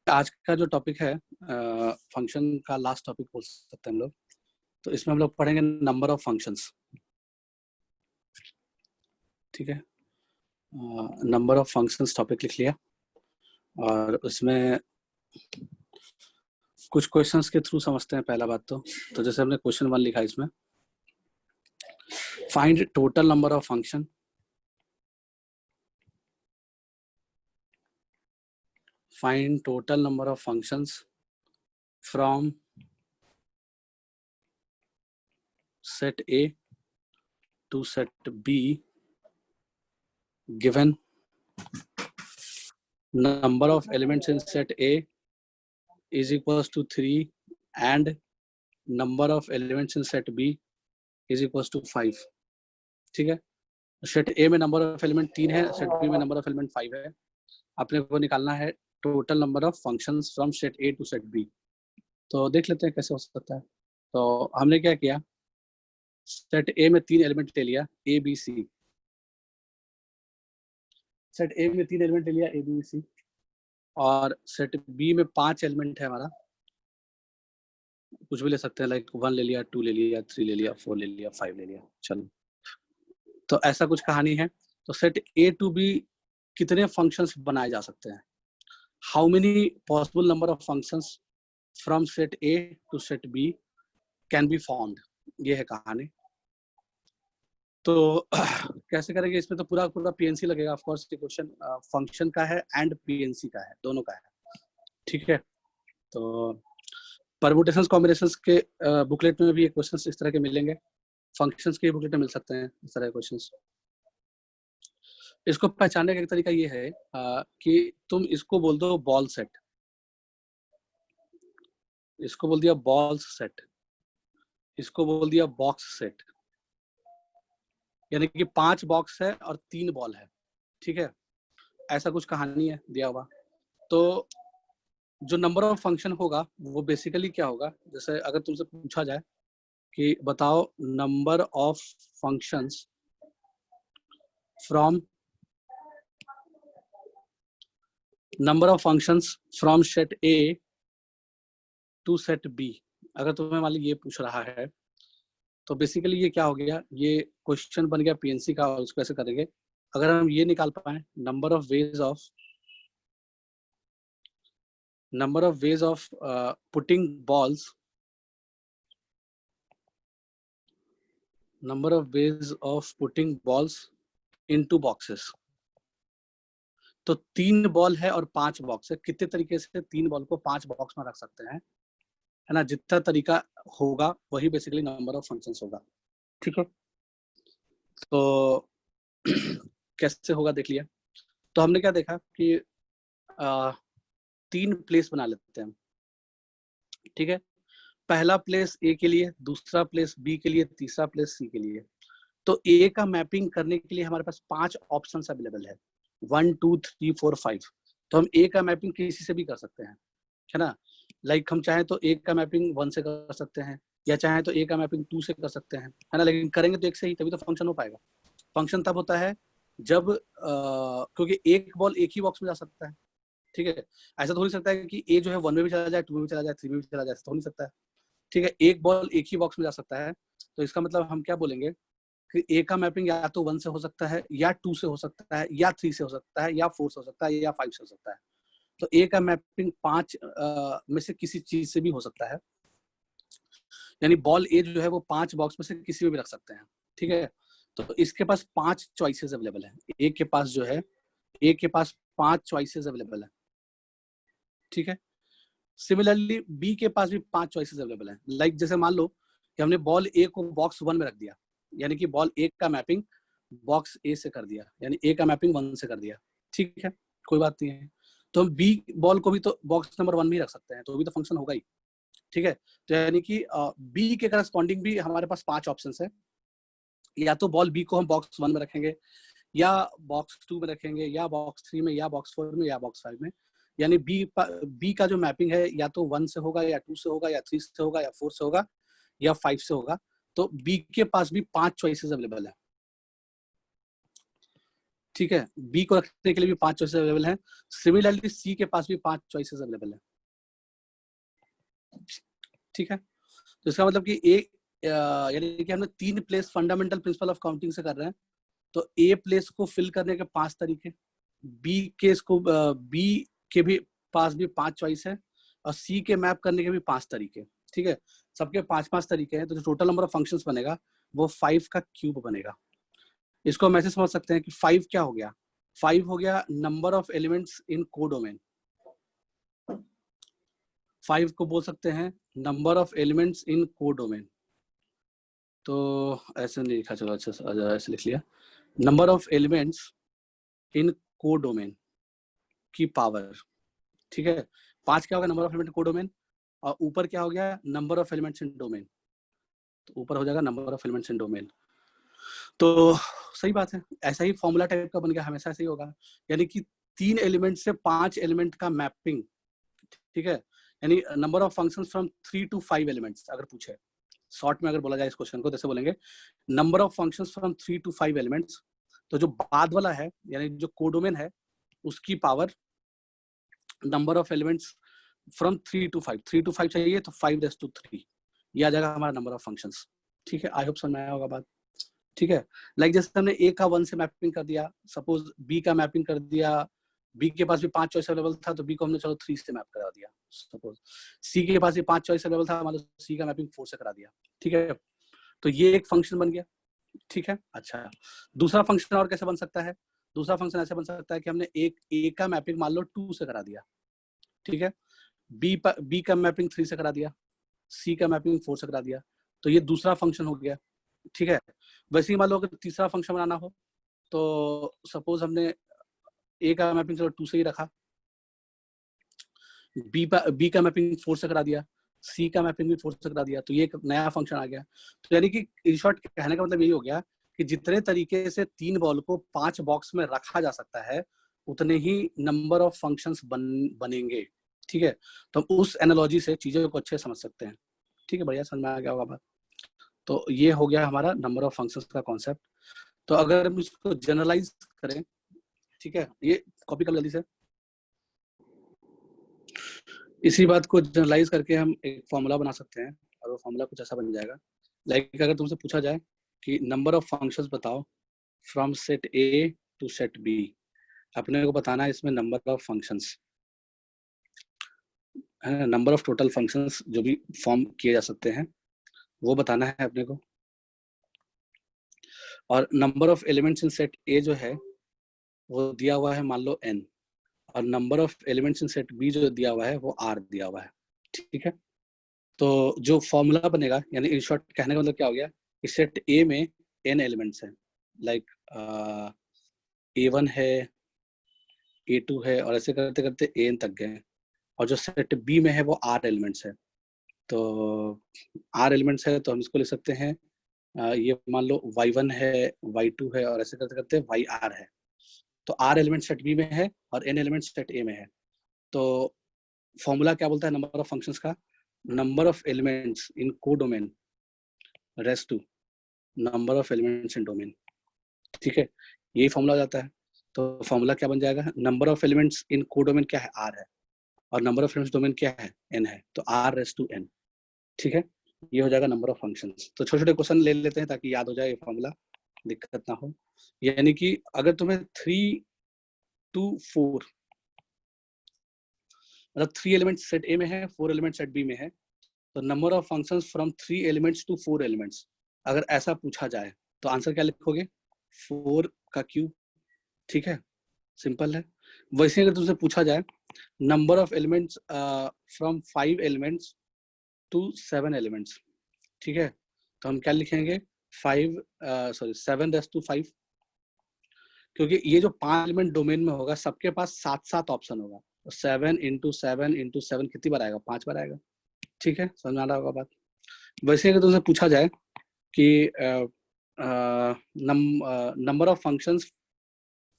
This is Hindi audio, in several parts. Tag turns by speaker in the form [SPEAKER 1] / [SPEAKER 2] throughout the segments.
[SPEAKER 1] आज का जो टॉपिक है फंक्शन का लास्ट टॉपिक बोल सकते हैं हम लोग। तो इसमें हम लोग पढ़ेंगे नंबर ऑफ फंक्शंस। ठीक है, नंबर ऑफ फंक्शंस टॉपिक लिख लिया और उसमें कुछ क्वेश्चंस के थ्रू समझते हैं। पहला बात तो जैसे हमने क्वेश्चन 1 लिखा इसमें, find total number of function, find total number of functions from set A to set B given number of elements in set A is equals to 3 and number of elements in set B is equals to 5। ठीक है, सेट ए में नंबर ऑफ एलिमेंट 3 है, सेट बी में नंबर ऑफ एलिमेंट 5 है। अपने को निकालना है total number of functions from set A to set B. तो देख लेते हैं कैसे हो सकता है। तो हमने क्या किया, सेट ए में 3 एलिमेंट ले लिया ए बी सी, सेट ए में 3 एलिमेंट ले लिया ए बी सी, और सेट बी में 5 एलिमेंट है हमारा, कुछ भी ले सकते हैं, लाइक 1 ले लिया, 2 ले लिया, 3 ले लिया, 4 ले लिया, 5 ले लिया। चलो, तो ऐसा कुछ कहानी है। तो सेट ए टू बी कितने फंक्शंस बनाए जा सकते हैं, how many possible number of functions from set A to set B can be found, ये है कहानी। तो कैसे करेंगे, इसमें तो पूरा पूरा पीएनसी लगेगा। ऑफ कोर्स ये क्वेश्चन फंक्शन का है एंड पीएनसी का है, दोनों का है। ठीक है, तो परम्यूटेशंस कॉम्बिनेशंस के बुकलेट में भी क्वेश्चंस इस तरह के मिलेंगे, फंक्शंस के बुकलेट में मिल सकते हैं इस तरह के क्वेश्चंस। इसको पहचानने का एक तरीका ये है कि तुम इसको बोल दो बॉल सेट, इसको बोल दिया बॉल्स सेट, इसको बोल दिया बॉक्स सेट, यानी कि 5 बॉक्स है और 3 बॉल है। ठीक है, ऐसा कुछ कहानी है दिया हुआ। तो जो नंबर ऑफ फंक्शन होगा वो बेसिकली क्या होगा, जैसे अगर तुमसे पूछा जाए कि बताओ number of functions from set A to set B, अगर तुम्हें मान ली ये पूछ रहा है, तो बेसिकली ये क्या हो गया, ये क्वेश्चन बन गया पीएनसी का। और उसको ऐसे करेंगे, अगर हम ये निकाल pile number of ways of putting balls, number of ways of putting balls into boxes. तो 3 बॉल है और 5 बॉक्स है, कितने तरीके से 3 बॉल को 5 बॉक्स में रख सकते हैं, है ना। जितना तरीका होगा वही बेसिकली नंबर ऑफ फंक्शंस होगा। ठीक है, तो कैसे होगा देख लिया। तो हमने क्या देखा कि 3 प्लेस बना लेते हैं हम। ठीक है, पहला प्लेस ए के लिए, दूसरा प्लेस बी के लिए, तीसरा प्लेस सी के लिए। तो ए का मैपिंग करने के लिए हमारे पास 5 ऑप्शंस अवेलेबल है, 1 2 3 4 5। तो हम ए का मैपिंग किसी से भी कर सकते हैं, है ना। लाइक हम चाहें तो ए का मैपिंग 1 से कर सकते हैं, या चाहें तो ए का मैपिंग 2 से कर सकते हैं, है ना। लेकिन करेंगे तो एक से ही, तभी तो फंक्शन हो पाएगा। फंक्शन तब होता है जब क्योंकि एक बॉल एक ही बॉक्स में जा सकता है। ठीक है, ऐसा तो हो नहीं सकता है कि ए जो है 1 में भी चला जाए, 2 में भी चला जाए, 3 में भी चला जाए, ऐसा तो हो नहीं सकता है। ठीक है, एक बॉल एक ही बॉक्स में जा सकता है। तो इसका मतलब हम क्या बोलेंगे कि ए का मैपिंग या तो 1 से हो सकता है, या 2 से हो सकता है, या 3 से हो सकता है, या 4 से हो सकता है, या 5 से हो सकता है। तो ए का मैपिंग 5 में से किसी चीज से भी हो सकता है, यानी बॉल ए जो है वो 5 बॉक्स में से किसी में भी रख सकते हैं। ठीक है, तो इसके पास 5 चॉइसेस अवेलेबल है। ए के पास जो है, ए के पास 5 चॉइसेस अवेलेबल है। ठीक है, सिमिलरली बी के पास भी 5 चॉइसेस अवेलेबल है। लाइक जैसे मान लो कि हमने बॉल ए को बॉक्स 1 में रख दिया, यानी कि बॉल ए का मैपिंग बॉक्स ए से कर दिया, यानी ए का मैपिंग 1 से कर दिया। ठीक है, कोई बात नहीं है। तो हम बी बॉल को भी तो बॉक्स नंबर 1 में ही रख सकते हैं, तो भी तो फंक्शन होगा ही। ठीक है, तो यानी कि बी के करस्पॉन्डिंग भी हमारे पास 5 ऑप्शन है। या तो बॉल बी को हम बॉक्स 1 में रखेंगे, या बॉक्स 2 में रखेंगे, या बॉक्स 3 में, या बॉक्स 4 में, या बॉक्स 5 में। यानी बी का जो मैपिंग है या तो 1 से होगा, या 2 से होगा, या 3 से होगा, या 4 से होगा, या 5 से होगा। तो बी के पास भी 5 चॉइसेस अवेलेबल है। ठीक है, बी को रखने के लिए भी 5 चॉइसेस अवेलेबल हैं। सिमिलरली सी के पास भी 5 चॉइसेस अवेलेबल है। ठीक है, तो इसका मतलब कि ए यानी कि हमने 3 place fundamental principle of counting से कर रहे हैं। तो ए प्लेस को फिल करने के 5 तरीके, बी केस को बी के भी पास भी 5 चॉइस है, और सी के मैप करने के भी 5 तरीके। ठीक है, सबके 5-5 तरीके हैं, तो जो टोटल नंबर ऑफ फंक्शंस बनेगा वो 5 का क्यूब बनेगा। इसको हम ऐसे समझ सकते हैं कि 5 क्या हो गया, 5 हो गया number of elements in codomain. 5 को बोल सकते हैं number of elements in codomain. तो ऐसे नहीं लिखा, चलो अच्छा ऐसे लिख लिया, number of elements in codomain की पावर। ठीक है, 5 क्या होगा नंबर ऑफ एलिमेंट कोडोमेन, और ऊपर क्या हो गया number of elements in domain, तो ऊपर हो जाएगा number of elements in domain. तो सही बात है, ऐसा ही फॉर्मूला टाइप का बन गया, हमेशा ऐसा ही होगा, यानी कि 3 एलिमेंट से 5 एलिमेंट का मैपिंग। ठीक है, यानी number of functions from 3 to 5 elements अगर पूछे, शॉर्ट में अगर बोला जाए इस क्वेश्चन को, जैसे बोलेंगे number of functions from 3 to 5 elements. तो जो बाद वाला है यानी जो कोडोमेन है उसकी power number of elements from 3 to 5, 3 to 5 चाहिए तो 5⁻3 ये आ जाएगा हमारा नंबर ऑफ फंक्शंस। ठीक है, आई होप समझ में आया होगा बात। ठीक है, लाइक जैसे हमने ए का 1 से मैपिंग कर दिया, सपोज बी का मैपिंग कर दिया, बी के पास भी 5 चॉइस अवेलेबल था, तो बी को हमने चलो 3 से मैप करा दिया। सपोज सी के पास भी 5 चॉइस अवेलेबल था, मान लो सी का मैपिंग 4 से करा दिया। ठीक है, तो ये एक फंक्शन बन गया। ठीक है, अच्छा दूसरा फंक्शन और कैसे बन सकता है, दूसरा फंक्शन ऐसे बन सकता है कि हमने एक ए का मैपिंग मान लो 2 से करा दिया। ठीक है, बी का मैपिंग 3 से करा दिया, सी का मैपिंग 4 से करा दिया, तो ये दूसरा फंक्शन हो गया। ठीक है, वैसे ही मान लो अगर तीसरा फंक्शन बनाना हो तो सपोज हमने ए का मैपिंग चलो 2 से ही रखा, बी का मैपिंग 4 से करा दिया, सी का मैपिंग भी 4 से करा दिया, तो ये एक नया फंक्शन आ गया। तो यानी कि इन शॉर्ट कहने का मतलब यही हो गया कि जितने तरीके से 3 बॉल को 5 बॉक्स में रखा जा सकता है उतने ही नंबर ऑफ फंक्शंस बनेंगे। ठीक है, तो हम उस एनालॉजी से चीजों को अच्छे समझ सकते हैं। ठीक है, बढ़िया समझ में आ गया होगा बात। तो ये हो गया हमारा नंबर ऑफ फंक्शंस का कॉन्सेप्ट। तो अगर हम इसको जनरलाइज करें, ठीक है, ये कॉपी कर जल्दी से, इसी बात को जनरलाइज करके हम एक फॉर्मूला बना सकते हैं, और वो फॉर्मूला कुछ ऐसा बन जाएगा। लाइक अगर तुमसे पूछा जाए कि नंबर ऑफ फंक्शंस बताओ from set A to set B, अपने को बताना है इसमें नंबर ऑफ फंक्शंस है, नंबर ऑफ टोटल फंक्शंस जो भी फॉर्म किए जा सकते हैं वो बताना है अपने को, और number of elements in set A जो है वो दिया हुआ है मान लो n, और number of elements in set B जो दिया हुआ है वो r दिया हुआ है। ठीक है, तो जो फॉर्मूला बनेगा, यानी इन शॉर्ट कहने का मतलब क्या हो गया कि सेट ए में n एलिमेंट्स हैं, लाइक a1 है, a2 है, और ऐसे करते करते an तक गए, और जो सेट बी में है वो r एलिमेंट्स है। तो r एलिमेंट्स है तो हम इसको ले सकते हैं, ये मान लो y1 है, y2 है, और ऐसे करते करते yr है। तो r एलिमेंट सेट बी में है और n एलिमेंट सेट ए में है। तो फॉर्मूला क्या बोलता है नंबर ऑफ फंक्शंस का, number of elements in codomain raise to number of elements in domain. ठीक है, यही फॉर्मूला हो जाता है। तो फॉर्मूला क्या बन जाएगा, number of elements in codomain क्या है r है, और नंबर ऑफ एलिमेंट्स डोमेन क्या है n है, तो r रेस टू n। ठीक है, ये हो जाएगा नंबर ऑफ फंक्शंस। तो छोटे छोटे क्वेश्चन ले लेते हैं ताकि याद हो जाए ये फॉर्मूला, दिक्कत ना हो। यानी कि अगर तुम्हें 3 to 4 मतलब 3 एलिमेंट्स सेट ए में है, 4 एलिमेंट्स सेट बी में है, तो number of functions from 3 elements to 4 elements अगर ऐसा पूछा जाए तो आंसर क्या लिखोगे, 4 का क्यूब। ठीक है, सिंपल है। वैसे अगर तुमसे पूछा जाए number of elements from 5 elements to 7 elements, ठीक है, तो हम क्या लिखेंगे 7⁻5, क्योंकि ये जो 5 एलिमेंट डोमेन में होगा सबके पास 7 ऑप्शन होगा, तो 7 × 7 × 7 कितनी बार आएगा, 5 बार आएगा। ठीक है, समझ आ रहा होगा बात। वैसे अगर तुमसे पूछा जाए कि number of functions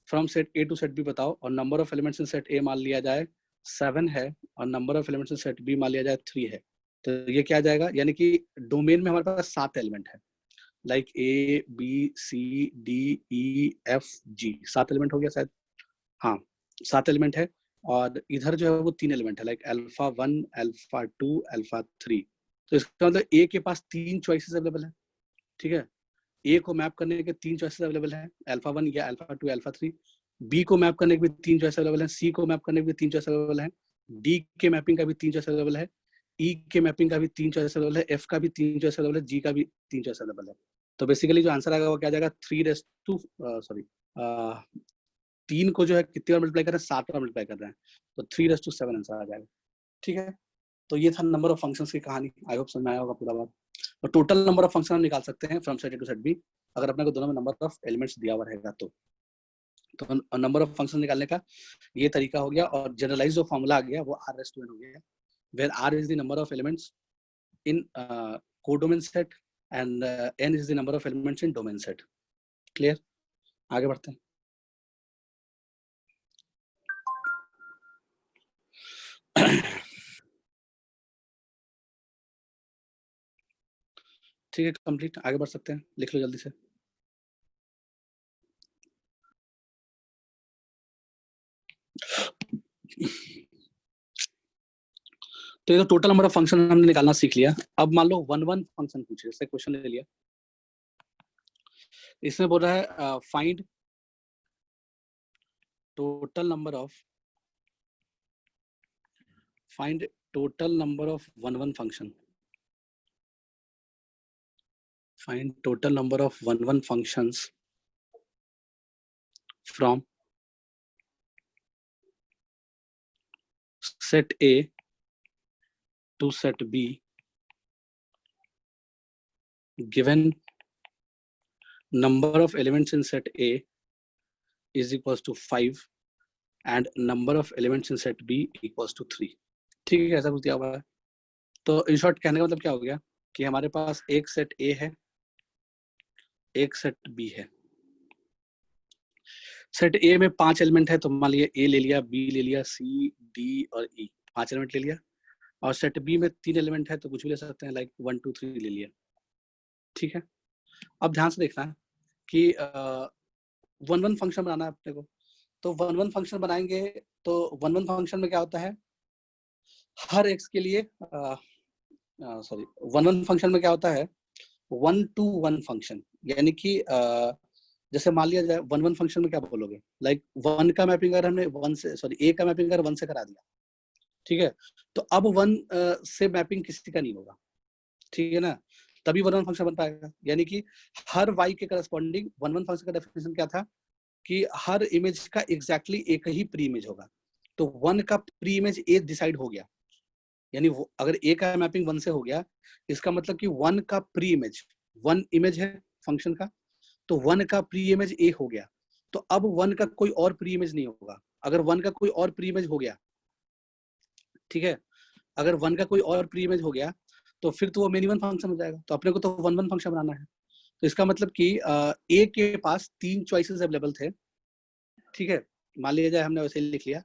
[SPEAKER 1] from set A to set B बताओ, और number of elements in set A मान लिया जाए 7 है, और number of elements in set B मान लिया जाए 3 है, तो ये क्या आ जाएगा, यानी कि डोमेन में हमारे पास 7 एलिमेंट है, like A B C D E F G, 7 element हो गया शायद, हाँ 7 एलिमेंट है। और इधर जो है वो 3 एलिमेंट है, लाइक अल्फा 1, अल्फा 2, अल्फा 3। तो इसका मतलब ए के पास 3 चॉइसेस अवेलेबल है, ठीक है। ए को मैप करने के 3 चॉइसेस अवेलेबल है, अल्फा 1 या अल्फा 2, अल्फा 3। बी को मैप करने के भी 3 चॉइस अवेलेबल है, सी को मैप करने के भी 3 चॉइस अवेलेबल है, डी के मैपिंग का भी 3 चॉइस अवेलेबल है, ई के मैपिंग का भी 3 चॉइस अवेलेबल है, एफ का भी 3 चॉइस अवेलेबल है, जी का भी 3 चॉइस अवेलेबल है। तो बेसिकली जो आंसर आएगा वो क्या जाएगा, 3 को जो है कितनी बार मल्टीप्लाई कर रहे हैं, 7 बार मल्टीप्लाई कर रहे हैं, तो 3:7 आंसर आ जाएगा, ठीक है। तो ये था नंबर ऑफ फंक्शंस की कहानी। आई होप समझ में आया होगा पूरा बात। और टोटल नंबर ऑफ फंक्शन हम निकाल सकते हैं from set A to set B, अगर अपने को दोनों में नंबर ऑफ एलिमेंट्स दिया हुआ रहेगा तो नंबर ऑफ फंक्शन निकालने का ये तरीका हो गया। और जनरलाइज जो फॉर्मूला आ गया वो R/n हो गया, where R is the number of elements in codomain set and n is the number of elements in domain set. Clear? आगे बढ़ते हैं। ठीक है, कंप्लीट, आगे बढ़ सकते हैं, लिख लो जल्दी से। तो ये तो टोटल नंबर ऑफ फंक्शन हमने निकालना सीख लिया। अब मान लो 1 फंक्शन पूछे, जैसे क्वेश्चन ले लिया, इसमें बोल रहा है find total number of one function, find total number of 1 functions from set A to set B given number of elements in set A is equals to 5 and number of elements in set B equals to 3। ठीक है, ऐसा कुछ दिया हुआ है। तो इन शॉर्ट कहने का मतलब क्या हो गया कि हमारे पास एक सेट A है, एक सेट B है। सेट A में 5 एलिमेंट है, तो मान लिया A ले लिया, B ले लिया, C D और E, 5 एलिमेंट ले लिया। और सेट B में 3 एलिमेंट है, तो कुछ भी ले सकते हैं, लाइक 1 2 3 ले लिया, ठीक है। अब ध्यान से देखना कि 1 फंक्शन बनाना है अपने को। तो 1 फंक्शन बनाएंगे, तो 1 फंक्शन में क्या होता है, हर x के लिए 1 फंक्शन में क्या होता है, 1 to 1 फंक्शन, यानी कि जैसे मान लिया जाए 1 फंक्शन में क्या बोलोगे, लाइक 1 का मैपिंग अगर हमने 1 से a का मैपिंग अगर 1 से करा दिया, ठीक है, तो अब 1 से मैपिंग किसी का नहीं होगा, ठीक है ना, तभी 1 फंक्शन बन पाएगा। यानी कि हर y के करस्पॉन्डिंग 1 फंक्शन का डेफिनेशन क्या था कि हर इमेज का एग्जैक्टली एक ही प्री इमेज होगा। तो 1 का प्री इमेज ए डिसाइड हो गया, यानी अगर ए का मैपिंग 1 से हो गया, इसका मतलब कि 1 का प्री इमेज, 1 इमेज है फंक्शन का, तो 1 का प्री इमेज ए हो गया। तो अब 1 का कोई और प्री इमेज नहीं होगा। अगर 1 का कोई और प्री इमेज हो गया, ठीक है, अगर 1 का कोई और प्री इमेज हो गया, तो फिर तो वो मेनी 1 फंक्शन हो जाएगा। तो अपने को तो 1 फंक्शन बनाना है। तो इसका मतलब कि ए के पास 3 चॉइसेस अवेलेबल थे, ठीक है। मान लिया जाए हमने वैसे लिख लिया,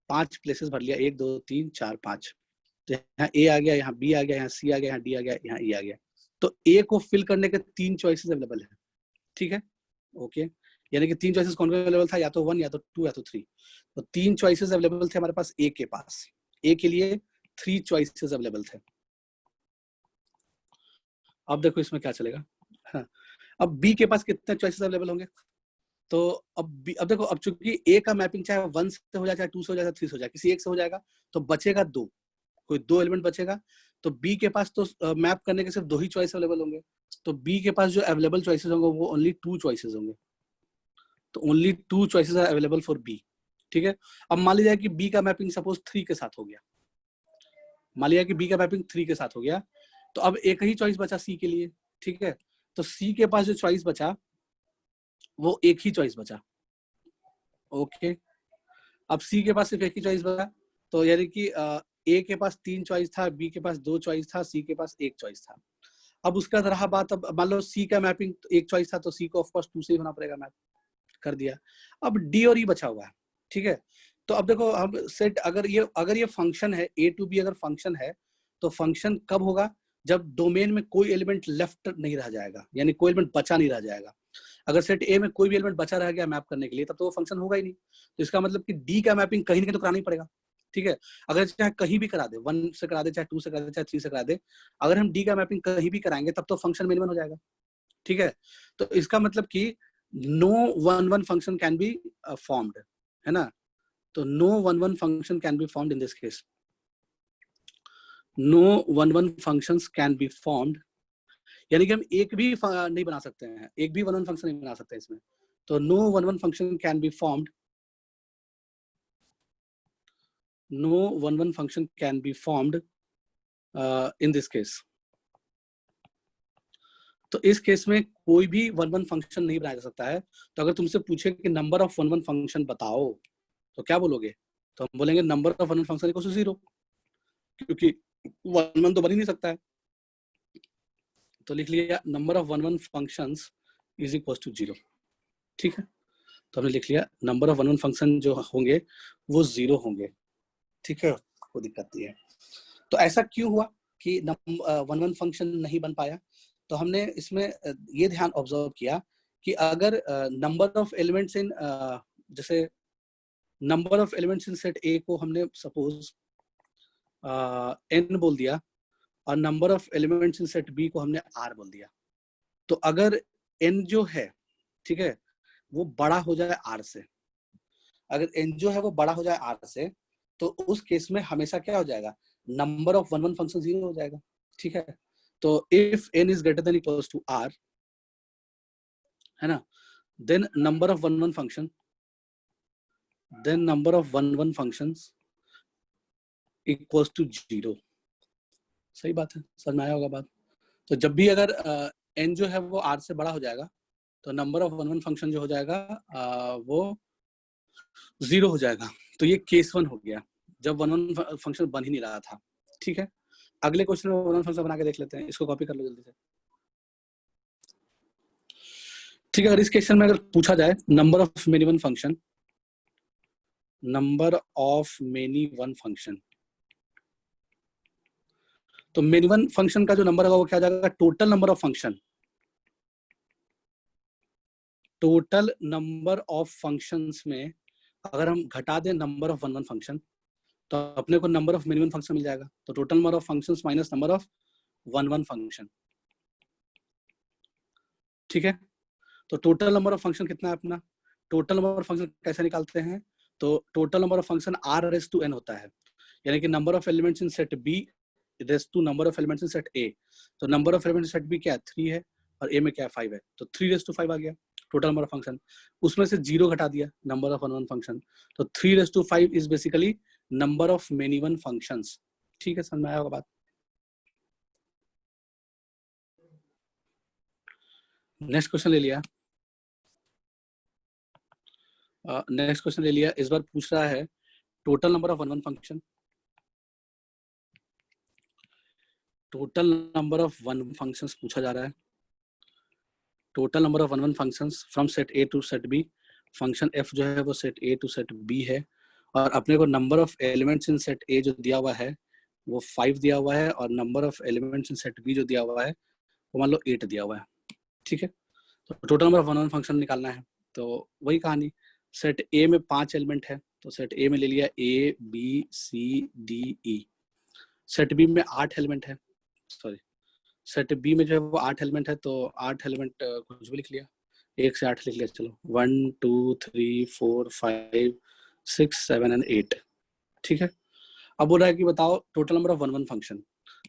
[SPEAKER 1] 5 प्लेसेस भर लिया, 1 2 3 4 5। तो यहाँ ए आ गया, यहाँ बी आ गया, यहाँ सी आ गया, यहाँ डी आ गया, यहाँ ई आ गया। तो ए को फिल करने के 3 चॉइसेस अवेलेबल है, ठीक है, ओके। यानी कि 3 चॉइसेस कौन कौन अवेलेबल था, या तो 1 या तो 2 या तो 3। तो 3 चॉइसेस अवेलेबल थे हमारे पास ए के पास। ए के लिए 3 चॉइसेस अवेलेबल थे। अब देखो इसमें क्या चलेगा। हाँ, अब बी के पास कितने चॉइसेस अवेलेबल होंगे। तो अब देखो, अब चूंकि ए का मैपिंग चाहे 1 से हो जाए, चाहे 2 से हो जाए, 3 से हो जाए, किसी एक से हो जाएगा, तो बचेगा 2, कोई 2 एलिमेंट बचेगा। तो बी के पास तो मैप करने के सिर्फ 2 ही चॉइस अवेलेबल होंगे। तो बी के पास जो अवेलेबल चॉइसेस होंगे वो ओनली 2 चॉइसेस होंगे। तो only 2 choices are available for B, ठीक है। अब मान लीजिए कि बी का मैपिंग सपोज 3 के साथ हो गया, मान लिया कि बी का मैपिंग 3 के साथ हो गया, तो अब एक ही चॉइस बचा सी के लिए, ठीक है। तो सी के पास जो चॉइस बचा वो एक ही चॉइस बचा, ओके। अब सी के पास सिर्फ एक ही चॉइस बचा, तो यानी कि ए के पास 3 चॉइस था, बी के पास 2 चॉइस था, सी के पास 1 चॉइस था। अब उसका रहा बात, अब मान लो सी का मैपिंग 1 चॉइस था, तो सी को ऑफ कोर्स 2 से ही होना पड़ेगा, मैप कर दिया। अब डी और ई बचा हुआ है, ठीक है। तो अब देखो हम सेट, अगर ये फंक्शन है, ए टू बी अगर फंक्शन है, तो फंक्शन कब होगा, जब डोमेन में कोई एलिमेंट लेफ्ट नहीं रह जाएगा, यानी कोई एलिमेंट बचा नहीं रह जाएगा। अगर सेट ए में कोई भी एलिमेंट बचा रह गया मैप करने के लिए, तब तो वो फंक्शन होगा ही नहीं। तो इसका मतलब कि डी का मैपिंग कहीं ना कहीं तो कराना ही पड़ेगा, ठीक है। अगर चाहे कहीं भी करा दे, 1 से करा दे, चाहे 2 से करा दे, चाहे 3 से करा दे, अगर हम डी का मैपिंग कहीं भी कराएंगे तब तो फंक्शन मिनिमम हो जाएगा, ठीक है। तो इसका मतलब कि no one function can be formed, है ना। तो no one function can be formed in this case, no one functions can be formed, यानी कि हम एक भी नहीं बना सकते हैं, एक भी वन फंक्शन नहीं बना सकते इसमें। तो no one function can be formed, no one function can be formed in this case. तो इस केस में कोई भी वन फंक्शन नहीं बनाया जा सकता है। तो अगर तुमसे पूछे कि नंबर ऑफ वन फंक्शन बताओ, तो क्या बोलोगे? तो हम बोलेंगे number of one function equal to 0, क्योंकि वन तो बन ही नहीं सकता है। तो लिख लिया number of one functions is equal to 0, ठीक है। तो हमने लिख लिया नंबर ऑफ वन फंक्शन जो होंगे वो 0 होंगे, ठीक है, कोई दिक्कत नहीं है। तो ऐसा क्यों हुआ कि वन फंक्शन नहीं बन पाया? तो हमने इसमें ये ध्यान ऑब्जर्व किया कि अगर नंबर ऑफ एलिमेंट्स इन, जैसे number of elements in set A को हमने सपोज n बोल दिया, और number of elements in set B को हमने r बोल दिया, तो अगर n जो है, ठीक है, वो बड़ा हो जाए r से, अगर n जो है वो बड़ा हो जाए r से, तो उस केस में हमेशा क्या हो जाएगा, नंबर ऑफ वन फंक्शन 0 हो जाएगा, ठीक है। तो if n is greater than equals to r, है ना, then number of one function, then number of one functions equals to 0। सही बात है, समझ में आया होगा बात। तो जब भी अगर n जो है वो r से बड़ा हो जाएगा, तो नंबर ऑफ वन फंक्शन जो हो जाएगा वो 0 हो जाएगा। तो ये केस 1 हो गया, जब वन फंक्शन बन ही नहीं रहा था, ठीक है। अगले क्वेश्चन में वन फंक्शन बना के देख लेते हैं, इसको कॉपी कर लो जल्दी से, ठीक है। अगर इस क्वेश्चन में अगर पूछा जाए number of many one function, number of many one function, तो मेनी वन फंक्शन का जो नंबर होगा वो क्या जाएगा, total number of function, total number of functions में अगर हम घटा दें नंबर ऑफ वन फंक्शन, तो अपने को नंबर ऑफ मिनिमम फंक्शन मिल जाएगा। तो total number of functions minus number of one function, ठीक है। तो टोटल नंबर ऑफ फंक्शन कितना है अपना, टोटल नंबर ऑफ फंक्शन कैसे निकालते हैं, तो total number of function r raise to n होता है, यानी कि number of elements in set b raise to number of elements in set a। तो number of elements in set b क्या है, 3 है, और a में क्या है, 5 है, तो 3 रेज़ टू 5 आ गया टोटल नंबर ऑफ फंक्शन। उसमें से 0 घटा दिया, नंबर ऑफ वन फंक्शन, तो 3 raise to 5 is basically number of many one functions, ठीक है, समझ में आया होगा बात। नेक्स्ट क्वेश्चन ले लिया, नेक्स्ट क्वेश्चन ले लिया। इस बार पूछ रहा है total number of one function, total number of one functions पूछा जा रहा है, total number of one functions from set A to set B. Function f जो है वो set A to set B है, और अपने को number of elements in set A जो दिया हुआ है वो 5 दिया हुआ है, और number of elements in set B जो दिया हुआ है वो मान लो 8 दिया हुआ है, ठीक है। तो total number of one function निकालना है। तो वही कहानी, सेट ए में 5 एलिमेंट है, तो सेट ए में ले लिया a b c d e। Set B में 8 एलिमेंट है, सॉरी सेट बी में जो है वो 8 एलिमेंट है, तो 8 एलिमेंट कुछ भी लिख लिया, 1 से 8 लिख लिया, चलो 1 2 3 4 5 6 7 एंड 8, ठीक है। अब बोल रहा है कि बताओ total number of one function.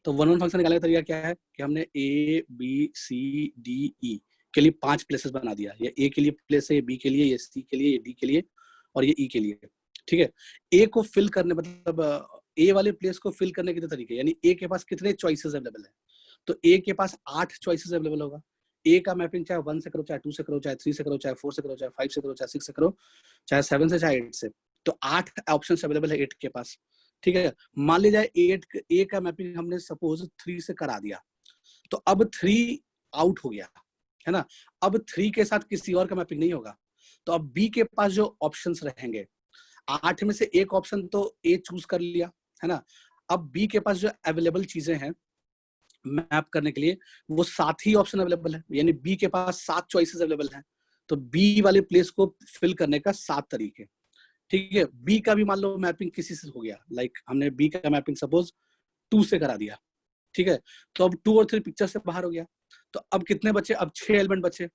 [SPEAKER 1] तो वन फंक्शन निकालने का तरीका क्या है कि हमने a b c d e के लिए 5 प्लेसेस बना दिया, ये a के लिए प्लेस है, b के लिए, ये c के लिए, ये d के लिए, और ये e के लिए, ठीक है। a को फिल करने, मतलब a वाले प्लेस को फिल करने के तरीके, यानी a के पास कितने चॉइसेस अवेलेबल है, तो a के पास 8 चॉइसेस अवेलेबल होगा। a का मैपिंग चाहे 1 से करो, चाहे 2 से करो, चाहे 3 से करो, चाहे 4 से करो, चाहे 5 से करो, चाहे 6 से करो, चाहे 7 से, चाहे 8 से, तो 8 ऑप्शन अवेलेबल है 8 के पास, ठीक है। मान ली जाए 8 a का मैपिंग हमने सपोज 3 से करा दिया, तो अब 3 आउट हो गया, है ना। अब 3 के साथ किसी और का मैपिंग नहीं होगा, तो अब b के पास जो ऑप्शंस रहेंगे, 8 में से एक ऑप्शन तो a चूज कर लिया, है ना। अब b के पास जो अवेलेबल चीजें हैं मैप करने के लिए वो 7 ही ऑप्शन अवेलेबल है, यानी बी के पास 7 चॉइसेस अवेलेबल हैं, तो बी वाले प्लेस को फिल करने का 7 तरीके। ठीक है, बी का भी मान लो मैपिंग किसी से हो गया, लाइक हमने बी का मैपिंग सपोज 2 से करा दिया, ठीक है, तो अब 2 और 3 पिक्चर से बाहर हो गया, तो अब कितने बचे, अब 6 एलिमेंट बचे,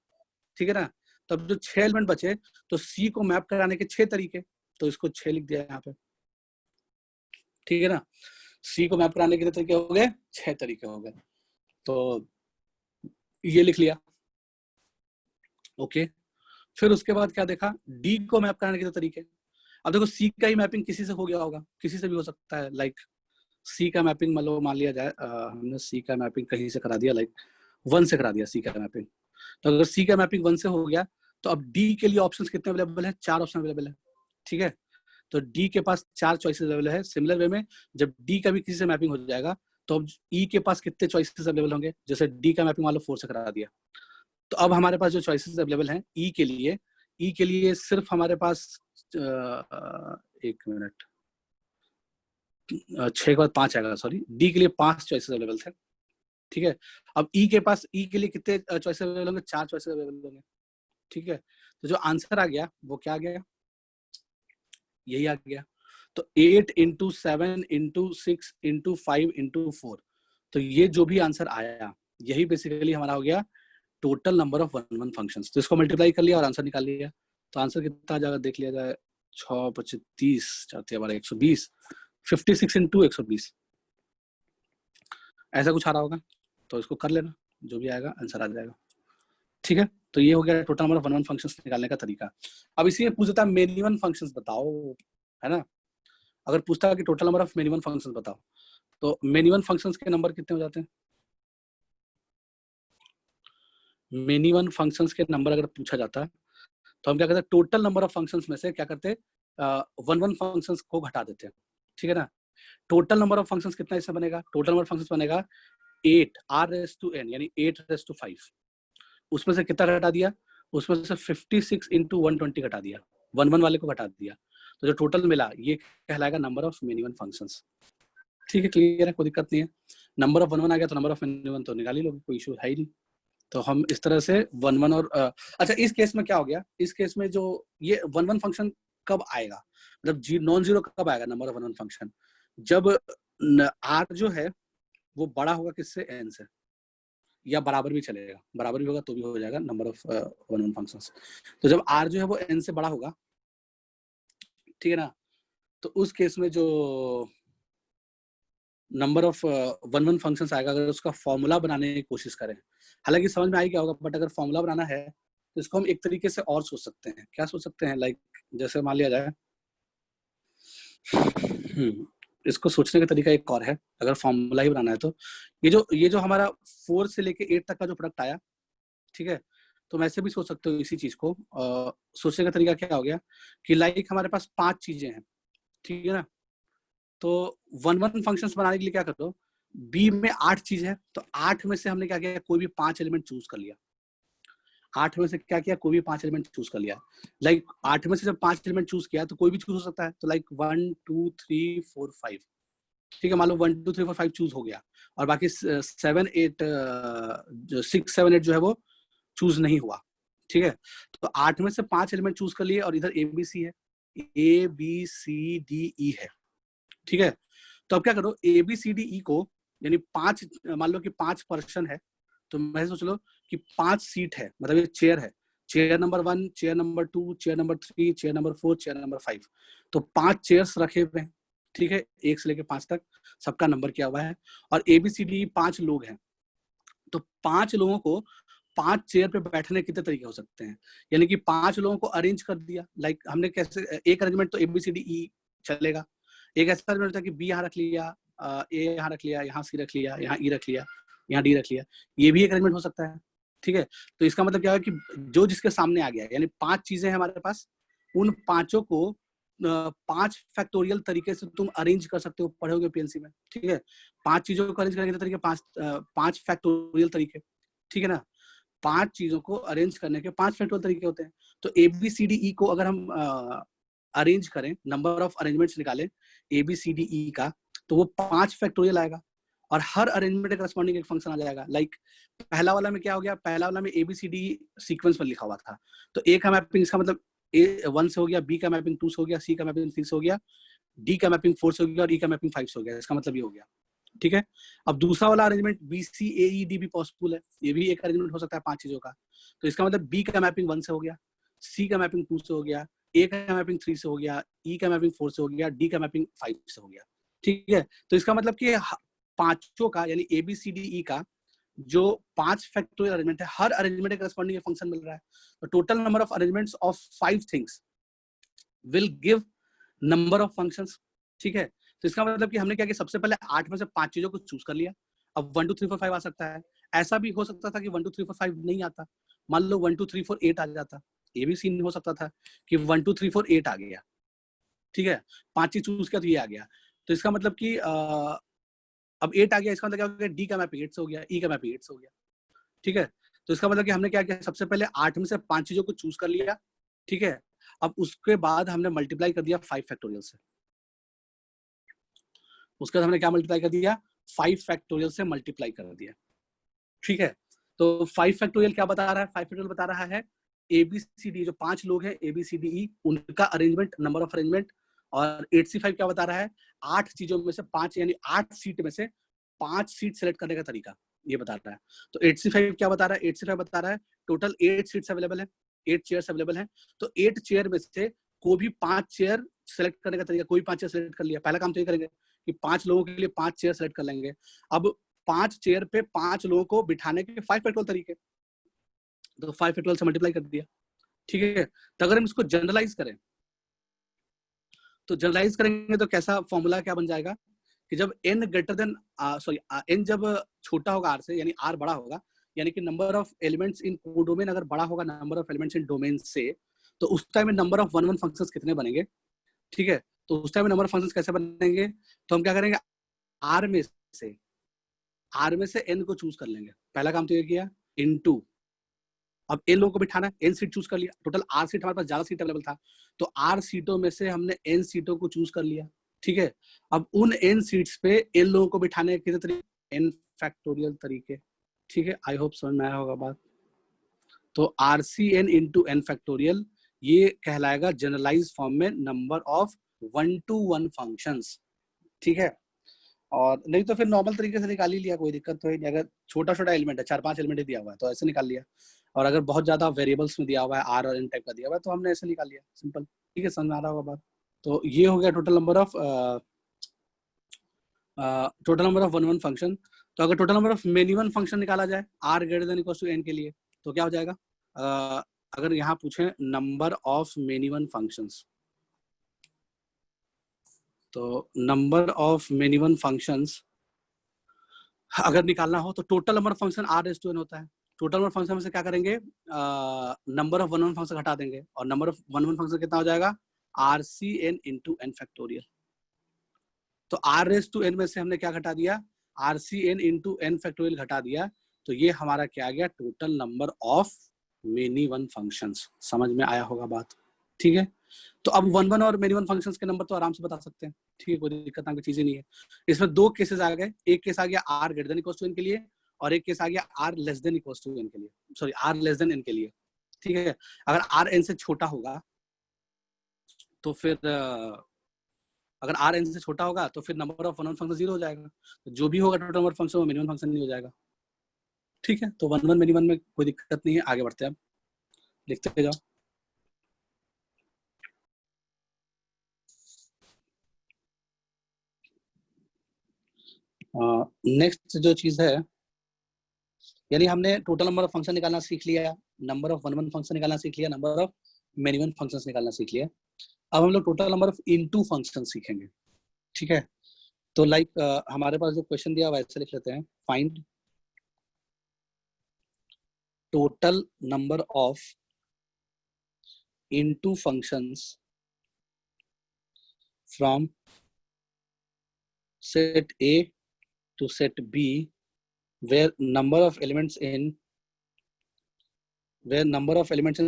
[SPEAKER 1] ठीक है ना। तो अब जो 6 एलिमेंट बचे, तो सी को मैप कराने के 6 तरीके, तो इसको 6 लिख दिया यहाँ पे, ठीक है ना। सी को मैप कराने के तरीके हो गए, 6 तरीके हो गए, तो ये लिख लिया, ओके। फिर उसके बाद क्या देखा, डी को मैप कराने के तरीके। अब देखो सी का ही मैपिंग किसी से हो गया होगा, किसी से भी हो सकता है, लाइक सी का मैपिंग मतलब मान लिया जाए हमने सी का मैपिंग कहीं से करा दिया, लाइक 1 से करा दिया सी का मैपिंग, तो अगर सी का मैपिंग 1 से हो गया, तो अब डी के लिए ऑप्शंस कितने अवेलेबल है, 4 ऑप्शन अवेलेबल है, ठीक है। तो डी के पास 4 चॉइसेस अवेलेबल है। सिमिलर वे में जब डी का भी किसी से मैपिंग हो जाएगा, तो अब ई के पास कितने चॉइसेस अवेलेबल होंगे, जैसे डी का मैपिंग मान लो 4 से करा दिया, तो अब हमारे पास जो चॉइसेस अवेलेबल हैं ई के लिए सिर्फ हमारे पास 1 मिनट, 6 के बाद 5 आएगा, सॉरी, डी के लिए 5 चॉइसेस अवेलेबल थे, ठीक है। अब ई के लिए कितने चॉइसेस अवेलेबल होंगे, 4 चॉइसेस अवेलेबल होंगे, ठीक है। तो जो आंसर आ गया वो क्या आ गया, यही आ गया। तो 8 × 7 × 6 × 5 × 4, तो ये जो भी आंसर आया, यही बेसिकली हमारा हो गया टोटल नंबर ऑफ 1-1 फंक्शंस। तो इसको मल्टीप्लाई कर लिया और आंसर निकाल लिया। तो आंसर कितना आ जाएगा देख लिया जाए, 6 × 25 30 4 × 120, 56 × 120, ऐसा कुछ आ रहा होगा, तो इसको कर लेना, जो भी आएगा आंसर आ जाएगा, ठीक है। तो ये हो गया टोटल नंबर ऑफ 1-1 फंक्शंस निकालने का तरीका। अब इसी में पूछता है मेनी वन फंक्शंस बताओ, है ना। अगर पूछता है कि total number of many one functions बताओ, तो मेनी वन फंक्शंस के नंबर कितने हो जाते हैं, मेनी वन फंक्शंस के नंबर अगर पूछा जाता है, तो हम क्या करते हैं, टोटल नंबर ऑफ फंक्शंस में से क्या करते हैं, 1-1 फंक्शंस को घटा देते हैं, ठीक है ना। टोटल नंबर ऑफ फंक्शंस कितना इससे बनेगा, टोटल नंबर ऑफ फंक्शंस बनेगा 8 r⁻n यानी 8⁻5, उसमें से कितना घटा दिया, उसमें से 56 × 120 घटा दिया, 1-1 वाले को घटा दिया, तो जो टोटल मिला ये कहलाएगा number of many one functions, ठीक है। क्लियर है, कोई दिक्कत नहीं है। नंबर ऑफ 1-1 आ गया तो नंबर ऑफ मेनी वन तो निकाल ही लोगे, कोई इशू है ही नहीं। तो हम इस तरह से 1-1 और अच्छा इस केस में क्या हो गया, इस केस में जो ये 1-1 फंक्शन कब आएगा, मतलब नॉन जीरो कब आएगा नंबर ऑफ 1-1 फंक्शन, जब r जो है वो बड़ा होगा किससे, n से, या बराबर भी चलेगा, बराबर भी होगा तो भी हो जाएगा नंबर ऑफ 1-1 फंक्शंस। तो जब r जो है वो n से बड़ा होगा, ठीक है ना, तो उस केस में जो नंबर ऑफ 1-1 फंक्शंस आएगा, अगर उसका फॉर्मूला बनाने की कोशिश करें, हालांकि समझ में आई क्या होगा, बट अगर फॉर्मूला बनाना है तो इसको हम एक तरीके से और सोच सकते हैं। क्या सोच सकते हैं, लाइक जैसे मान लिया जाए, इसको सोचने का तरीका एक और है, अगर फॉर्मूला ही बनाना है तो ये जो हमारा 4 से लेके 8 तक का जो प्रोडक्ट आया, ठीक है, तो मैं ऐसे भी सोच सकते हो इसी चीज को। सोचने का तरीका क्या हो गया कि लाइक हमारे पास 5 चीजें हैं, ठीक है ना, तो 1-1 फंक्शंस बनाने के लिए क्या करो, बी में 8 चीज है, तो 8 में से हमने क्या किया, कोई भी 5 एलिमेंट चूज कर लिया, 8 में से क्या किया, कोई भी 5 एलिमेंट चूज कर लिया, लाइक 8 में से जब 5 एलिमेंट चूज किया तो कोई भी चूज हो सकता है, तो लाइक 1 2 3 4 5, ठीक है, मान लो 1 2 3 4 5 चूज हो गया, और बाकी 7 8 6 7 8 जो है वो चूज नहीं हुआ, ठीक है। तो 8 में से 5 एलिमेंट चूज कर लिए, और इधर ए बी सी है, ए बी सी डी ई है, ठीक है। तो अब क्या करो, ए बी सी डी ई को, यानी 5, मान लो कि 5 पर्सन है, तो मैं सोच लो कि 5 सीट है, मतलब ये चेयर है, chair number 1, chair number 2, chair number 3, chair number 4, chair number 5, तो 5 चेयर्स रखे हुए हैं, ठीक है, 1 से लेके 5 तक सबका नंबर किया हुआ है, और ए बी सी डी 5 लोग हैं, तो 5 लोगों को 5 चेयर पे बैठने कितने तरीके हो सकते हैं, यानी कि 5 लोगों को अरेंज कर दिया, लाइक हमने कैसे, एक अरेंजमेंट तो ए बी सी डी ई चलेगा, एक ऐसा अरेंजमेंट था कि बी यहाँ रख लिया, ए यहाँ रख लिया, यहाँ सी रख लिया, यहाँ ई रख लिया, यहाँ डी रख लिया, ये भी एक अरेंजमेंट हो सकता है, ठीक है। तो इसका मतलब क्या है कि जो जिसके सामने आ गया, यानी 5 चीजें हैं हमारे पास, उन 5 को 5 फैक्टोरियल तरीके से तुम अरेंज कर सकते हो, पढ़ोगे पीएलसी में, ठीक है। 5 चीजों को अरेंज करने के तरीके 5 फैक्टोरियल तरीके, ठीक है ना। 5 चीजों को अरेंज करने के 5 फैक्टोरियल तरीके होते हैं। तो ए बी सी डी ई को अगर हम अरेंज करें, नंबर ऑफ अरेंजमेंट्स निकालें ए बी सी डी ई का, तो वो 5 फैक्टोरियल आएगा, और हर अरेंजमेंट के करस्पॉन्डिंग एक फंक्शन आ जाएगा। लाइक पहला वाला में क्या हो गया, पहला वाला में ABCD सीक्वेंस में लिखा हुआ था, तो A का मैपिंग इसका मतलब A1 से हो गया, B का मैपिंग 2 से हो गया, C का मैपिंग 3 से हो गया, D का मैपिंग 4 से हो गया और E का मैपिंग 5 से हो गया। इसका मतलब ये हो गया, ठीक है। अब दूसरा वाला अरेंजमेंट BCAED भी पॉसिबल है, ये भी एक अरेंजमेंट हो सकता है 5 चीजों का। तो इसका मतलब B का मैपिंग 1 से हो गया, C का मैपिंग 2 से हो गया, A का मैपिंग 3 से हो गया, E का मैपिंग 4 से हो गया, D का मैपिंग 5 से हो गया, ठीक है। तो इसका मतलब कि पांचों का यानी ABCDE का जो 5 फैक्टोरियल अरेंजमेंट है, हर अरेंजमेंट के करस्पॉन्डिंग एक फंक्शन मिल रहा है। तो total number of arrangements of 5 things will give number of functions, ठीक है। तो इसका मतलब कि हमने क्या किया, सबसे पहले 8 में से 5 चीजों को चूज कर लिया। अब 1 2 3 4 5 आ सकता है, ऐसा भी हो सकता था कि 1 2 3 4 5 नहीं आता, मान लो 1 2 3 4 8 आ जाता, ये भी सीन हो सकता था कि 1 2 3 4 8 आ गया, ठीक है। 5 चीज चूज किया तो ये आ गया। तो इसका मतलब कि अब 8 आ गया, इसका मतलब क्या हो गया, D का मैपिंग 8 से हो गया, E का मैपिंग 8 से हो गया, ठीक है। तो इसका मतलब कि हमने क्या किया, सबसे पहले 8 में से 5 चीजों को चूज कर लिया, ठीक है। अब उसके बाद हमने मल्टीप्लाई कर दिया 5 फैक्टोरियल से, उसके बाद हमने क्या मल्टीप्लाई कर दिया, 5 फैक्टोरियल से मल्टीप्लाई कर दिया, ठीक है। तो 5 फैक्टोरियल क्या बता रहा है, 5 फैक्टोरियल बता रहा है ABCD, जो 5 लोग हैं ABCDE उनका अरेंजमेंट, नंबर ऑफ अरेंजमेंट। और 8C5 क्या बता रहा है, 8 चीजों में से 5 यानी 8 सीट में से 5 सीट सेलेक्ट करने का तरीका ये बता रहा है। तो 8C5 क्या बता रहा है, 8C5 बता रहा है टोटल 8 सीट्स अवेलेबल है, 8 चेयर्स अवेलेबल हैं। तो 8 चेयर में से कोई भी 5 चेयर सेलेक्ट करने का तरीका, कोई 5 चेयर सेलेक्ट कर लिया, पहला काम तो ये करेंगे कि 5 लोगों के लिए 5 चेयर सेलेक्ट कर लेंगे। अब 5 चेयर पे 5 लोगों को बिठाने के 5 फैक्टोरियल तरीके, तो 5 फैक्टोरियल से मल्टीप्लाई कर दिया, ठीक है। तो अगर हम इसको जनरलाइज करें, तो जनरलाइज करेंगे तो कैसा फॉर्मूला क्या बन जाएगा कि जब n ग्रेटर देन n जब छोटा होगा r से, यानी r बड़ा होगा, यानी कि number of elements in codomain अगर बड़ा होगा number of elements in domain से, तो उस टाइम में नंबर ऑफ 1 1 फंक्शंस कितने बनेंगे, ठीक है। तो उस टाइम में नंबर ऑफ फंक्शंस कैसे बनेंगे, तो हम क्या करेंगे, r में से n को चूज कर लेंगे, पहला काम तो ये किया, इनटू अब n लोगों को बिठाना है, n सीट चूज कर लिया, टोटल r सीट हमारे पास ज्यादा सीट अवेलेबल था, तो r सीटों में से हमने n सीटों को चूज कर लिया, ठीक है। अब उन n सीट्स पे n लोगों को बिठाने के कितने तरीके, n फैक्टोरियल तरीके, ठीक है। आई होप समझ में आया होगा बात। तो RCn इंटू n फैक्टोरियल ये कहलाएगा जनरलाइज फॉर्म में नंबर ऑफ 1 to 1 फंक्शंस, ठीक है। और नहीं तो फिर नॉर्मल तरीके से निकाल ही लिया, कोई दिक्कत तो है नहीं। अगर छोटा छोटा एलिमेंट है, 4-5 एलिमेंट दिया हुआ है तो ऐसे निकाल लिया, और अगर बहुत ज्यादा वेरिएबल्स में दिया हुआ है, R और N टाइप का दिया हुआ है, तो हमने ऐसे निकाल लिया, सिंपल, ठीक है। समझ आ रहा होगा बात। तो ये हो गया टोटल नंबर ऑफ 1 1 फंक्शन। तो अगर total number of many one function निकाला जाए R greater than equal to n के लिए, तो क्या हो जाएगा, अगर यहाँ पूछे number of many one functions, तो number of many one functions अगर निकालना हो तो total number of function R raise to n होता है। टोटल नंबर ऑफ फंक्शन में से क्या करेंगे, नंबर ऑफ 1 1 फंक्शन हटा देंगे, और नंबर ऑफ 1 1 फंक्शन कितना हो जाएगा, RCn इंटू n फैक्टोरियल। तो R रेज़ टू n में से हमने क्या घटा दिया, RCn इंटू n फैक्टोरियल घटा दिया, तो ये हमारा क्या आ गया, total number of many one functions. समझ में आया होगा बात, ठीक है। तो अब 1 1 और मेनी वन फंक्शंस के नंबर तो आराम से बता सकते हैं, ठीक है, कोई दिक्कत नाम की चीजें नहीं है। इसमें 2 केसेस आ गए, एक केस आ गया R greater than equal to n के लिए, और एक केस आ गया R less than equal to n के लिए, sorry R less than n के लिए, ठीक है। अगर R n से छोटा होगा तो फिर अगर R n से छोटा होगा तो फिर नंबर ऑफ 1 1 फंक्शन 0 हो जाएगा, तो जो भी होगा टोटल नंबर फंक्शन वो मिनिमम फंक्शन नहीं हो जाएगा, ठीक है। तो 1 1 मिनिमम में कोई दिक्कत नहीं है, आगे बढ़ते हैं, अब लिखते जाओ। नेक्स्ट जो चीज है, यानी हमने टोटल नंबर ऑफ फंक्शन निकालना सीख लिया, नंबर ऑफ 1 1 फंक्शन निकालना सीख लिया, number of many one functions निकालना सीख लिया। अब हम लोग total number of into function सीखेंगे, ठीक है। तो लाइक हमारे पास जो क्वेश्चन दिया हुआ है ऐसे लिख लेते हैं, find total number of into functions from set A to set B where number of elements in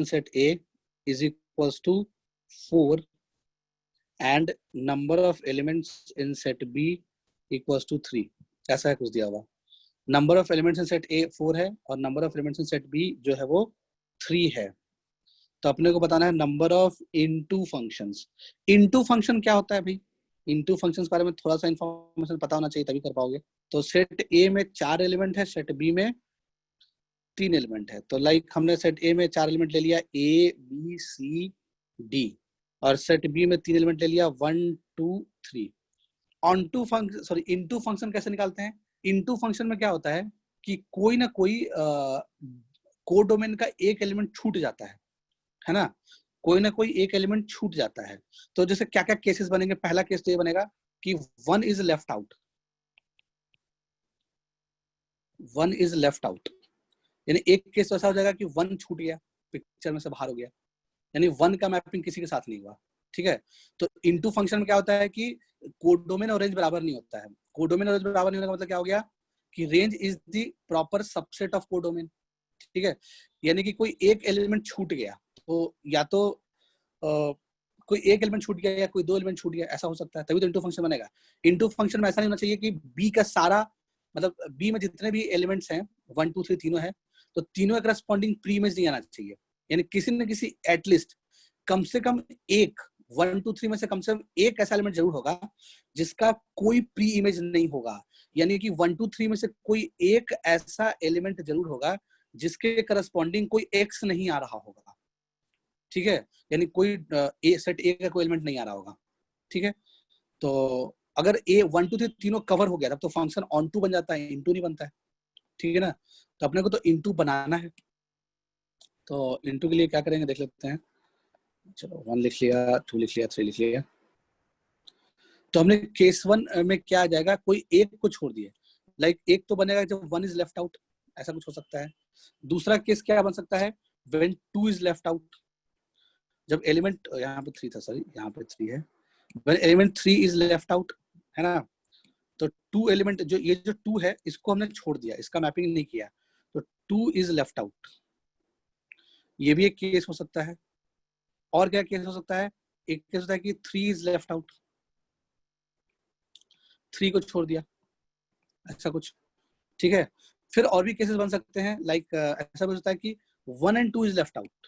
[SPEAKER 1] set A is equals to 4 and number of elements in set B equals to 3, ऐसा है कुछ दिया हुआ। Number of elements in set A 4 है और number of elements in set B जो है वो 3 है। तो अपने को बताना है number of into functions. Into function क्या होता है भाई? इनटू फंक्शंस के बारे में थोड़ा सा इंफॉर्मेशन पता होना चाहिए तभी कर पाओगे। तो सेट ए में 4 एलिमेंट है, सेट बी में 3 एलिमेंट है। तो लाइक हमने सेट ए में 4 एलिमेंट ले लिया, ए बी सी डी, और सेट बी में 3 एलिमेंट ले लिया, 1 2 3। Onto function, sorry, into function कैसे निकालते हैं? इनटू फंक्शन में क्या होता है कि कोई ना कोई कोडोमेन का एक एलिमेंट छूट जाता है ना, कोई ना कोई एक एलिमेंट छूट जाता है। तो जैसे क्या क्या केसेस बनेंगे? पहला केस तो ये बनेगा कि 1 is left out, 1 is left out, यानी एक केस ऐसा हो जाएगा कि 1 छूट गया, पिक्चर में से बाहर हो गया, यानी 1 का मैपिंग किसी के साथ नहीं हुआ। ठीक है, तो इनटू फंक्शन में क्या होता है कि कोडोमेन और रेंज बराबर नहीं होता है। कोडोमेन और रेंज बराबर नहीं होने का मतलब क्या हो गया कि range is the proper subset of codomain. ठीक है, यानी कि कोई एक एलिमेंट छूट गया, तो या तो कोई एक एलिमेंट छूट गया या कोई 2 एलिमेंट छूट गया, ऐसा हो सकता है, तभी तो इनटू फंक्शन बनेगा। इनटू फंक्शन में ऐसा नहीं होना चाहिए कि बी का सारा, मतलब बी में जितने भी एलिमेंट्स हैं 1 2 3 तीनों है, तो तीनों का करस्पॉन्डिंग प्री इमेज नहीं आना चाहिए। यानी किसी न किसी एटलीस्ट कम से कम एक 1 2 3 में से कम एक ऐसा एलिमेंट जरूर होगा जिसका कोई प्री इमेज नहीं होगा। यानी कि 1 2 3 में से कोई एक ऐसा एलिमेंट जरूर होगा जिसके करस्पॉन्डिंग कोई एक्स नहीं आ रहा होगा। ठीक है, यानी कोई सेट ए का कोई एलिमेंट नहीं आ रहा होगा। ठीक है, तो अगर ए 1 2 3 तीनों कवर हो गया तब तो फंक्शन ऑन टू बन जाता है, इनटू नहीं बनता है। ठीक है ना, तो अपने को तो इनटू बनाना है। तो इनटू के लिए क्या करेंगे देख लेते हैं। चलो 1 लिख लिया, 2 लिख लिया, 3 लिख लिया। तो हमने केस 1 में क्या आ जाएगा, कोई एक को छोड़ दिए, लाइक एक तो बनेगा जब 1 इज लेफ्ट आउट, ऐसा कुछ हो सकता है। दूसरा केस क्या बन सकता है, व्हेन 2 इज लेफ्ट आउट, जब एलिमेंट, यहाँ पे 3 था, सॉरी यहाँ पे 3 है, when element 3 is left out, है ना। तो 2 एलिमेंट, जो ये जो 2 है इसको हमने छोड़ दिया, इसका मैपिंग नहीं किया, तो 2 इज लेफ्ट आउट, ये भी एक केस हो सकता है। और क्या केस हो सकता है, एक केस होता है कि 3 इज लेफ्ट आउट, 3 को छोड़ दिया, ऐसा कुछ। ठीक है, फिर और भी केसेस बन सकते हैं, लाइक ऐसा भी होता है कि 1 एंड 2 इज लेफ्ट आउट,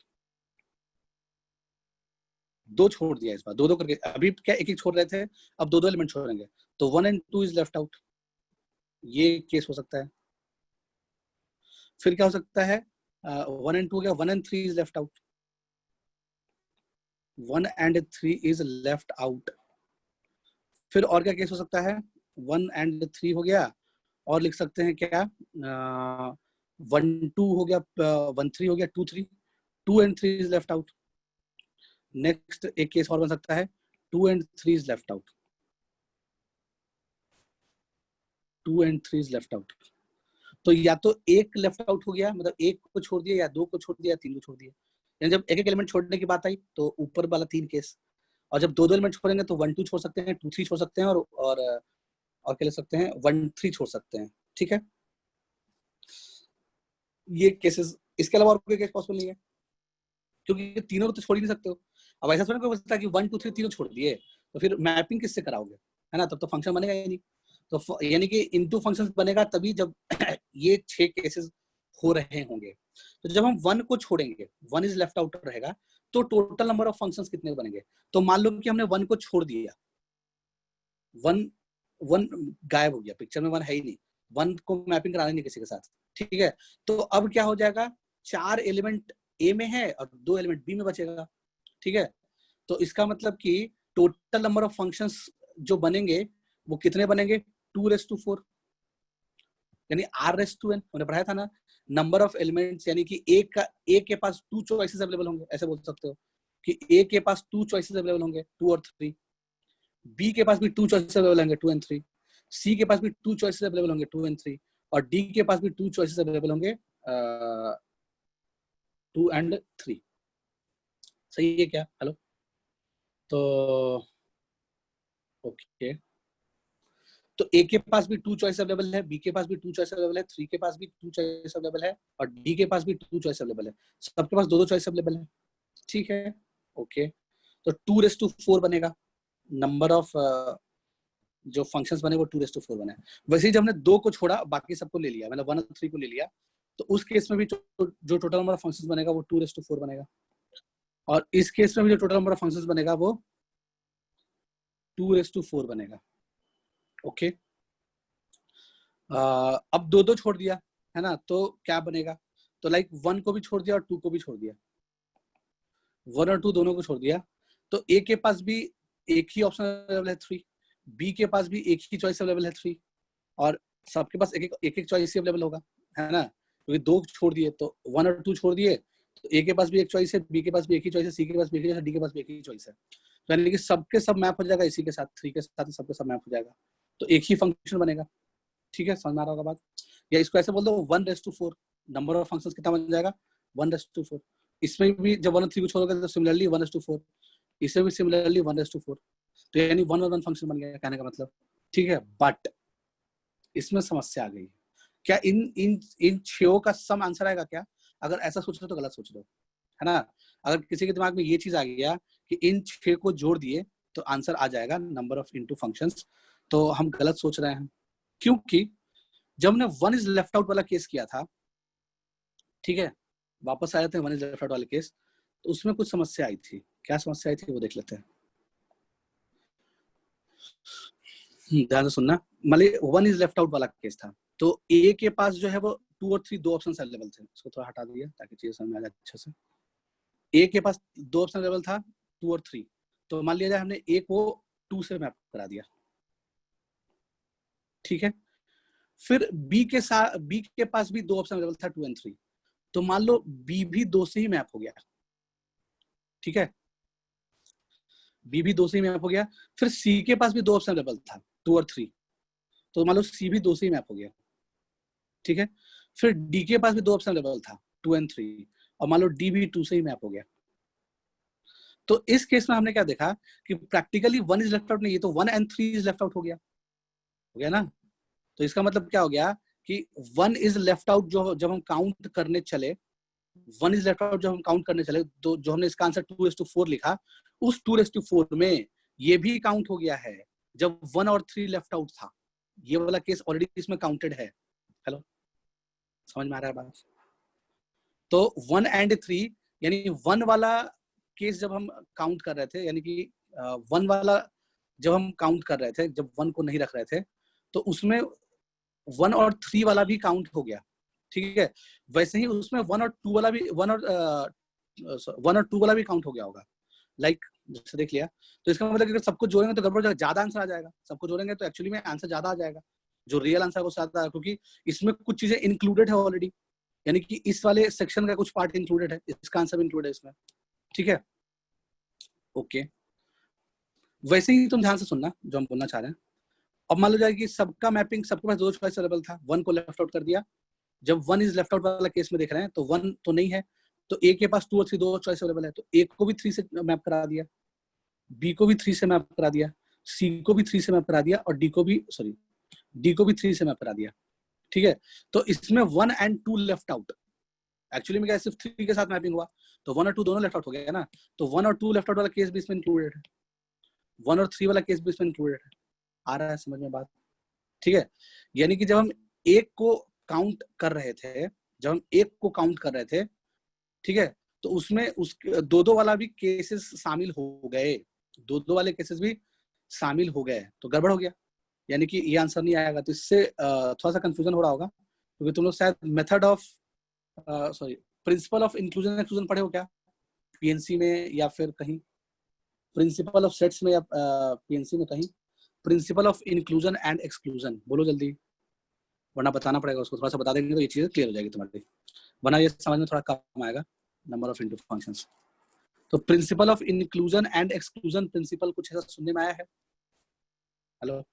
[SPEAKER 1] 2 छोड़ दिया इस बार, 2 2 करके, अभी क्या एक एक छोड़ रहे थे, अब 2 2 एलिमेंट छोड़ेंगे, तो 1 एंड 2 इज लेफ्ट आउट, ये केस हो सकता है। फिर क्या हो सकता है, 1 एंड 2 हो गया, 1 and 3 is left out, 1 and 3 is left out. फिर और क्या केस हो सकता है, 1 एंड 3 हो गया, और लिख सकते हैं क्या, 1 2 हो गया, 1 3 हो गया, 2 3, 2 and 3 is left out. Next एक केस और बन सकता है, 2 and 3 is left out, 2 and 3 is left out. तो या तो एक लेफ्ट आउट हो गया, मतलब एक को छोड़ दिया, या 2 को छोड़ दिया, या 3 को छोड़ दिया। यानी जब एक एक एलिमेंट छोड़ने की बात आई तो ऊपर वाला 3 केस, और जब 2 2 एलिमेंट छोड़ेंगे तो 1 2 छोड़ सकते हैं, 2 3 छोड़ सकते हैं, और क्या ले सकते हैं, 1 3 छोड़ सकते हैं। ठीक है, ये केसेस, इसके अलावा और कोई केस पॉसिबल नहीं है, क्योंकि तीनों को तो छोड़ ही नहीं सकते हो। अब ऐसा थोड़ा कोई बचता है कि 1 2 3 तीनों छोड़ दिए, तो फिर मैपिंग किससे कराओगे, है ना, तब तो फंक्शन बनेगा ही नहीं। तो यानी कि इनटू फंक्शन बनेगा तभी जब ये 6 केसेस हो रहे होंगे। तो जब हम 1 को छोड़ेंगे, 1 इज लेफ्ट आउट रहेगा, तो टोटल नंबर ऑफ फंक्शंस कितने बनेंगे। तो मान लो कि हमने 1 को छोड़ दिया, 1 1 गायब हो गया, पिक्चर में 1 है ही नहीं, 1 को मैपिंग कराना नहीं किसी के साथ। ठीक है, तो अब क्या हो जाएगा, 4 एलिमेंट ए में है और 2 एलिमेंट बी में बचेगा। ठीक है, तो इसका मतलब कि टोटल नंबर ऑफ फंक्शंस जो बनेंगे वो कितने बनेंगे, 2⁴, यानी r⁴n, हमने पढ़ाया था ना, नंबर ऑफ एलिमेंट्स, यानी कि ए के पास 2 चॉइसेस अवेलेबल होंगे, ऐसे बोल सकते हो कि ए के पास 2 चॉइसेस अवेलेबल होंगे, 2 और 3, बी के पास भी 2 चॉइसेस अवेलेबल होंगे, 2 एंड 3, सी के पास भी 2 चॉइसेस अवेलेबल होंगे, 2 एंड 3, और डी के पास भी 2 चॉइसेस अवेलेबल होंगे, 2 एंड 3। सही है क्या? हेलो, तो ओके, तो ए के पास भी 2 चॉइस अवेलेबल है, बी के पास भी 2 चॉइस अवेलेबल है, 3 के पास भी 2 चॉइस अवेलेबल है, और डी के पास भी 2 चॉइस अवेलेबल है, सबके पास 2 चॉइस अवेलेबल है। ठीक है, ओके, तो 2⁴ बनेगा नंबर ऑफ जो फंक्शंस बने वो 2:4 बने। वैसे ही जब हमने 2 को छोड़ा बाकी सबको ले लिया, मतलब 1 और 3 को ले लिया, तो उस केस में भी जो टोटल नंबर ऑफ फंक्शंस बनेगा वो 2:4 बनेगा, और इस केस में भी जो टोटल नंबर ऑफ फंक्शंस बनेगा वो 2:4 बनेगा। ओके, अब 2 छोड़ दिया है ना, तो क्या बनेगा, तो लाइक 1 को भी छोड़ दिया और 2 को भी छोड़ दिया, 1 और 2 दोनों को छोड़ दिया, तो ए के पास भी एक ही ऑप्शन अवेलेबल है 3, बी के पास भी एक ही चॉइस अवेलेबल है 3, और सबके पास एक एक चॉइस ही अवेलेबल होगा, है ना, क्योंकि 2 छोड़ दिए तो 1 और 2 छोड़ दिए, तो ए के पास भी एक चॉइस है, बी के पास भी एक ही चॉइस है, सी के पास भी एक ही चॉइस है, डी के पास भी एक ही चॉइस है, तो यानी कि सबके सब मैप हो जाएगा इसी के साथ, 3 के साथ सबके सब मैप हो जाएगा, तो एक ही फंक्शन बनेगा। ठीक है, समझ में आ रहा होगा बात, या इसको ऐसे बोल दो 1:4, नंबर ऑफ फंक्शंस कितना बन जाएगा 1:4, इसमें भी जब 1 और 3 को छोड़ोगे तो सिमिलरली 1:4, इसमें भी सिमिलरली 1:4, तो यानी 1 और 1 फंक्शन बन गया, कहने का मतलब। ठीक है, बट इसमें समस्या आ गई, क्या इन इन इन 6 का सम आंसर आएगा क्या? अगर ऐसा सोच रहे हो तो गलत सोच रहे हो, है ना। अगर किसी के दिमाग में ये चीज आ गया कि इन 6 को जोड़ दिए तो आंसर आ जाएगा नंबर ऑफ इनटू फंक्शंस, तो हम गलत सोच रहे हैं, क्योंकि जब हमने 1 इज लेफ्ट आउट वाला केस किया था, ठीक है, वापस आए थे 1 इज लेफ्ट आउट वाले केस, तो उसमें कुछ समस्या आई थी। क्या समस्या आई थी वो देख लेते हैं, ध्यान से सुनना। मतलब 1 इज लेफ्ट आउट वाला केस था, तो ए के पास जो है वो 2 और 3 दो ऑप्शन अवेलेबल थे, इसको थोड़ा हटा दिया ताकि चीजें समझ में आ जाए अच्छे से। ए के पास 2 ऑप्शन अवेलेबल था, 2 और 3, तो मान लिया जाए हमने ए को 2 से मैप करा दिया, ठीक है। फिर बी के पास भी 2 ऑप्शन अवेलेबल था, 2 और 3, तो मान लो बी भी 2 से ही मैप हो गया, ठीक है, बी भी 2 से ही मैप हो गया। फिर सी के पास भी 2 ऑप्शन अवेलेबल था, 2 और 3, तो मान लो सी भी 2 से ही मैप हो गया, ठीक है। फिर डी के पास भी 2 ऑप्शन अवेलेबल था, 2 और 3, और मान लो डी भी 2 से ही मैप हो गया। तो इस केस में हमने क्या देखा कि प्रैक्टिकली 1 इज लेफ्ट आउट नहीं, ये तो 1 और 3 इज लेफ्ट आउट हो गया ना। तो इसका मतलब क्या हो गया कि 1 इज लेफ्ट आउट जो जब हम काउंट करने चले, 1 इज लेफ्ट आउट जब हम काउंट करने चले, तो जो हमने इसका आंसर 2:4 लिखा, उस 2:4 में ये भी काउंट हो गया है जब 1 और 3 लेफ्ट आउट था। ये वाला केस ऑलरेडी इसमें काउंटेड है। हेलो, समझ में आ रहा है बात? तो 1 और 3 यानी 1 वाला केस जब हम काउंट कर रहे थे, यानी कि 1 वाला जब हम काउंट कर रहे थे, जब 1 को नहीं रख रहे थे, तो उसमें 1 और 3 वाला भी काउंट हो गया, ठीक है। वैसे ही उसमें 1 और 2 वाला भी 1 और 2 वाला भी काउंट हो गया होगा, लाइक जैसे देख लिया। तो इसका मतलब अगर सबको जोड़ेंगे तो गड़बड़ ज्यादा आंसर आ जाएगा, सबको जोड़ेंगे तो एक्चुअली में आंसर ज्यादा आ जाएगा, जो रियल आंसर है वो ज्यादा है, क्योंकि इसमें कुछ चीजें इंक्लूडेड है ऑलरेडी, यानी कि इस वाले सेक्शन का कुछ पार्ट इंक्लूडेड है, इसका आंसर भी इंक्लूडेड है इसमें, ठीक है। ओके, वैसे ही तुम ध्यान से सुनना जो हम बोलना चाह रहे हैं। अब मान लो जाए कि सबका मैपिंग, सबके पास 2 चॉइस अवेलेबल था, 1 को लेफ्ट आउट कर दिया। जब 1 इज लेफ्ट आउट वाला केस में देख रहे हैं तो 1 तो नहीं है, तो ए के पास 2 और 3 दो चॉइस अवेलेबल है, तो ए को भी 3 से मैप करा दिया, बी को भी 3 से मैप करा दिया, सी को भी 3 से मैप करा दिया, और डी को भी 3 से मैप करा दिया, ठीक है। तो इसमें 1 और 2 लेफ्ट आउट, एक्चुअली में क्या सिर्फ 3 के साथ मैपिंग हुआ, तो 1 और 2 दोनों लेफ्ट आउट हो गया ना, तो 1 और 2 लेफ्ट आउट वाला केस भी इसमें इंक्लूडेड है, 1 और 3 वाला केस भी इसमें इंक्लूडेड है। आ रहा है समझ में बात? ठीक है, यानी कि जब हम एक को काउंट कर रहे थे, जब हम एक को काउंट कर रहे थे, ठीक है, तो उसमें उस 2-2 वाला भी केसेस शामिल हो गए, 2-2 वाले केसेस भी शामिल हो गए, तो गड़बड़ हो गया, यानी कि ये आंसर नहीं आएगा। तो इससे थोड़ा सा कंफ्यूजन हो रहा होगा, क्योंकि तुम लोग शायद method of principle of inclusion exclusion पढ़े हो क्या पीएनसी में, या फिर कहीं प्रिंसिपल ऑफ सेट्स में, या पीएनसी में कहीं principle of inclusion and exclusion, बोलो जल्दी, वरना बताना पड़ेगा उसको, थोड़ा सा बता देंगे तो ये चीजें क्लियर हो जाएगी तुम्हारी, वरना ये समझ में थोड़ा कम आएगा नंबर ऑफ इनटू फंक्शंस। तो principle of inclusion and exclusion principle कुछ ऐसा सुनने में आया है? हेलो,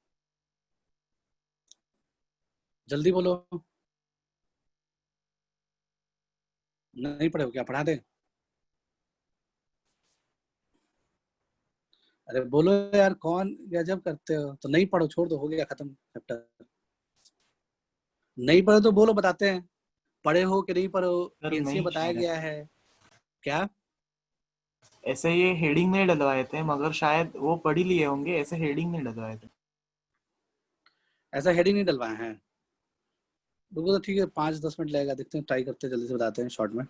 [SPEAKER 1] जल्दी बोलो, नहीं पढ़े हो क्या? पढ़ा दे, अरे बोलो यार, कौन गजब करते हो। तो नहीं पढ़ो, छोड़ दो, हो गया खत्म चैप्टर। नहीं पढ़ो तो बोलो, बताते हैं, पढ़े हो कि नहीं पढ़े हो,
[SPEAKER 2] सर
[SPEAKER 1] पीएनसी में
[SPEAKER 2] नहीं
[SPEAKER 1] बताया
[SPEAKER 2] शायद,
[SPEAKER 1] गया है क्या?
[SPEAKER 2] ऐसे ये हेडिंग नहीं डलवाए थे, मगर शायद वो पढ़ ही लिए होंगे, ऐसे हेडिंग नहीं डलवाए थे।
[SPEAKER 1] ऐसा हेडिंग नहीं डलवाए हैं। रुको तो ठीक है, 5-10 मिनट लगेगा, देखते हैं, ट्राई करते हैं, जल्दी से बताते हैं शॉर्ट में।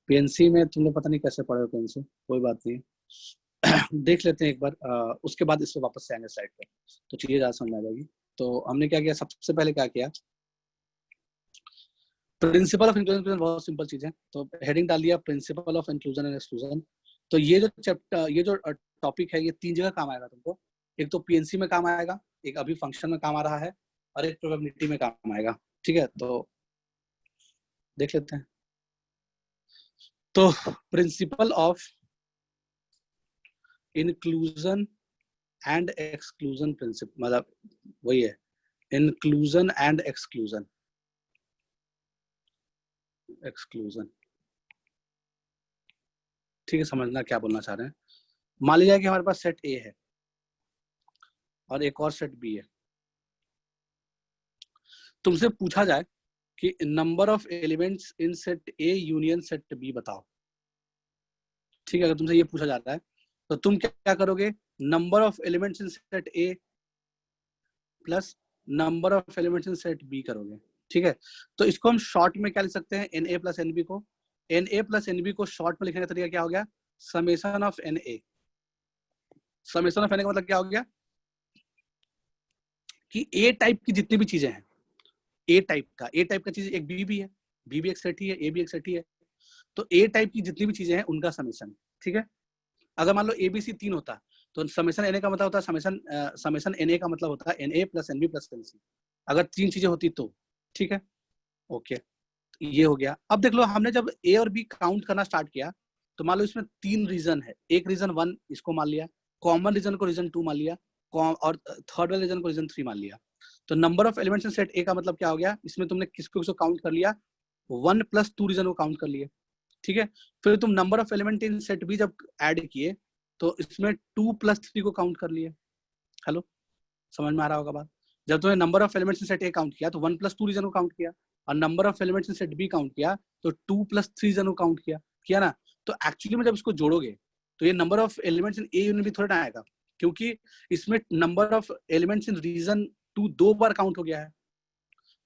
[SPEAKER 1] पीएनसी में तुम लोग पता नहीं कैसे पढ़े हो पीएनसी, कोई बात नहीं। देख लेते हैं एक बार, उसके बाद इस पे वापस से आएंगे स्लाइड पे, तो चीजें ज़्यादा समझ में आ जाएगी। तो हमने क्या किया, सबसे पहले क्या किया, प्रिंसिपल ऑफ इंक्लूजन, बहुत सिंपल चीज है। तो हेडिंग डाल दिया principle of inclusion and exclusion. तो ये जो चैप्टर, ये जो टॉपिक है, ये 3 जगह काम आएगा तुमको। एक तो पीएनसी में काम आएगा, एक अभी फंक्शन में काम आ रहा है, और एक प्रोबेबिलिटी में काम आएगा। ठीक है, तो देख लेते हैं। तो principle of inclusion and exclusion principle, मतलब वही है, इंक्लूजन एंड एक्सक्लूजन, एक्सक्लूजन। ठीक है, समझना क्या बोलना चाह रहे हैं। मान लीजिए कि हमारे पास सेट ए है और एक और सेट बी है। तुमसे पूछा जाए कि number of elements in set A union set B बताओ। ठीक है, अगर तुमसे ये पूछा जाता है तो तुम क्या करोगे, number of elements in set A plus number of elements in set B करोगे। ठीक है, तो इसको हम शॉर्ट में क्या लिख सकते हैं, N A plus N B को। N A plus N B को शॉर्ट में लिखने का तरीका क्या हो गया, summation of N A. Summation of N A का मतलब क्या हो गया कि ए टाइप की जितनी भी चीजें हैं, ए टाइप का चीज एक बी भी है, बी भी एक सेट ही है, ए भी एक सेट ही है। तो ए टाइप की जितनी भी चीजें हैं उनका समेशन। ठीक है, अगर मान लो ए बी सी 3 होता तो समेशन एन ए का मतलब होता है समेशन एन ए का मतलब होता है n A plus N B plus N C, अगर 3 चीजें होती तो। ठीक है, ओके, ये हो गया। अब देख लो, हमने जब ए और बी काउंट करना स्टार्ट किया तो मान लो इसमें 3 रीजन है, एक रीजन 1 इसको मान लिया, कॉमन रीजन को रीजन 2 मान लिया, और थर्ड वाले रीजन को रीजन 3 मान लिया। तो number of elements in set ए का मतलब क्या हो गया, इसमें तुमने किसको किसको काउंट कर लिया, 1 + 2 रीजन को काउंट कर लिए। ठीक है, फिर तुम number of element in set B जब ऐड किए तो इसमें 2 + 3 को काउंट कर लिए। हेलो, समझ में आ रहा होगा बात। जब तुमने number of elements in set A count किया तो 1 + 2 रीजन को काउंट किया, और number of elements in set B count किया तो 2 + 3 रीजन को काउंट किया, किया ना। तो एक्चुअली में जब इसको जोड़ोगे तो ये number of elements in A union B थोड़ा ना आएगा, क्योंकि इसमें number of elements in region 2 2 बार काउंट हो गया है,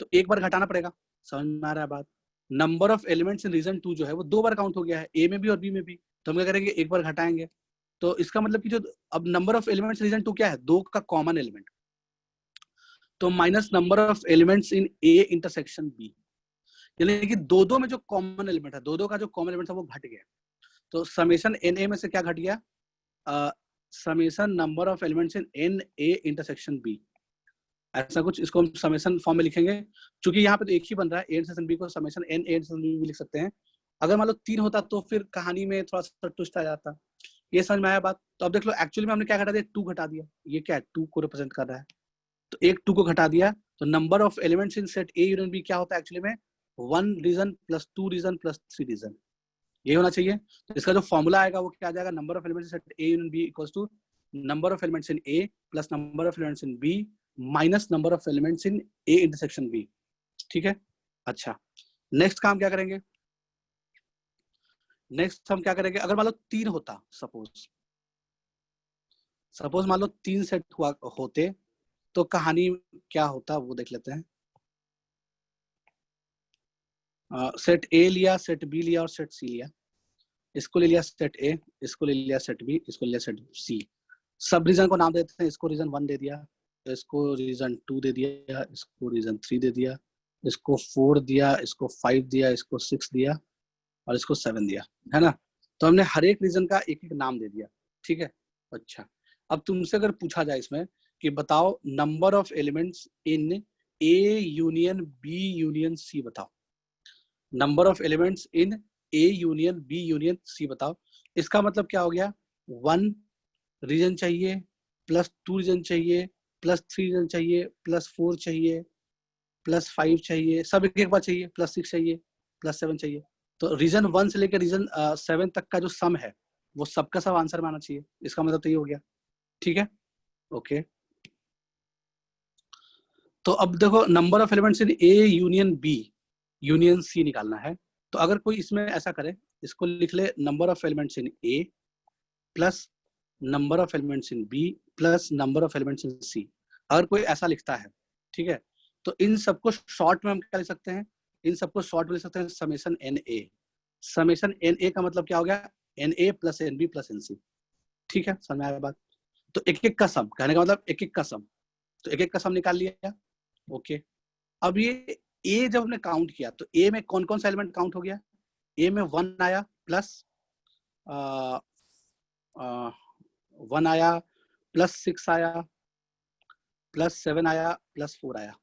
[SPEAKER 1] तो एक बार घटाना पड़ेगा। समझ में आ रहा है बात। Number of elements in region 2 जो है वो 2 बार काउंट हो गया है, ए में भी और बी में भी, तो हम क्या करेंगे, एक बार घटाएंगे। तो इसका मतलब कि जो अब नंबर ऑफ एलिमेंट्स रीजन 2 क्या है, 2 का कॉमन एलिमेंट, तो minus number of elements in A intersection B, यानी कि 2 में जो कॉमन एलिमेंट है, 2 का जो कॉमन एलिमेंट था वो घट गया। तो समेशन एन ए में से क्या घट गया, summation number of elements in n A intersection B, ऐसा कुछ। इसको हम समेशन फॉर्म में लिखेंगे, क्योंकि यहाँ पे तो एक ही बन रहा है, ए इंटरसेक्शन बी को summation n A intersection B भी लिख सकते हैं। अगर मान लो 3 होता तो फिर कहानी में थोड़ा सा ट्विस्ट आ जाता। ये समझ में आया बात। तो अब देख लो, एक्चुअली में हमने क्या घटा दिया, 2 घटा दिया। ये क्या है, 2 को रिप्रेजेंट कर रहा है, तो एक 2 को घटा दिया। तो number of elements in set A union B क्या होता है एक्चुअली में, 1 रीजन + 2 रीजन + 3 रीजन, ये होना चाहिए। तो इसका जो फॉर्मूला आएगा वो क्या आ जाएगा, number of elements in set A union B equals to number of elements in A plus number of elements in B minus number of elements in A intersection B. ठीक है, अच्छा, नेक्स्ट काम क्या करेंगे, नेक्स्ट हम क्या करेंगे, अगर मान लो 3 होता, सपोज मान लो 3 सेट हुआ होते तो कहानी क्या होता वो देख लेते हैं। सेट ए लिया, सेट बी लिया और सेट सी लिया। इसको ले लिया सेट ए, इसको ले लिया सेट बी, इसको ले लिया सेट सी। सब रीजन को नाम देते हैं, इसको रीजन 1 दे दिया, इसको रीजन 2 दे दिया, इसको रीजन 3 दे दिया, इसको 4 दिया, इसको 5 दिया, इसको 6 दिया और इसको 7 दिया, है ना। तो हमने हर एक रीजन का एक एक नाम दे दिया। ठीक है, अच्छा, अब तुमसे अगर पूछा जाए इसमें कि बताओ number of elements in A union B union C बताओ, number of elements in A union B union C बताओ। इसका मतलब क्या हो गया, 1 रीजन चाहिए, +2 रीजन चाहिए, +3 रीजन चाहिए, +4 चाहिए, +5 चाहिए, सब एक एक बार चाहिए, +6 चाहिए, +7 चाहिए। तो रीजन 1 से लेकर रीजन 7 तक का जो सम है वो सबका सब आंसर में आना चाहिए। इसका मतलब तो ये हो गया। ठीक है, ओके। तो अब देखो, number of elements in A union B union C निकालना है। तो अगर कोई इसमें ऐसा करे, इसको लिख ले number of elements in A plus number of elements in B plus number of elements in C. अगर कोई ऐसा लिखता है, ठीक है, तो इन सबको शॉर्ट में हम क्या लिख सकते हैं, इन सबको शॉर्ट में लिख सकते हैं summation n A. Summation n A का मतलब क्या हो गया, n A plus N B plus N C. ठीक है, समझ में आया बात। तो एक एक का सम, कहने का मतलब एक एक का सम, तो एक एक का सम निकाल लिया। ओके, अब ये ए जब हमने काउंट किया तो ए में कौन कौन सा एलिमेंट काउंट हो गया, ए में 1 आया प्लस 1 आया प्लस 6 आया प्लस 7 आया प्लस 4 आया।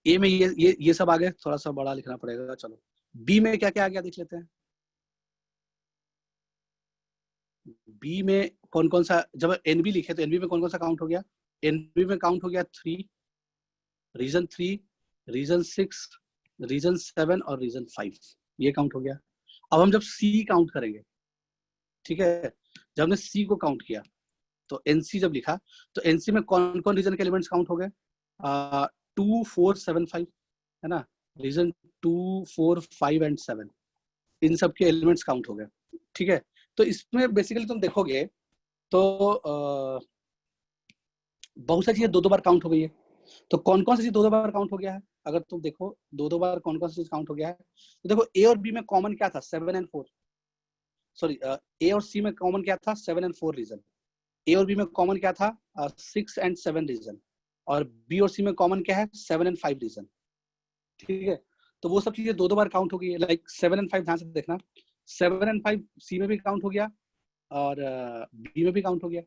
[SPEAKER 1] ए में ये सब आ गए, थोड़ा सा बड़ा लिखना पड़ेगा। चलो बी में क्या क्या आ गया देख लेते हैं। बी में कौन कौन सा, जब एनबी लिखे तो एनबी में कौन कौन सा काउंट हो गया, एनबी में काउंट हो गया 3, रीजन 3, रीजन 6, रीजन 7 और रीजन 5, ये काउंट हो गया। अब हम जब सी काउंट करेंगे, ठीक है, जब हमने सी को काउंट किया तो एनसी जब लिखा तो एनसी में कौन कौन रीजन के एलिमेंट्स काउंट हो गए, 2 4 7 5 है ना, रीजन 2 4 5 एंड 7, इन सब के एलिमेंट्स काउंट हो गए। ठीक है, तो इसमें बेसिकली तुम देखोगे तो बहुत सारी चीजें दो दो बार काउंट हो गई है। तो कौन कौन सी चीज दो दो बार काउंट हो गया है, अगर तुम देखो दो दो बार कौन कौन सी चीज काउंट हो गया है, तो देखो ए और बी में कॉमन क्या था, 7 एंड 4, सॉरी ए और सी में कॉमन क्या था, 7 एंड 4 रीजन। ए और बी में कॉमन क्या था, 6 एंड 7 रीजन। और बी और सी में कॉमन क्या है, 7 एंड 5 रीजन। ठीक है, तो वो सब चीजें दो दो बार काउंट हो गई है। लाइक 7 एंड 5 ध्यान से देखना, 7 एंड 5 सी में भी काउंट हो गया और बी में भी काउंट हो गया।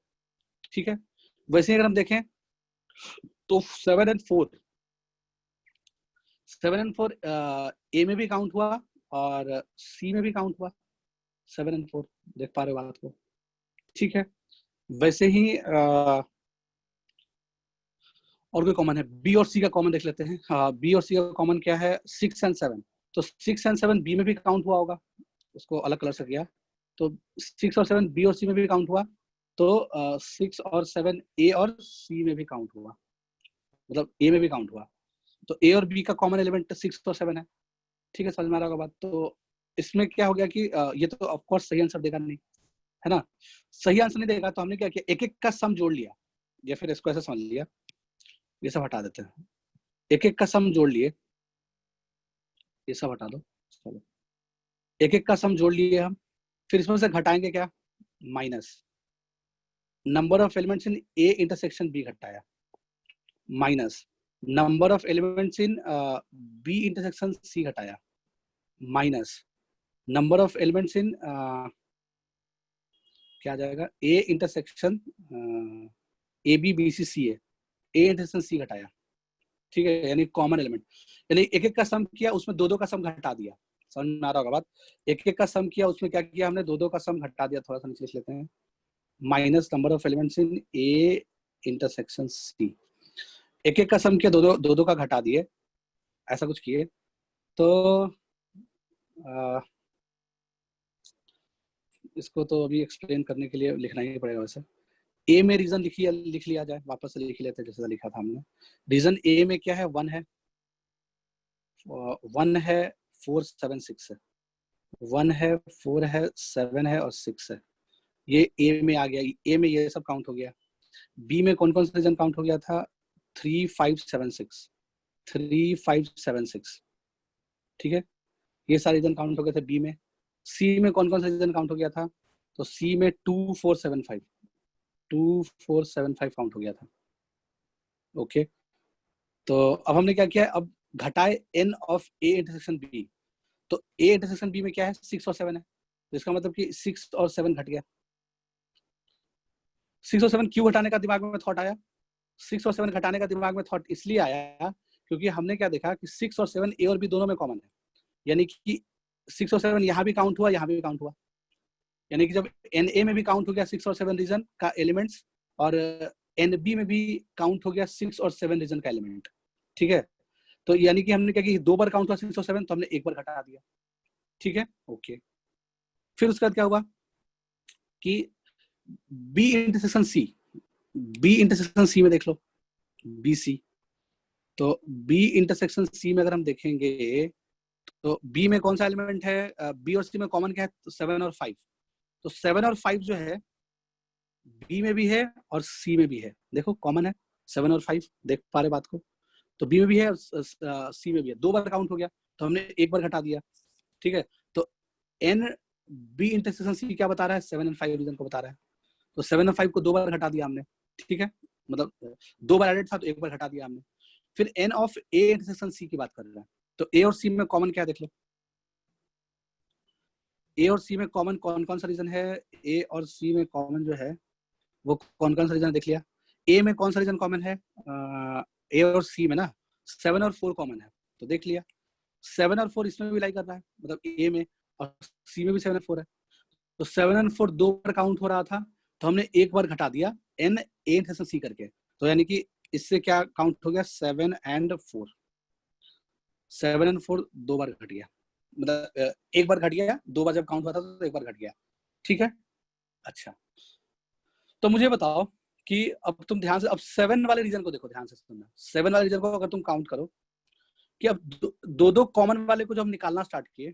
[SPEAKER 1] ठीक है, वैसे अगर हम देखें तो 7 एंड 4 ए में भी काउंट हुआ और सी में भी काउंट हुआ, 7 एंड 4, देख पा रहे हो बात को। ठीक है, वैसे ही और कोई कॉमन है, बी और सी का कॉमन देख लेते हैं। बी और सी का कॉमन क्या है, 6 एंड 7, तो 6 एंड 7 बी में भी काउंट हुआ होगा, उसको अलग कलर से किया, तो 6 और 7 बी और सी में भी काउंट हुआ, तो 6 और 7 ए और सी में भी काउंट हुआ, मतलब ए में भी काउंट हुआ। तो ए और बी का कॉमन एलिमेंट 6 और 7 है। ठीक है, समझ में आ रहा होगा बात। तो इसमें क्या हो गया कि ये तो ऑफ कोर्स सही आंसर देगा नहीं, है ना, सही आंसर नहीं देगा, तो हमने क्या किया, एक एक का सम जोड़ लिया, या फिर इसको ऐसे समझ लिया, ये सब हटा देते हैं, एक एक का सम जोड़ लिए, ये सब हटा दो, चलो एक एक का सम जोड़ लिए हम, फिर इसमें से घटाएंगे क्या, minus number of elements in A intersection B घटाया, minus number of elements in B intersection C घटाया, minus number of elements in क्या जाएगा, A intersection A B B C C A intersection C घटाया। ठीक है, यानी कॉमन एलिमेंट, यानी एक एक का सम किया, उसमें दो दो का सम घटा दिया, समझ में आ रहा होगा बात। एक एक का सम किया, उसमें क्या किया हमने, दो दो का सम घटा दिया, थोड़ा सा नीचे लिख लेते हैं, minus number of elements in A intersection C, एक एक का सम किया, दो दो का घटा दिए, ऐसा कुछ किए। तो इसको तो अभी एक्सप्लेन करने के लिए लिखना ही पड़ेगा। वैसे ए में रीजन लिख लिया जाए, वापस से लिख लेते हैं जैसा लिखा था हमने। रीजन ए में क्या है, 1 है, 1 है 4 7 6 है, 1 है 4 है 7 है और 6 है, ये ए में आ गया, ए में ये सब काउंट हो गया। बी में कौन कौन सा रीजन काउंट हो गया था, 3 5 7 6, 3 5 7 6। ठीक है, ये सारे रीजन काउंट हो गए थे बी में। सी में कौन कौन सा रीजन काउंट हो गया था, तो सी में 2 4 7 5, 2 4 7 5 काउंट हो गया था। ओके, तो अब हमने क्या किया, अब घटाए n of A intersection B, तो ए इंटरसेक्शन बी में क्या है, 6 और 7 है, तो इसका मतलब कि 6 और 7 घट गया। 6 और 7 क्यों घटाने का दिमाग में थॉट आया, 6 और 7 घटाने का दिमाग में थॉट इसलिए आया क्योंकि हमने क्या देखा कि 6 और 7 ए और बी दोनों में कॉमन है, यानी कि 6 और 7 यहाँ भी काउंट हुआ, यहाँ भी काउंट हुआ, यानी कि जब एन ए में भी काउंट हो गया 6 और 7 रीजन का एलिमेंट्स, और एन बी में भी काउंट हो गया 6 और 7 रीजन का एलिमेंट। ठीक है, तो यानी कि हमने क्या कि 2 बार काउंट हुआ 6 और 7, तो हमने एक बार घटा दिया। ठीक है, ओके, फिर उसके बाद क्या हुआ कि B intersection C, B intersection C में देख लो, बी सी, तो बी इंटरसेक्शन सी में अगर हम देखेंगे तो बी में कौन सा एलिमेंट है, बी और सी में कॉमन क्या है, तो 7 और 5, तो 7 और 5 जो है बी में भी है और सी में भी है, देखो कॉमन है, 7 और 5, देख पा रहे बात को? तो बी में भी है, सी में भी है, 2 बार काउंट हो गया, तो हमने एक बार घटा दिया, ठीक है। तो एन बी इंटरसेक्शन सी क्या बता रहा है? 7 एंड 5 रीजन को बता रहा है। तो 7 और 5 को 2 बार घटा दिया हमने, ठीक है, मतलब 2 बार एडेड था तो एक बार घटा दिया हमने। फिर n of A intersection C की बात कर रहा है, तो ए और सी में कॉमन क्या है देख लो। ए और सी में कॉमन कौन कौन सा रीजन है? ए और सी में कॉमन जो है वो कौन कौन सा रीजन देख लिया। ए में कौन सा रीजन कॉमन है? ए और सी में ना 7 और 4 कॉमन है, तो देख लिया 7 और 4 इसमें भी लाई कर रहा है, मतलब ए में, और सी में भी 7 और 4 है। तो 7 और 4 2 बार काउंट हो रहा था, तो हमने एक बार घटा दिया एन ए इंटरसेक्शन सी करके, तो यानी कि इससे क्या काउंट हो गया? 7 एंड 4, 7 एंड 4 2 बार घट गया, मतलब एक बार घट गया, 2 बार जब काउंट हुआ था तो एक बार घट गया, ठीक है। अच्छा, तो मुझे बताओ कि अब तुम ध्यान से अब 7 वाले रीजन को देखो, ध्यान से सुनना। 7 वाले रीजन को अगर तुम काउंट करो कि अब दो दो कॉमन वाले को जब हम निकालना स्टार्ट किए,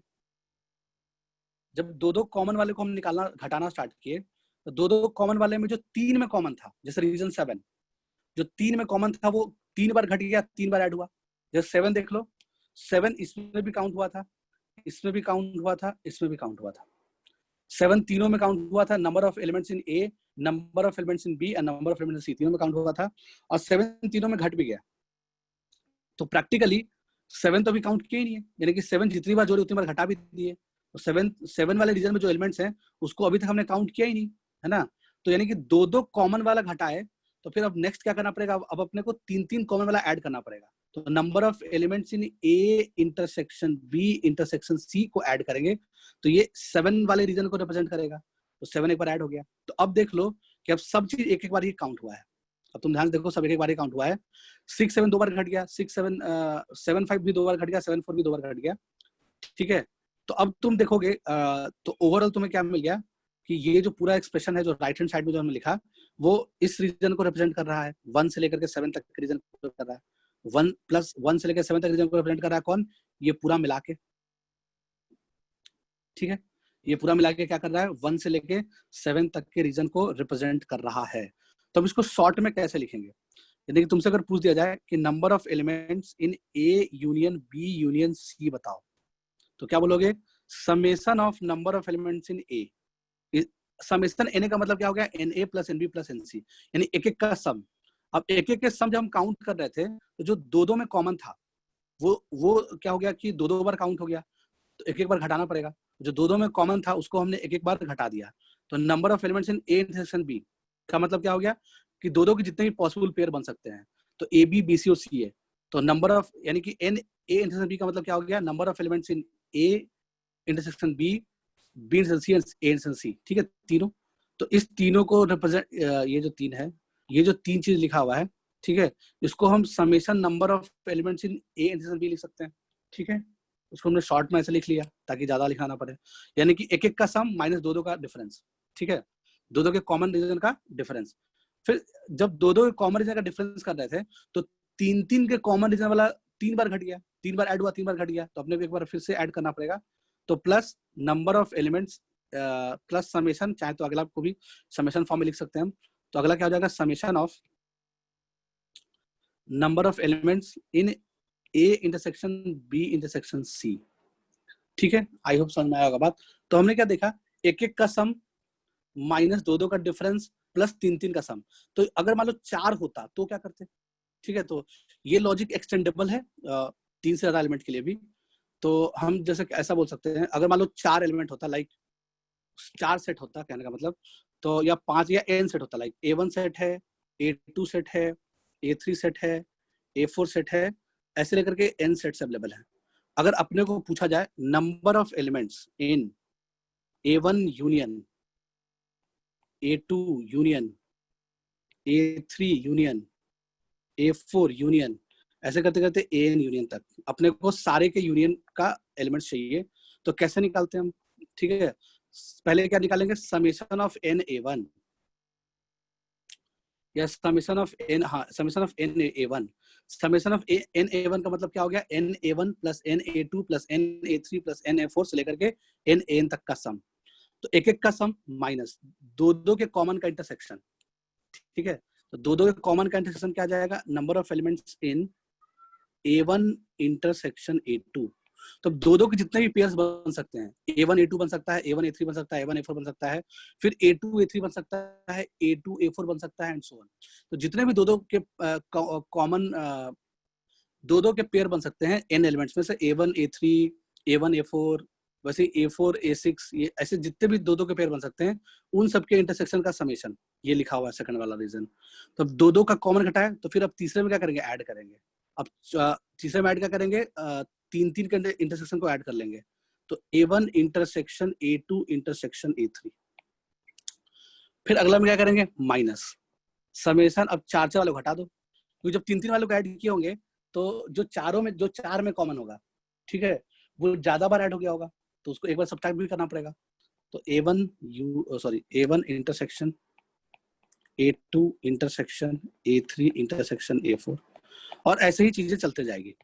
[SPEAKER 1] जब दो दो कॉमन वाले को हम निकालना घटाना स्टार्ट किए, तो दो दो कॉमन वाले में जो 3 में कॉमन था, जैसे रीजन 7 जो 3 में कॉमन था वो 3 बार घट गया, 3 बार ऐड हुआ। जैसे 7 देख लो, 7 इसमें भी काउंट हुआ था, इसमें भी काउंट हुआ था, इसमें भी काउंट हुआ था। 7 तीनों में काउंट हुआ था, number of elements in A, number of elements in B and number of elements in C, तीनों में काउंट हुआ था, और 7 तीनों में घट भी गया। तो प्रैक्टिकली 7 तो अभी काउंट किया ही नहीं है, यानी कि 7 जितनी बार जोड़े उतनी बार घटा भी दिए। तो 7 वाले रीजन में जो एलिमेंट्स हैं उसको अभी तक हमने काउंट किया ही नहीं, है ना। तो यानी कि दो दो कॉमन वाला घटाए, तो फिर अब नेक्स्ट क्या करना पड़ेगा? अब अपने को 3 कॉमन वाला ऐड करना पड़ेगा। तो number of elements in A intersection B intersection C को ऐड करेंगे, तो ये 7 वाले रीजन को रिप्रेजेंट करेगा। तो 7 एक बार ऐड हो गया। तो अब देख लो कि अब सब चीज एक एक बार ही काउंट हुआ है। अब तुम ध्यान से देखो, सब एक एक बार ही काउंट हुआ है। 6 7 2 बार घट गया, 6 7 7 5 भी 2 बार घट गया, 7 4 भी 2 बार घट गया, ठीक है। तो अब तुम देखोगे तो ओवरऑल तुम्हें क्या मिल गया कि ये जो पूरा एक्सप्रेशन है जो राइट हैंड साइड में जो हमने लिखा वो इस रीजन को रिप्रेजेंट कर रहा है, 1 से लेकर के 7 तक के रीजन को कर रहा है। 1 प्लस 1 से लेकर 7 तक रीजन को रिप्रेजेंट कर रहा है कौन? ये पूरा मिला के, ठीक है। ये पूरा मिला के क्या कर रहा है? 1 से लेके 7 तक के रीजन को रिप्रेजेंट कर रहा है। तो अब इसको शॉर्ट में कैसे लिखेंगे? यानी कि तुमसे अगर पूछ दिया जाए कि number of elements in A union B union C बताओ, तो क्या बोलोगे? Summation of number of elements in A. Summation n का मतलब क्या हो गया? N A plus N B plus N C, यानी एक एक का सम। अब एक एक के सम जब हम काउंट कर रहे थे तो जो दो दो में कॉमन था वो क्या हो गया कि दो दो बार काउंट हो गया, तो एक एक बार घटाना पड़ेगा। जो दो दो में कॉमन था उसको हमने एक एक बार घटा दिया। तो number of elements in A intersection B का मतलब क्या हो गया कि दो दो के जितने भी पॉसिबल पेयर बन सकते हैं, तो ए बी बी सी और सी है। तो नंबर ऑफ यानी कि एन ए इंटरसेक्शन बी का मतलब क्या हो गया? Number of elements in A intersection B, B intersection C, A intersection C, ठीक है, तीनों। तो इस तीनों को रिप्रेजेंट, ये जो 3 है, ये जो 3 चीज लिखा हुआ है, ठीक है, इसको हम summation number of elements in A intersection B लिख सकते हैं, ठीक है। उसको हमने शॉर्ट में ऐसे लिख लिया ताकि ज्यादा लिखाना पड़े, यानी कि एक एक का सम माइनस दो दो का डिफरेंस, ठीक है, दो दो के कॉमन रीजन का डिफरेंस। फिर जब दो दो के कॉमन रीजन का डिफरेंस कर रहे थे तो 3 के कॉमन रीजन वाला 3 बार घट गया, 3 बार ऐड हुआ, 3 बार घट गया, तो अपने को एक बार फिर से ऐड करना पड़ेगा। तो plus number of elements plus summation, चाहे तो अगला को भी समेशन फॉर्म में लिख सकते हैं हम। तो अगला क्या हो जाएगा? Summation of number of elements in A intersection B intersection C, ठीक है। आई होप समझ में आया होगा बात। तो हमने क्या देखा? एक एक का सम माइनस दो दो का डिफरेंस प्लस 3 का सम। तो अगर मान लो 4 होता तो क्या करते? ठीक है, तो ये लॉजिक एक्सटेंडेबल है 3 से ज्यादा एलिमेंट के लिए भी। तो हम जैसे ऐसा बोल सकते हैं, अगर मान लो 4 एलिमेंट होता, लाइक 4 सेट होता, कहने का मतलब, तो या 5 या n सेट होता, लाइक A1 सेट है, A2 सेट है, A3 सेट है, A4 सेट है, ऐसे लेकर के n सेट्स अवेलेबल हैं। अगर अपने को पूछा जाए number of elements in A1 union, A2 union, A3 union, A4 union, ऐसे करते करते AN यूनियन तक अपने को सारे के यूनियन का एलिमेंट चाहिए, तो कैसे निकालते हैं हम? ठीक है, पहले क्या निकालेंगे? समेशन ऑफ n A1 या समेशन ऑफ n, हाँ summation of n A1। Summation of n A1 का मतलब क्या हो गया? n A1 plus n A2 plus n A3 plus n A4 से लेकर के n AN तक का सम। तो एक एक का सम माइनस दो दो के कॉमन का इंटरसेक्शन, ठीक है। तो दो दो कॉमन का इंटरसेक्शन क्या आ जाएगा, number of elements in A1 intersection A2। तो दो दो के जितने भी पेयर्स बन सकते हैं, A1 A2 बन सकता है, A1 A3 बन सकता है, A1 A4 बन सकता है, फिर A2 A3 बन सकता है, A2 A4 बन सकता है, एंड सो ऑन। तो जितने भी दो दो के कॉमन दो दो के पेयर बन सकते हैं n एलिमेंट्स में से, A1 A3 A1 A4, वैसे A4 A6, ये ऐसे जितने भी दो दो के पेयर बन सकते हैं, उन सबके इंटरसेक्शन का समेशन ये लिखा हुआ है सेकंड वाला रीजन। तो अब दो दो का कॉमन घटा है, तो फिर अब तीसरे में क्या करेंगे, ऐड करेंगे। अब तीसरे में ऐड क्या करेंगे, तीन तीन के इंटरसेक्शन को ऐड कर लेंगे। तो A1 intersection A2 intersection A3। फिर अगला में क्या करेंगे, माइनस समेशन। अब चार चार वाले को हटा दो, क्योंकि जब तीन तीन वालों को ऐड किए होंगे तो जो चारों में, जो चार में कॉमन होगा, ठीक है, वो ज्यादा बार ऐड हो गया होगा, तो उसको एक बार सब्ट्रैक्ट भी करना पड़ेगा। तो A1 intersection A2 intersection A3 intersection A4, और ऐसे ही चीजें चलते जाएगी,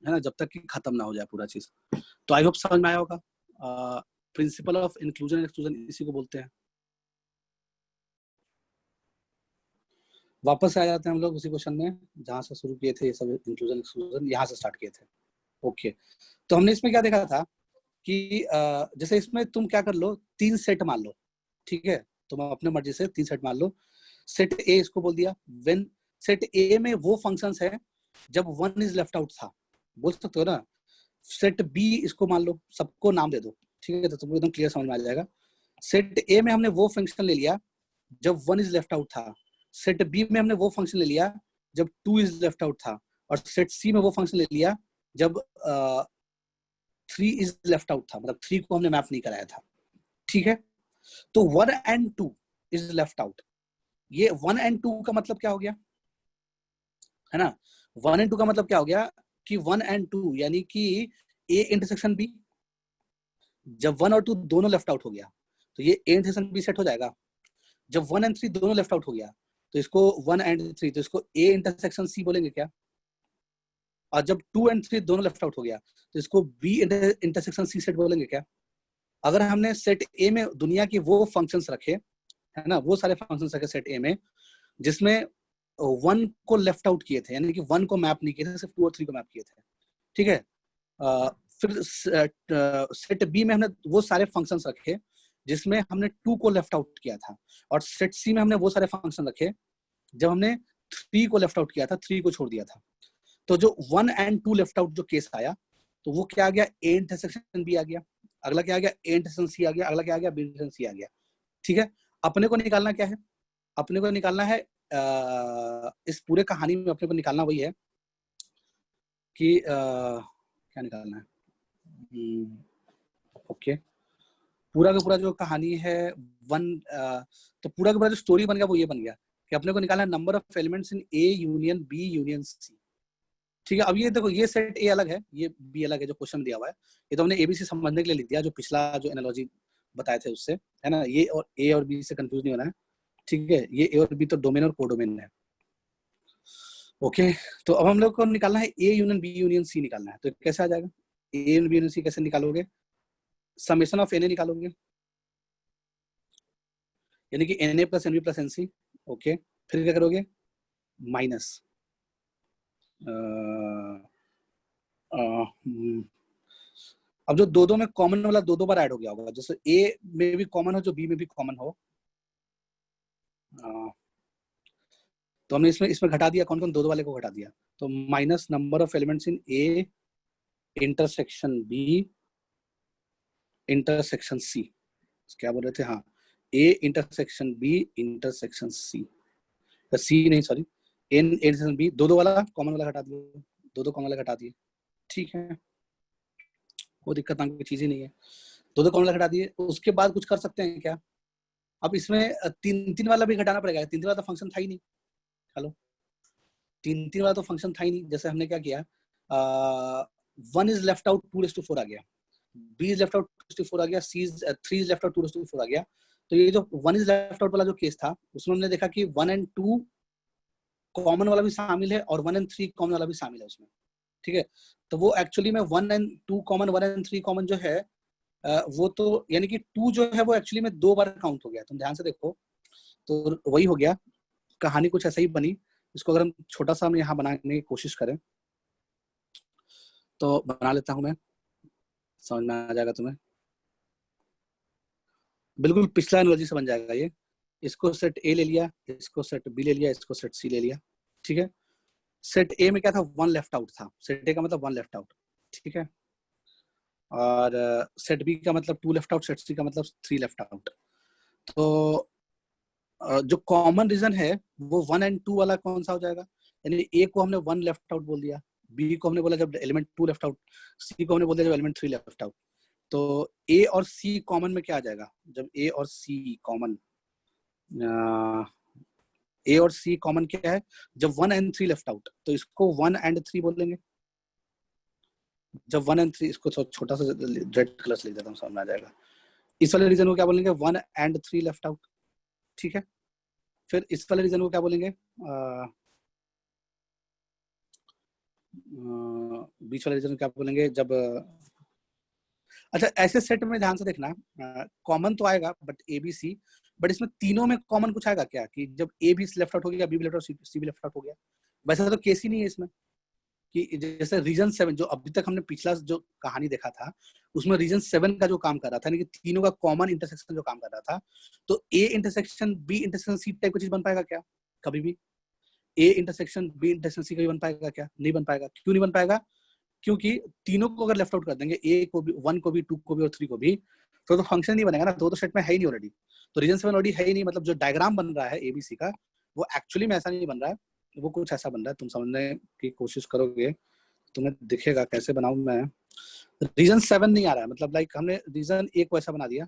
[SPEAKER 1] है ना, जब तक कि खत्म ना हो जाए पूरा चीज। तो आई होप समझ में आया होगा। Principle of inclusion and exclusion इसी को बोलते हैं। वापस आ जाते हैं हम लोग उसी क्वेश्चन में जहां से शुरू किए थे, ये सब इंक्लूजन एक्सक्लूजन यहाँ से स्टार्ट किए थे। ओके, तो हमने इसमें क्या देखा था कि जैसे इसमें तुम क्या कर लो, तीन सेट मान लो, ठीक है, तुम अपने मर्जी से तीन सेट मान लो। सेट ए इसको बोल दिया, व्हेन सेट ए में वो फंक्शंस है जब वन इज लेफ्ट आउट था, बोल सकते हो ना। सेट बी इसको मान लो, सबको नाम दे दो, ठीक है, तो तुमको एकदम क्लियर समझ में आ जाएगा। सेट ए में हमने वो फंक्शन ले लिया जब वन इज लेफ्ट आउट था, सेट बी में हमने वो फंक्शन ले लिया जब टू इज लेफ्ट आउट था, और सेट सी में वो फंक्शन ले लिया जब थ्री इज लेफ्ट आउट था, मतलब थ्री को हमने मैप नहीं कराया था, ठीक है। तो one and two is left out, ये वन एंड टू का मतलब क्या हो गया, है ना, वन एंड टू का मतलब क्या हो गया कि वन एंड टू यानी कि ए इंटरसेक्शन बी, जब वन और टू दोनों लेफ्ट आउट हो गया तो ये ए इंटरसेक्शन बी सेट हो जाएगा। जब वन एंड थ्री दोनों लेफ्ट आउट हो गया तो इसको वन एंड थ्री, तो इसको ए इंटरसेक्शन सी बोलेंगे क्या। और जब टू एंड थ्री दोनों लेफ्ट आउट हो गया तो इसको बी इंटरसेक्शन सी सेट बोलेंगे क्या। अगर हमने सेट ए में दुनिया के वो फंक्शंस रखे, है ना, वो सारे फंक्शंस रखे सेट ए में जिसमें वन को लेफ्ट आउट किए थे, यानी कि वन को मैप नहीं किए थे, सिर्फ टू और थ्री को मैप किए थे, ठीक है। फिर सेट बी में हमने वो सारे फंक्शंस रखे जिसमें हमने टू को लेफ्ट आउट किया था, और सेट सी में हमने वो सारे फंक्शन रखे जब हमने थ्री को लेफ्ट आउट किया था, थ्री को छोड़ दिया था। तो जो one and two left out जो केस आया, तो वो क्या आ गया, ए इंटरसेक्शन बी आ गया। अगला क्या आ गया, ए इंटरसेक्शन सी आ गया। अगला क्या आ गया, बी इंटरसेक्शन सी आ गया, ठीक है। अपने को निकालना क्या है, अपने को निकालना है इस पूरे कहानी में अपने को निकालना वही है कि क्या निकालना है, ओके, पूरा का पूरा जो कहानी है वन, तो पूरा का पूरा जो स्टोरी बन गया वो ये बन गया कि अपने को निकालना है number of elements in A union B union C, ठीक है। अब ये देखो, ये सेट ए अलग है, ये बी अलग है, जो क्वेश्चन दिया हुआ है ये तो हमने एबीसी समझने के लिए लिख दिया, जो पिछला जो एनालॉजी बताए थे उससे, है ना। ये और ए और बी से कंफ्यूज नहीं होना है, ठीक है। ये ए और बी तो डोमेन और कोडोमेन है, ओके। तो अब हम लोग को निकालना है A union B union C निकालना है। तो कैसे आ जाएगा, A union B union C कैसे निकालोगे, समेशन ऑफ एन ए निकालोगे, यानी कि n A plus N B plus N C, okay. फिर क्या करोगे, माइनस अब जो दो दो में कॉमन वाला दो दो बार ऐड हो गया होगा, जैसे ए में भी कॉमन हो, जो बी में भी कॉमन हो, तो हमने इसमें घटा दिया, कौन कौन दो दो वाले को घटा दिया। तो minus number of elements in A intersection B intersection C, क्या बोल रहे थे, हाँ, A intersection B intersection C, C नहीं सॉरी, एन इंटरसेक्शन बी, दो दो वाला कॉमन वाला घटा दिया, दो दो कॉमन वाला घटा दिए, ठीक है, कोई दिक्कत नाम की चीज ही नहीं है। दो दो कॉमन वाला घटा दिए, उसके बाद कुछ कर सकते हैं क्या, अब इसमें तीन तीन वाला भी घटाना पड़ेगा, तीन तीन वाला तो फंक्शन था ही नहीं, हेलो, तीन तीन वाला तो फंक्शन था ही नहीं। जैसे हमने क्या किया, वन इज लेफ्ट आउट 2:4 आ गया, बी इज लेफ्ट आउट 2:4 आ गया, सी इज 3 इज लेफ्ट आउट 2:4 आ गया। तो ये जो वन इज लेफ्ट आउट वाला जो केस था उसमें हमने देखा कि वन एंड टू कॉमन वाला भी शामिल है और वन एंड थ्री कॉमन वाला भी शामिल है उसमें, ठीक है। तो वो एक्चुअली में one and two common, one and three common जो है वो तो यानी कि टू जो है वो एक्चुअली में दो बार काउंट हो गया, तुम ध्यान से देखो, तो वही हो गया कहानी कुछ ऐसा ही बनी। इसको अगर हम छोटा सा हम यहाँ बनाने की कोशिश करें तो बना लेता हूं मैं, समझ में आ जाएगा तुम्हें। बिल्कुल पिछला एनालॉजी से बन जाएगा ये। इसको सेट ए ले लिया, इसको सेट बी ले लिया, इसको सेट सी ले लिया, ठीक है। सेट ए में क्या था, वन लेफ्ट आउट था। सेट ए का मतलब वन लेफ्ट आउट, ठीक है। और सेट बी का मतलब टू लेफ्ट आउट, सेट सी का मतलब थ्री लेफ्ट आउट। तो जो कॉमन रीजन है वो वन एंड टू वाला कौन सा हो जाएगा, यानी ए को हमने वन लेफ्ट आउट बोल दिया, बी को हमने बोला जब एलिमेंट टू लेफ्ट आउट, सी को हमने बोल दिया जब एलिमेंट थ्री लेफ्ट आउट। तो ए और सी कॉमन में क्या आ जाएगा, जब ए और सी कॉमन, ए और सी कॉमन क्या है, जब one and three left out तो इसको वन एंड थ्री बोलेंगे। जब वन एंड थ्री, इसको छोटा सा रेड कलर से लिख देता हूँ, समझ में आ जाएगा। इस वाले रीजन को क्या बोलेंगे, one and three left out, ठीक है। फिर इस वाले रीजन को क्या बोलेंगे, बीच वाले रीजन को क्या बोलेंगे, जब अच्छा ऐसे सेट में ध्यान से देखना, कॉमन तो आएगा but A B C, but इसमें तीनों में कॉमन कुछ आएगा क्या, कि जब ए भी लेफ्ट आउट हो गया, बी भी लेफ्ट आउट, सी भी लेफ्ट आउट हो गया। वैसे तो केस ही नहीं है इसमें, कि जैसे रीजन 7 जो अभी तक हमने पिछला जो कहानी देखा था उसमें रीजन 7 का जो काम कर रहा था, यानी कि तीनों का कॉमन इंटरसेक्शन जो काम कर रहा था, तो A intersection B intersection C type की चीज बन पाएगा क्या, कभी भी। A intersection B intersection C कभी बन पाएगा क्या, नहीं बन पाएगा। क्यों नहीं बन पाएगा, क्योंकि तीनों को अगर लेफ्ट आउट कर देंगे, ए को भी, वन को भी, टू को भी और थ्री को भी, तो फंक्शन नहीं बनेगा ना, तो सेट में है ही नहीं ऑलरेडी। तो रीजन 7 ऑलरेडी है ही नहीं, मतलब जो डायग्राम बन रहा है एबीसी का वो एक्चुअली में ऐसा नहीं बन रहा है, वो कुछ ऐसा बन रहा है। तुम समझने की कोशिश करोगे तुम्हें दिखेगा कैसे बनाऊं मैं। रीजन 7 नहीं आ रहा है, मतलब लाइक हमने रीजन ए को ऐसा बना दिया,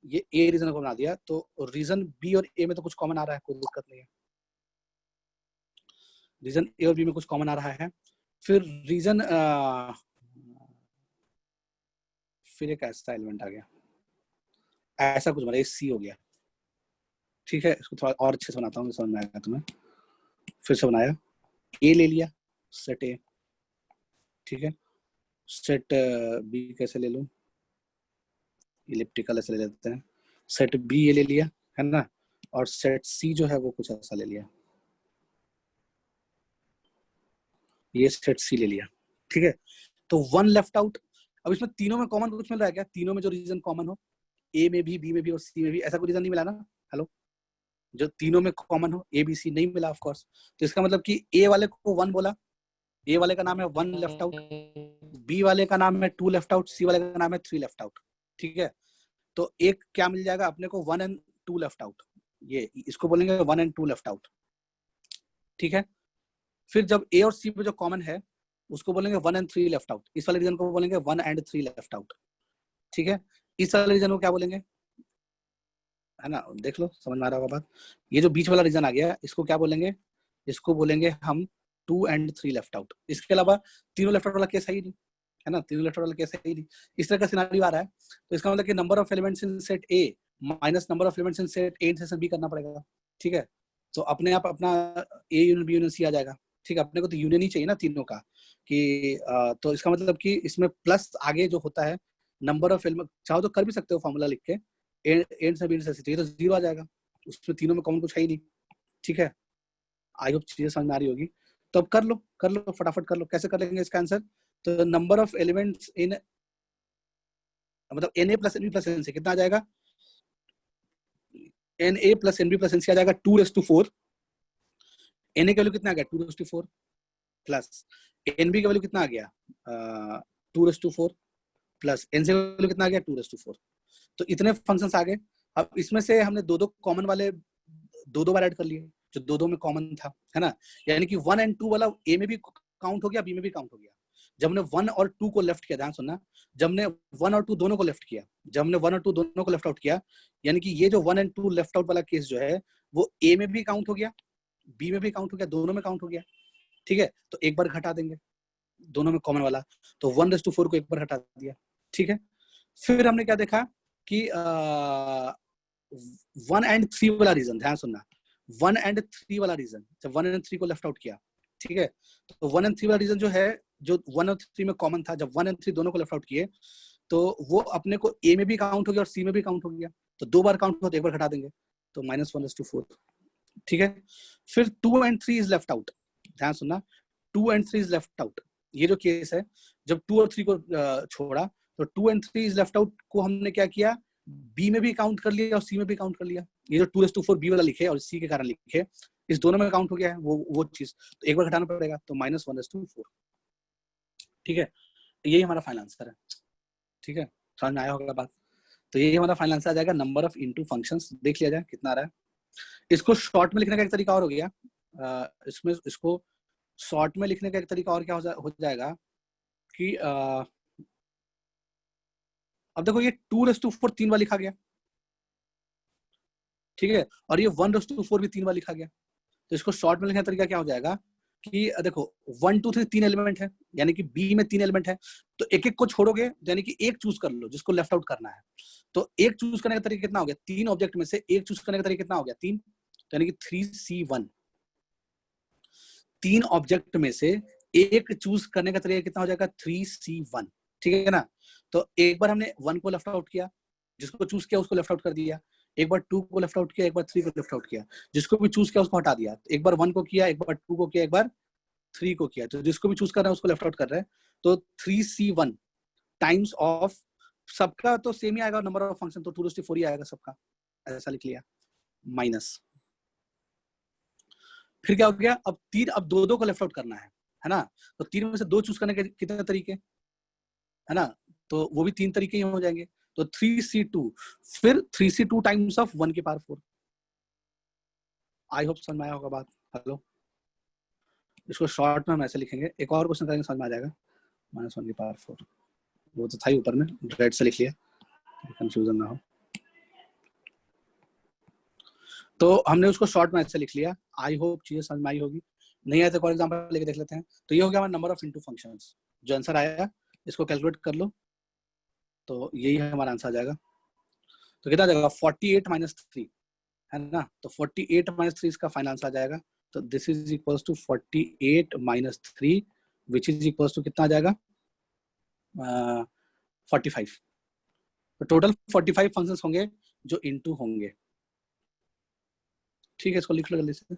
[SPEAKER 1] ये ए रीजन को बना दिया, तो रीजन बी और ए में तो कुछ कॉमन आ रहा है, कोई दिक्कत नहीं है। रीजन ए और बी में कुछ कॉमन आ रहा है। फिर रीजन फिर एक ऐसा एलिमेंट आ गया, ऐसा कुछ बना, सी हो गया, ठीक है। इसको थोड़ा और अच्छे से बनाता हूँ, समझ में आएगा तुम्हें। फिर से बनाया, ए ले लिया, सेट ए, ठीक है। सेट बी कैसे ले लूं, इलिप्टिकल ऐसे ले लेते हैं। सेट बी ये ले लिया, है ना, और सेट सी जो है वो कुछ ऐसा ले लिया, ये सेट सी ले लिया, ठीक है। तो वन लेफ्ट आउट। अब इसमें तीनों में कॉमन कुछ मिल रहा है क्या, तीनों में जो रीजन कॉमन हो, ए में भी, बी में भी और सी में भी, ऐसा कोई रीजन नहीं मिला ना, हेलो, जो तीनों में कॉमन हो, ए बी सी नहीं मिला ऑफ कोर्स। तो इसका मतलब कि ए वाले को वन बोला, ए वाले का नाम है वन लेफ्ट आउट, बी वाले का नाम है टू लेफ्ट आउट, सी वाले का नाम है थ्री लेफ्ट आउट, ठीक है। तो एक क्या मिल जाएगा अपने को, one and two left out, ये इसको बोलेंगे one and two left out, ठीक है। फिर जब ए और सी पे जो कॉमन है उसको बोलेंगे one and three left out, इस वाले रीजन को बोलेंगे one and three left out, ठीक है। इस वाले रीजन को क्या बोलेंगे, है ना, देख लो समझ में आ रहा होगा बात। ये जो बीच वाला रीजन आ गया इसको क्या बोलेंगे, इसको बोलेंगे हम two and three left out. इसके अलावा तीनों लेफ्ट आउट वाला केस है ही नहीं, है ना, तीनों लेफ्ट आउट वाला केस है ही नहीं। इस तरह का सिनेरियो आ रहा है, तो इसका मतलब कि number of elements in set A minus number of elements in set A intersection B करना पड़ेगा, ठीक है। तो अपने आप अपना A union B union C आ जाएगा, ठीक है। अपने को तो यूनियन ही चाहिए ना तीनों का, कि तो इसका मतलब कि इसमें प्लस आगे जो होता है नंबर ऑफ एलिमेंट, चाहो तो कर भी सकते हो फॉर्मूला लिख के, एंड से बी इंटरसेक्शन, ये तो जीरो आ जाएगा, उसमें तीनों में कॉमन कुछ है ही नहीं, ठीक है। आई होप चीजें समझ में आ रही होगी। तो अब कर लो फटाफट कर लो, कैसे कर लेंगे इसका आंसर। तो नंबर ऑफ एलिमेंट्स इन, मतलब N A plus N B plus N C कितना आ जाएगा, N A plus N B plus N C आ जाएगा 2/4। एन ए का वैल्यू कितना आ गया 2/4 प्लस एन बी का वैल्यू कितना आ गया 2/4 प्लस एन सी का वैल्यू कितना आ गया 2/4। तो इतने फंक्शंस आ गए। अब इसमें से हमने दो दो कॉमन वाले दो बार ऐड कर लिए, जो दो में कॉमन था, है ना, यानी कि वन एंड टू वाला ए में भी काउंट हो गया, बी में भी काउंट हो गया। जब हमने वन और टू को लेफ्ट किया, ध्यान सुनना, जब हमने वन और टू दोनों को लेफ्ट किया, जब हमने वन और टू दोनों को लेफ्ट आउट किया, यानी कि ये जो one and two left out वाला केस जो है वो ए में भी काउंट हो गया, बी में भी काउंट हो गया, दोनों में काउंट हो गया, ठीक है। तो एक बार घटा देंगे दोनों में कॉमन वाला, तो 1/4 को एक बार हटा दिया, ठीक है। फिर हमने क्या देखा कि 1 and 3 वाला रीजन, ध्यान सुनना, 1 and 3 वाला रीजन, जब 1 and 3 को लेफ्ट आउट किया, ठीक है, तो 1 and 3 वाला रीजन जो है, जो 1 और 3 में कॉमन था, जब 1 and 3 दोनों को लेफ्ट आउट किए तो वो अपने को ए में भी काउंट हो गया और सी में भी काउंट हो गया, तो दो बार काउंट हो तो एक बार घटा देंगे, तो -1/4 ठीक है। फिर 2 and 3 इज लेफ्ट आउट, ध्यान सुनना, 2 and 3 इज लेफ्ट आउट। ये जो केस है, जब 2 और 3 को छोड़ा तो 2 and 3 इज लेफ्ट आउट को हमने क्या किया, बी में भी काउंट कर लिया और सी में भी काउंट कर लिया। ये जो 2:4 बी वाला लिखे और सी के कारण लिखे, इस दोनों में काउंट हो गया है वो चीज, तो एक बार घटाना पड़ेगा, तो -1:4। ठीक है, यही हमारा फाइनल आंसर है। ठीक है, समझ में आया होगा बात। तो यही हमारा फाइनल आंसर आ जाएगा, नंबर ऑफ इनटू फंक्शंस। देख लिया जाए कितना आ रहा है। इसको शॉर्ट में लिखने का एक तरीका और हो गया, इसमें इसको शॉर्ट में लिखने का एक तरीका और क्या हो जाएगा कि अब देखो ये 2:4 3 बार लिखा गया, ठीक है, और ये 1:4 भी 3 बार लिखा गया। तो इसको शॉर्ट में लिखने का तरीका क्या हो जाएगा कि देखो 1 2 3 3 एलिमेंट है, यानी कि बी में 3 एलिमेंट है, तो एक एक को छोड़ोगे, यानी कि एक चूज कर लो जिसको लेफ्ट आउट करना है। तो एक चूज करने का तरीका कितना हो गया, 3 ऑब्जेक्ट में से एक चूज करने का तरीका कितना हो गया, 3, तो यानी कि 3C1। 3 ऑब्जेक्ट में से एक चूज करने का तरीका कितना हो जाएगा, 3C1। ठीक है ना। तो एक बार हमने 1 को लेफ्ट आउट किया, जिसको चूज किया उसको लेफ्ट आउट कर दिया, एक बार 2 को लेफ्ट आउट किया, एक बार 3 को लेफ्ट आउट किया, जिसको भी चूज किया उसको हटा दिया। एक बार 1 को किया, एक बार 2 को किया, एक बार 3 को किया, तो जिसको भी चूज कर रहे हैं उसको लेफ्ट आउट कर रहे हैं। तो 3C1 टाइम्स ऑफ, सबका तो सेम ही आएगा नंबर ऑफ फंक्शन, तो 2:4 ही आएगा सबका, ऐसा लिख लिया, माइनस। फिर क्या हो गया, अब 3, अब 2 को लेफ्ट आउट करना है ना। तो 3 में से 2 चूज करने के कितने तरीके है ना, तो वो भी 3 तरीके ही हो जाएंगे। तो 3C2, फिर 3C2 टाइम्स ऑफ 1 की पावर 4। आई होप समझ में आया होगा बात। हेलो, इसको शॉर्ट में हम ऐसे लिखेंगे, एक और क्वेश्चन करेंगे समझ में आ जाएगा। -1 की पावर 4, वो तो था ही ऊपर में, रेड से लिख लिया, कंफ्यूजन ना हो। तो हमने उसको शॉर्ट में ऐसे लिख लिया। आई होप चीजें समझ में आई होगी, नहीं आया तो फॉर एग्जांपल लेके देख लेते हैं। तो ये हो गया हमारा नंबर ऑफ इनटू फंक्शंस। जो आंसर आया इसको कैलकुलेट कर लो, तो यही हमारा आंसर आ जाएगा। तो कितना आ जाएगा, 48 - 3 है ना। तो 48 - 3 इसका फाइनल आंसर आ जाएगा। तो this is equals to 48 - 3 which is equals to कितना आ जाएगा, 45। तो टोटल 45 फंक्शंस होंगे जो इनटू होंगे। ठीक है, इसको लिख लो जल्दी से।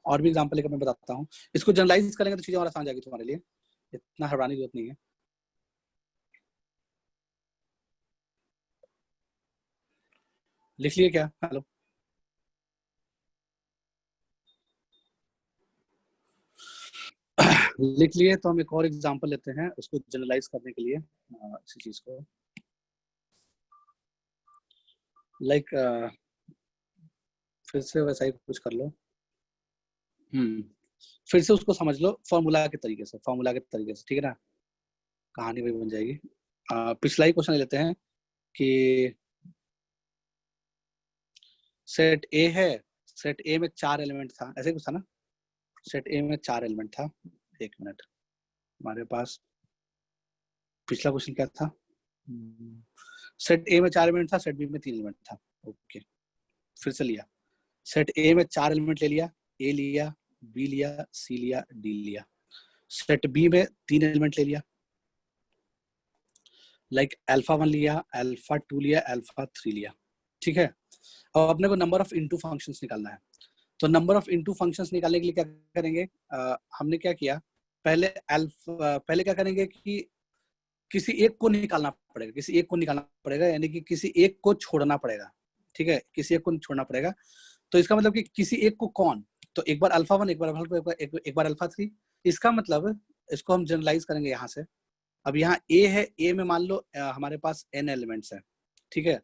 [SPEAKER 1] और भी एग्जांपल लेकर मैं बताता हूँ। इसको जनरलाइज करेंगे तो चीजें और आसान जाएगी तुम्हारे लिए, इतना घबराने की जरूरत नहीं है। लिख लिए क्या, हेलो, लिख लिए। तो हम एक और एग्जांपल लेते हैं उसको जनरलाइज करने के लिए, इसी चीज को लाइक फिर से वैसा ही कुछ कर लो। फिर से उसको समझ लो फॉर्मूला के तरीके से, ठीक है ना, कहानी भी बन जाएगी। पिछला ही क्वेश्चन लेते हैं कि सेट ए है, सेट ए में 4 एलिमेंट था, ऐसे कुछ था ना। सेट ए में 4 एलिमेंट था, एक मिनट, हमारे पास पिछला क्वेश्चन क्या था। सेट ए में 4 एलिमेंट था, सेट बी में 3 एलिमेंट था। ओके, फिर से लिया, सेट ए में 4 एलिमेंट ले लिया, ए लिया, बी लिया, सी लिया, डी लिया। सेट बी में 3 एलिमेंट ले लिया, लाइक अल्फा 1 लिया, अल्फा 2 लिया, अल्फा 3 लिया। ठीक है, अब अपने को नंबर ऑफ इनटू फंक्शंस निकालना है। तो नंबर ऑफ इनटू फंक्शंस निकालने के लिए क्या करेंगे, हमने क्या किया, पहले क्या करेंगे कि किसी एक को निकालना पड़ेगा, किसी एक को निकालना पड़ेगा, यानी कि किसी एक को छोड़ना पड़ेगा। ठीक है, किसी एक को छोड़ना पड़ेगा। तो इसका मतलब कि किसी एक को कौन, तो एक बार अल्फा 1, एक बार अल्फा 2, एक बार अल्फा 3। इसका मतलब इसको हम जनरलाइज करेंगे यहाँ से। अब यहाँ ए है, ए में मान लो हमारे पास n एलिमेंट्स है। ठीक है,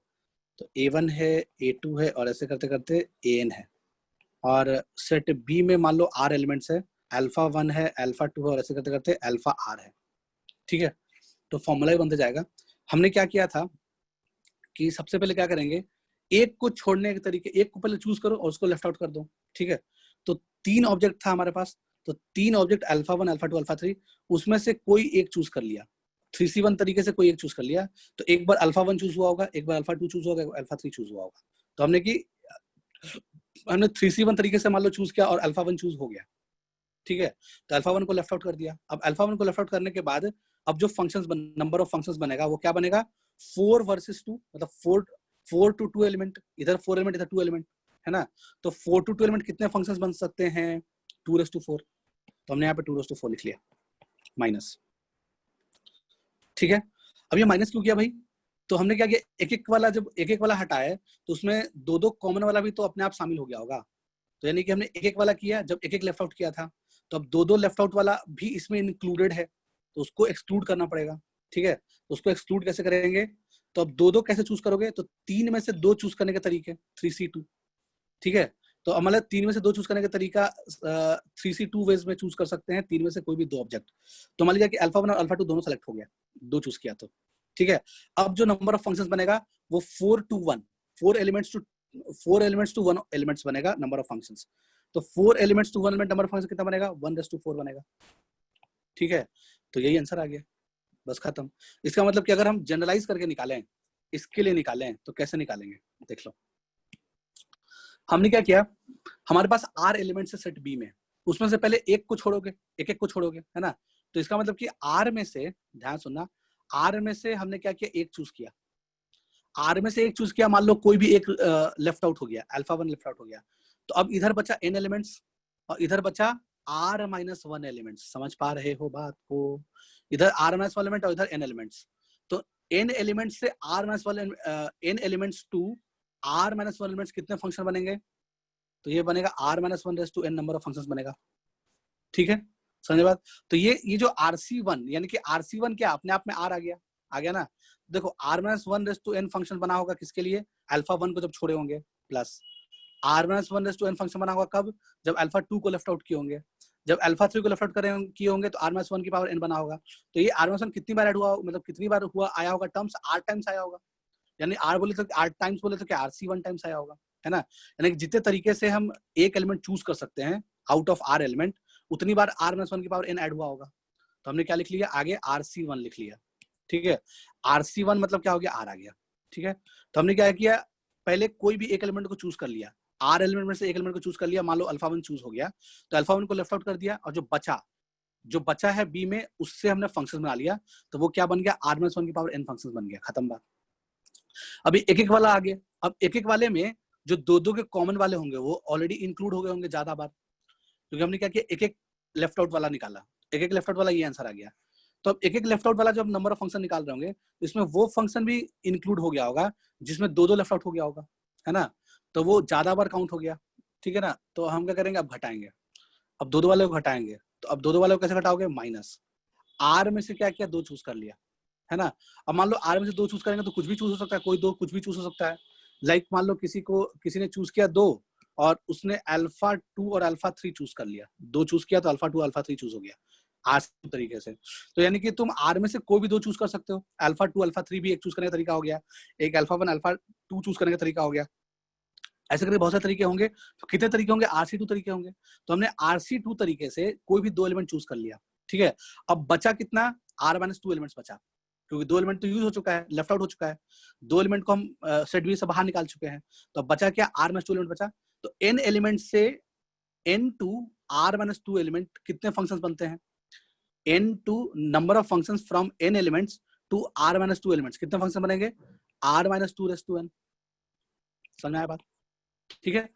[SPEAKER 1] तो A1 है, A2 है, और ऐसे करते करते AN है। और सेट बी में मान लो R एलिमेंट्स है, अल्फा 1 है, अल्फा 2 है, और ऐसे करते करते अल्फा R है। ठीक है, तो फॉर्मूला ही बनते जाएगा। हमने क्या किया था कि सबसे पहले क्या करेंगे, एक को छोड़ने के तरीके, एक को पहले चूज करो और उसको लेफ्ट आउट कर दो। ठीक है, तो 3 ऑब्जेक्ट था हमारे पास, तो 3 ऑब्जेक्ट अल्फा 1, अल्फा 2, अल्फा 3, उसमें से कोई एक चूज कर लिया, 3C1 तरीके से कोई एक चूज कर लिया। तो एक बार अल्फा 1 चूज हुआ होगा, एक बार अल्फा 2 चूज हुआ होगा, अल्फा 3 चूज हुआ होगा। तो हमने 3C1 तरीके से मान लो चूज किया और अल्फा 1 चूज हो गया। ठीक है, तो अल्फा 1 को लेफ्ट आउट कर दिया। अब अल्फा 1 को लेफ्ट आउट करने के बाद अब जो नंबर ऑफ फंक्शंस बनेगा वो क्या बनेगा, 4 वर्सेस 2, मतलब 4 to 2 एलिमेंट, इधर 4 एलिमेंट, इधर 2 एलिमेंट, है ना। तो 4 to 2 एलिमेंट कितने फंक्शंस बन सकते हैं, 2⁴। तो हमने यहाँ पे 2⁴ लिख लिया माइनस, ठीक है। अब ये माइनस क्यों किया भाई, तो हमने क्या किया, एक एक वाला जब एक एक वाला हटाया तो उसमें दो दो कॉमन वाला भी तो अपने आप शामिल हो गया होगा। तो यानी कि हमने एक एक वाला किया, जब एक एक लेफ्ट आउट किया था, तो अब दो दो लेफ्ट आउट वाला भी इसमें इंक्लूडेड है, तो उसको एक्सक्लूड करना पड़ेगा, ठीक है। तो उसको एक्सक्लूड कैसे करेंगे, तो अब दो दो कैसे चूज करोगे, तो 3 में से 2 चूज करने के तरीके 3C2, ठीक है। तो अब मतलब 3 में से 2 चूज करने का तरीका 3C2 वेज में चूज कर सकते हैं, 3 में से कोई भी 2 ऑब्जेक्ट। तो मान लिया कि अल्फा 1 और अल्फा 2 दोनों सेलेक्ट हो गया, 2 चूज किया तो, ठीक है। अब जो नंबर ऑफ फंक्शंस बनेगा वो 4 to 1, 4 एलिमेंट्स टू 1 एलिमेंट्स बनेगा नंबर ऑफ फंक्शंस। तो 4 elements to 1 element number of function कितना बनेगा, 1⁴ बनेगा, ठीक है। तो यही आंसर आ गया, बस खत्म। इसका मतलब कि अगर हम जनरलाइज करके निकालें, इसके लिए निकालें तो कैसे निकालेंगे, देख लो। हमने क्या किया, हमारे पास R एलिमेंट्स है सेट बी में, उसमें से पहले एक को छोड़ोगे, एक एक को छोड़ोगे, है ना। तो इसका मतलब कि R में से, ध्यान सुनना, R में से हमने क्या किया, एक चूज किया, R में से एक चूज किया, मान लो कोई भी एक लेफ्ट आउट हो गया, अल्फा 1 लेफ्ट आउट हो गया, तो अब इधर बचा n एलिमेंट्स और इधर बचा R-1 एलिमेंट्स। समझ पा रहे हो बात को, इधर R-1 एलिमेंट और इधर n एलिमेंट्स। तो n एलिमेंट्स से n elements to R-1 elements कितने फंक्शन बनेंगे, तो ये बनेगा R-1 नंबर ऑफ फंक्शंस बनेगा, ठीक है। समझे बात। तो ये जो RC1 यानी कि RC1 क्या अपने आप में R आ गया ना। देखो R-1 फंक्शन बना होगा किसके लिए, अल्फा 1 को जब छोड़े होंगे, प्लस R-1 फंक्शन बना होगा कब, जब अल्फा 2 को लेफ्ट आउट किए होंगे, जब अल्फा 3 को लेफ्ट आउट किए होंगे तो R-1 की पावर n बना होगा। तो ये R-1 कितनी बार ऐड हुआ, मतलब कितनी बार हुआ आया होगा टर्म्स, 8 टाइम्स आया होगा। यानी R बोले तो 8 टाइम्स बोले तो क्या RC1 टाइम्स आया होगा, है ना। यानी कि जितने तरीके से हम एक एलिमेंट चूज कर सकते हैं आउट ऑफ R एलिमेंट, उतनी बार R-1 की पावर n ऐड हुआ होगा। तो हमने क्या लिख लिया, आगे RC1 लिख लिया, ठीक है। RC1 मतलब क्या हो गया, R आ गया, ठीक है। तो हमने क्या किया, पहले कोई भी एक एलिमेंट को चूज कर लिया, R एलिमेंट में से एक एलिमेंट को चूज कर लिया, मान लो अल्फा 1 चूज हो गया, तो अल्फा 1 को लेफ्ट आउट कर दिया, और जो बचा है बी में, उससे हमने फंक्शन बना लिया, तो वो क्या बन गया, R-1 की पावर n फंक्शन बन गया, खत्म बात। अभी एक एक वाला आ गया, अब एक एक वाले में जो दो दो के कॉमन वाले होंगे वो ऑलरेडी इंक्लूड हो गए होंगे ज्यादा बार, क्योंकि हमने क्या किया, एक एक लेफ्ट आउट वाला निकाला, एक एक लेफ्ट आउट वाला, ये आंसर आ गया। तो अब एक एक लेफ्ट आउट वाला जब नंबर ऑफ फंक्शन निकाल रहे होंगे, इसमें वो फंक्शन भी इंक्लूड हो गया होगा जिसमें दो दो लेफ्ट आउट हो गया होगा, है ना। तो वो ज्यादा बार काउंट हो गया, ठीक है ना। तो हम क्या करेंगे, अब घटाएंगे, अब दो दो वाले को घटाएंगे, तो अब दो दो वाले को कैसे घटाओगे, माइनस R में से क्या किया, 2 चूज कर लिया, है ना। अब मान लो R में से 2 चूज करेंगे तो कुछ भी चूज हो सकता है, कोई 2 कुछ भी चूज हो सकता है। लाइक मान लो किसी ने चूज किया 2 और उसने अल्फा 2 और अल्फा 3 चूज कर लिया, 2 चूज किया तो अल्फा 2 अल्फा 3 चूज हो गया आज तरीके से। तो यानी कि तुम R में से कोई भी 2 चूज कर सकते हो, अल्फा 2 अल्फा 3 भी एक चूज करने का तरीका हो गया, एक अल्फा 1 अल्फा 2 चूज करने का तरीका हो गया। ऐसे करके बहुत सारे तरीके होंगे, तो कितने तरीके होंगे, RC2 तरीके होंगे। तो हमने RC2 तरीके से कोई भी 2 एलिमेंट चूज कर लिया, ठीक है। अब बचा कितना, R-2 एलिमेंट्स बचा, क्योंकि 2 एलिमेंट तो यूज हो चुका है, लेफ्ट आउट हो चुका है, 2 एलिमेंट को हम सेट बी से बाहर निकाल चुके हैं। तो अब बचा क्या, R-2 एलिमेंट बचा। तो n एलिमेंट से n टू R-2 एलिमेंट कितने फंक्शंस बनते हैं, n to number of functions from n elements to R-2 elements, कितने फंक्शन बनेंगे, R-2 समझ में आया बात, ठीक है।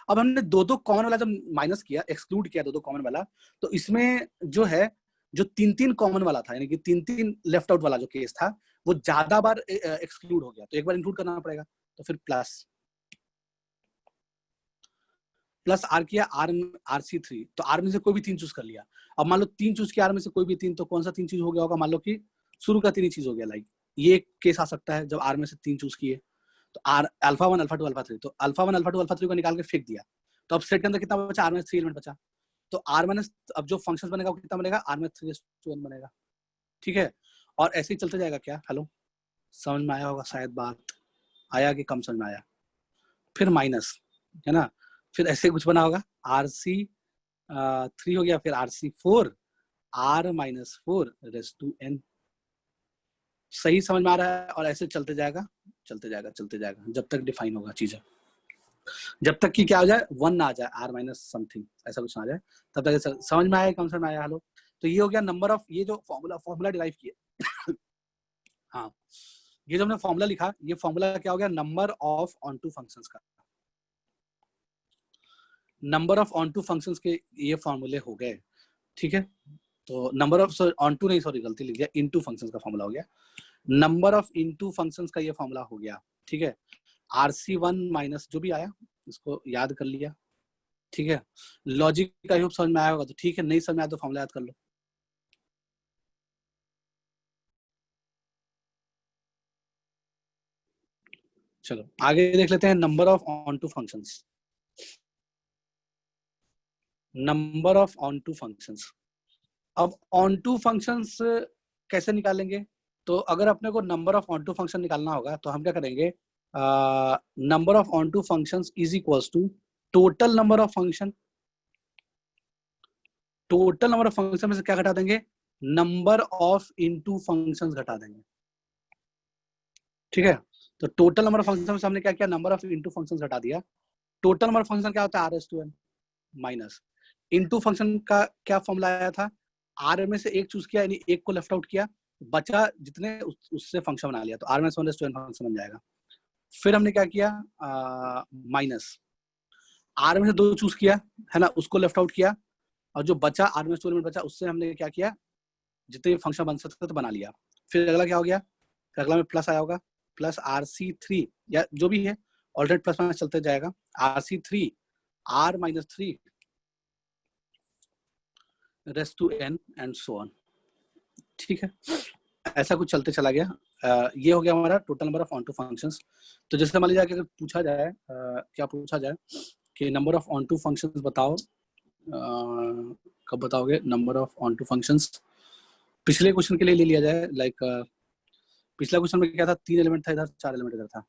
[SPEAKER 1] अब हमने दो दो कॉमन वाला जब माइनस किया, एक्सक्लूड किया दो दो कॉमन वाला, तो इसमें जो है, जो 3 कॉमन वाला था, यानी कि 3 लेफ्ट आउट वाला जो केस था, वो ज्यादा बार एक्सक्लूड हो गया, तो एक बार इंक्लूड करना पड़ेगा। तो फिर प्लस आर किया, RC3, तो R में से कोई भी 3 चूज कर लिया। अब मान लो 3 चूज किया R में से कोई भी 3, तो कौन सा 3 चीज हो गया होगा, मान लो कि शुरू का 3 ही चीज हो गया। लाइक ये केस आ सकता है जब R में से 3 चूज किए, तो अल्फा 1 अल्फा 2 अल्फा 3, तो अल्फा 1 अल्फा 2 अल्फा 3 को निकाल के फेंक दिया, तो अब सेट के अंदर कितना बचा, R-3 एलिमेंट बचा। तो अब जो फंक्शन बनेगा वो कितना बनेगा, R-3 बनेगा, ठीक है। और ऐसे ही चलते जाएगा। क्या हेलो, समझ में आया होगा शायद, बात आया कि कम समझ में आया। फिर माइनस, है ना, फिर ऐसे कुछ बना होगा, RC3 हो गया, फिर RC4 R-4 सही समझ में आ रहा है। और ऐसे चलते जाएगा जब तक डिफाइन होगा चीजें, जब तक कि क्या हो जाए, 1 ना आ जाए, R- समथिंग ऐसा कुछ ना आ जाए, तब तक समझ में आया, कम समझ में आया। हेलो, तो ये हो गया नंबर ऑफ, ये जो फॉर्मूला डिराइव किया हाँ, ये जो हमने फॉर्मूला लिखा, ये फॉर्मूला क्या हो गया, नंबर ऑफ ऑन टू फंक्शंस का, नंबर ऑफ ऑन टू फंक्शंस के ये फॉर्मूले हो गए, ठीक है। तो नंबर ऑफ ऑन टू नहीं, सॉरी गलती लिख दिया, इनटू फंक्शंस का फॉर्मूला हो गया। नंबर ऑफ इनटू फंक्शंस का ये फॉर्मूला हो गया, ठीक है। RC1 माइनस जो भी आया इसको याद कर लिया, ठीक है। लॉजिक का ही समझ में आया होगा तो ठीक है, नहीं समझ में आया तो फॉर्मूला याद कर लो। चलो आगे देख लेते हैं number of on to functions. Number of on to functions, अब ऑन टू फंक्शंस कैसे निकालेंगे? तो अगर अपने को number of on to function निकालना होगा तो हम क्या करेंगे, number of on to functions is equals to total number of function. Total number of function में से क्या घटा देंगे, नंबर ऑफ इनटू फंक्शंस घटा देंगे, ठीक है। तो टोटल नंबर ऑफ फंक्शन से हमने क्या किया, नंबर ऑफ इनटू फंक्शंस घटा दिया। टोटल नंबर ऑफ फंक्शन क्या होता है, R/n माइनस इनटू फंक्शन का क्या फॉर्मूला आया था, R में से एक चूज किया यानी एक को लेफ्ट आउट किया, बचा जितने उससे फंक्शन बना लिया, तो R-1/n फंक्शन बन जाएगा। फिर हमने क्या किया, माइनस R में से दो चूज किया है ना, उसको लेफ्ट आउट किया, और जो बचा R-n बचा उससे हमने क्या किया, जितने फंक्शन बन सकते तो बना लिया। फिर अगला क्या हो गया, अगला में प्लस आया होगा, प्लस RC3 या जो भी है ऑल्टरनेट प्लस माइनस चलते जाएगा, RC3 R-3 rest to n and so on, ठीक है। ऐसा कुछ चलते चला गया। ये हो गया हमारा total number of on to functions. तो जैसे मान लीजिए अगर पूछा जाए, क्या पूछा जाए कि number of on to functions बताओ, कब बताओगे number of on to functions, पिछले क्वेश्चन के लिए ले लिया जाए, लाइक पिछला क्वेश्चन में क्या था, 3 एलिमेंट था इधर, 4 एलिमेंट इधर था,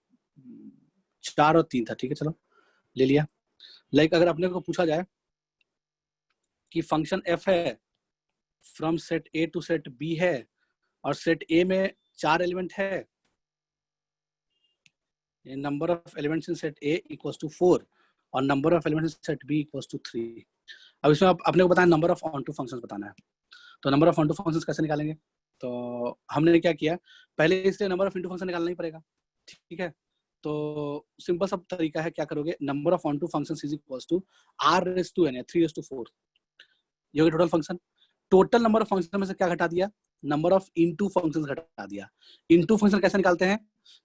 [SPEAKER 1] 4 और 3 था, ठीक है, चलो ले लिया। लाइक अगर अपने को पूछा जाए कि फंक्शन f है, from set A to set B है, और सेट A में 4 एलिमेंट है, number of elements in set A equals to 4 और number of elements in set B equals to 3। अब इसमें अपने को बताना number of on to functions बताना है। तो number of on to functions कैसे निकालेंगे, तो हमने क्या किया, पहले इसलिए नंबर ऑफ इनटू फंक्शन निकालना ही पड़ेगा, ठीक है। तो सिंपल सा तरीका है, क्या करोगे, number of on to functions is equals to R/n 3/4, ये हो गया total function. Total number of function में से क्या घटा दिया, नंबर ऑफ इनटू फंक्शंस घटा दिया। इनटू फंक्शन कैसे निकालते हैं,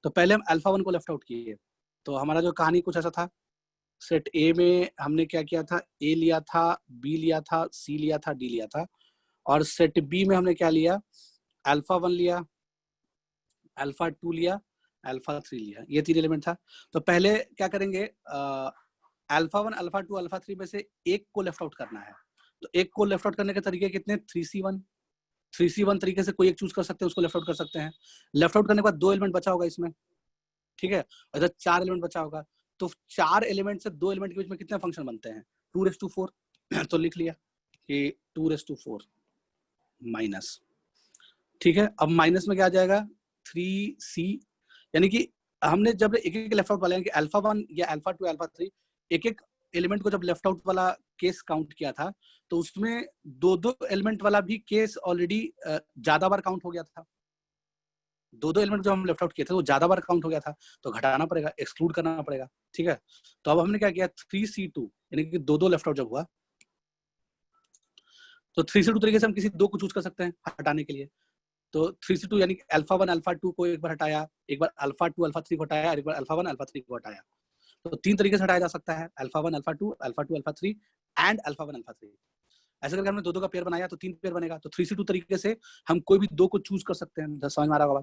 [SPEAKER 1] तो पहले हम अल्फा 1 को लेफ्ट आउट किए। तो हमारा जो कहानी कुछ ऐसा था, सेट ए में हमने क्या किया था, ए लिया था, बी लिया था, सी लिया था, डी लिया था, और सेट बी में हमने क्या लिया, अल्फा 1 लिया, अल्फा 2 लिया, अल्फा 3 लिया, ये 3 एलिमेंट था। तो पहले क्या करेंगे, अल्फा 1, अल्फा 2, अल्फा 3 में से एक को लेफ्ट आउट करना है। तो एक को लेफ्ट आउट करने के तरीके कितने, 3C1 तरीके से कोई एक चूज कर सकते हैं, उसको लेफ्ट आउट कर सकते हैं। लेफ्ट आउट करने के बाद 2 एलिमेंट बचा होगा इसमें, ठीक है, और इधर 4 एलिमेंट बचा होगा। तो 4 एलिमेंट से 2 एलिमेंट के बीच में कितने फंक्शन बनते हैं, 2/4 तो लिख लिया कि 2/4 माइनस, ठीक है। अब माइनस में क्या आ जाएगा, 3C, यानी कि हमने जब एक एक लेफ्ट आउट वाले कि अल्फा 1 या अल्फा 2 अल्फा 3 एक एक एलिमेंट को जब लेफ्ट आउट वाला केस काउंट किया था, तो उसमें 2 एलिमेंट वाला भी केस ऑलरेडी ज्यादा बार काउंट हो गया था। 2 एलिमेंट जो हम लेफ्ट आउट किए थे वो ज्यादा बार काउंट हो गया था, तो घटाना पड़ेगा, एक्सक्लूड करना पड़ेगा, ठीक है। तो अब हमने क्या किया, 3C2 यानी कि 2 लेफ्ट आउट जब हुआ, तो 3C2 तरीके से हम किसी 2 को चूज कर सकते हैं हटाने के लिए। तो 3C2 यानी कि अल्फा 1 अल्फा 2 को एक बार हटाया, एक बार अल्फा 2 अल्फा 3 को हटाया, और एक बार अल्फा 1 अल्फा 3 को हटाया। तो 3 तरीके से हटाया जा सकता है, alpha 1 alpha 2 alpha 2 alpha 3 and alpha 1 alpha 3। ऐसे करके हमने 2 का पेयर बनाया तो 3 पेयर बनेगा। तो 3C2 तरीके से हम कोई भी 2 को चूज कर सकते हैं, समझ में आ रहा होगा।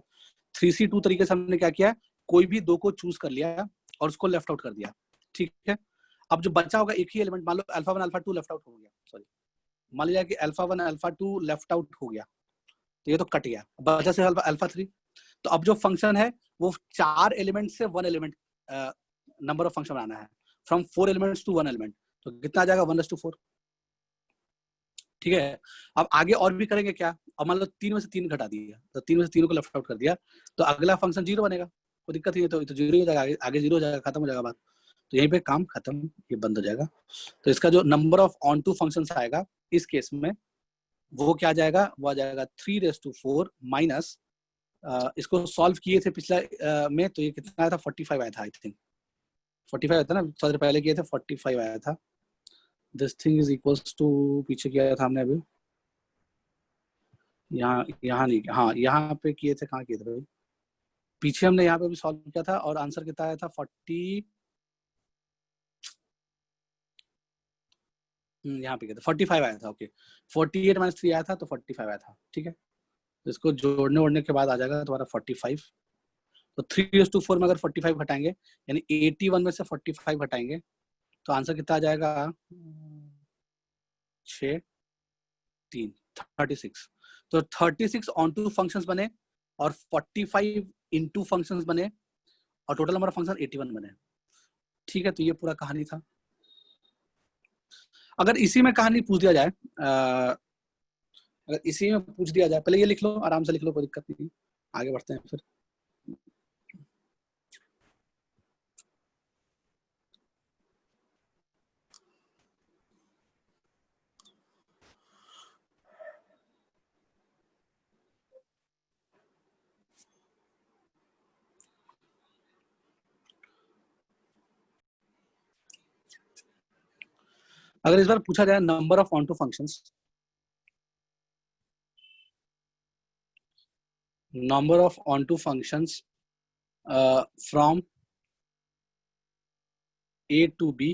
[SPEAKER 1] 3C2 तरीके से हमने क्या किया, कोई भी 2 को चूज कर लिया और उसको लेफ्ट आउट कर दिया, ठीक है। अब जो बचा होगा एक ही एलिमेंट, मान लो अल्फा 1 अल्फा 2 लेफ्ट आउट हो गया, सॉरी मान लिया कि अल्फा 1 अल्फा 2 लेफ्ट आउट हो गया, तो ये तो कट गया, बचा से अल्फा 3। तो अब जो फंक्शन है वो 4 एलिमेंट से 1 एलिमेंट नंबर ऑफ फंक्शन बनाना है, फ्रॉम 4 एलिमेंट्स टू 1 एलिमेंट, तो कितना आ जाएगा 1/4, ठीक है। अब आगे और भी करेंगे क्या, अब मान लो 3 में से 3 घटा दिया, तो 3 में से 3 को लेफ्ट आउट कर दिया, तो अगला फंक्शन 0 बनेगा, कोई दिक्कत नहीं है, तो 0 हो जाएगा, आगे 0 हो जाएगा, खत्म हो जाएगा बात। तो यहीं पे काम खत्म, ये बंद हो जाएगा। तो इसका जो number of on to function आएगा इस केस में, वो क्या आ जाएगा, वो आ जाएगा 3/4 माइनस, इसको सॉल्व किए थे पिछला में, तो ये कितना आया था, 45 आया था, आई थिंक 45 आया था ना, थोड़ा देर पहले किए थे 45 आया था, this thing is equals to, पीछे किया था हमने अभी, यहाँ नहीं, हाँ यहाँ पे किए थे, कहाँ किए थे भाई, पीछे हमने यहाँ पे भी सॉल्व किया था और आंसर कितना आया था 40, यहाँ पे किया था 45 आया था। ओके 48 माइनस 3 आया था तो 45 आया था। ठीक है, तो इसको जोड़ने वोड़ने के बाद आ जाएगा तुम्हारा 45। तो 3:4 में अगर 45 घटाएंगे, यानी 81 में से 45 घटाएंगे तो आंसर कितना आ जाएगा, 6 3 36। तो 36 ऑन टू फंक्शंस बने और 45 इनटू फंक्शंस बने और टोटल नंबर ऑफ फंक्शन 81 बने। ठीक है, तो ये पूरा कहानी था। अगर इसी में कहानी पूछ दिया जाए, अगर इसी में पूछ दिया जाए, पहले ये लिख लो, आराम से लिख लो, कोई दिक्कत नहीं, आगे बढ़ते हैं फिर। अगर इस बार पूछा जाए number of on to functions, number of onto functions from A to B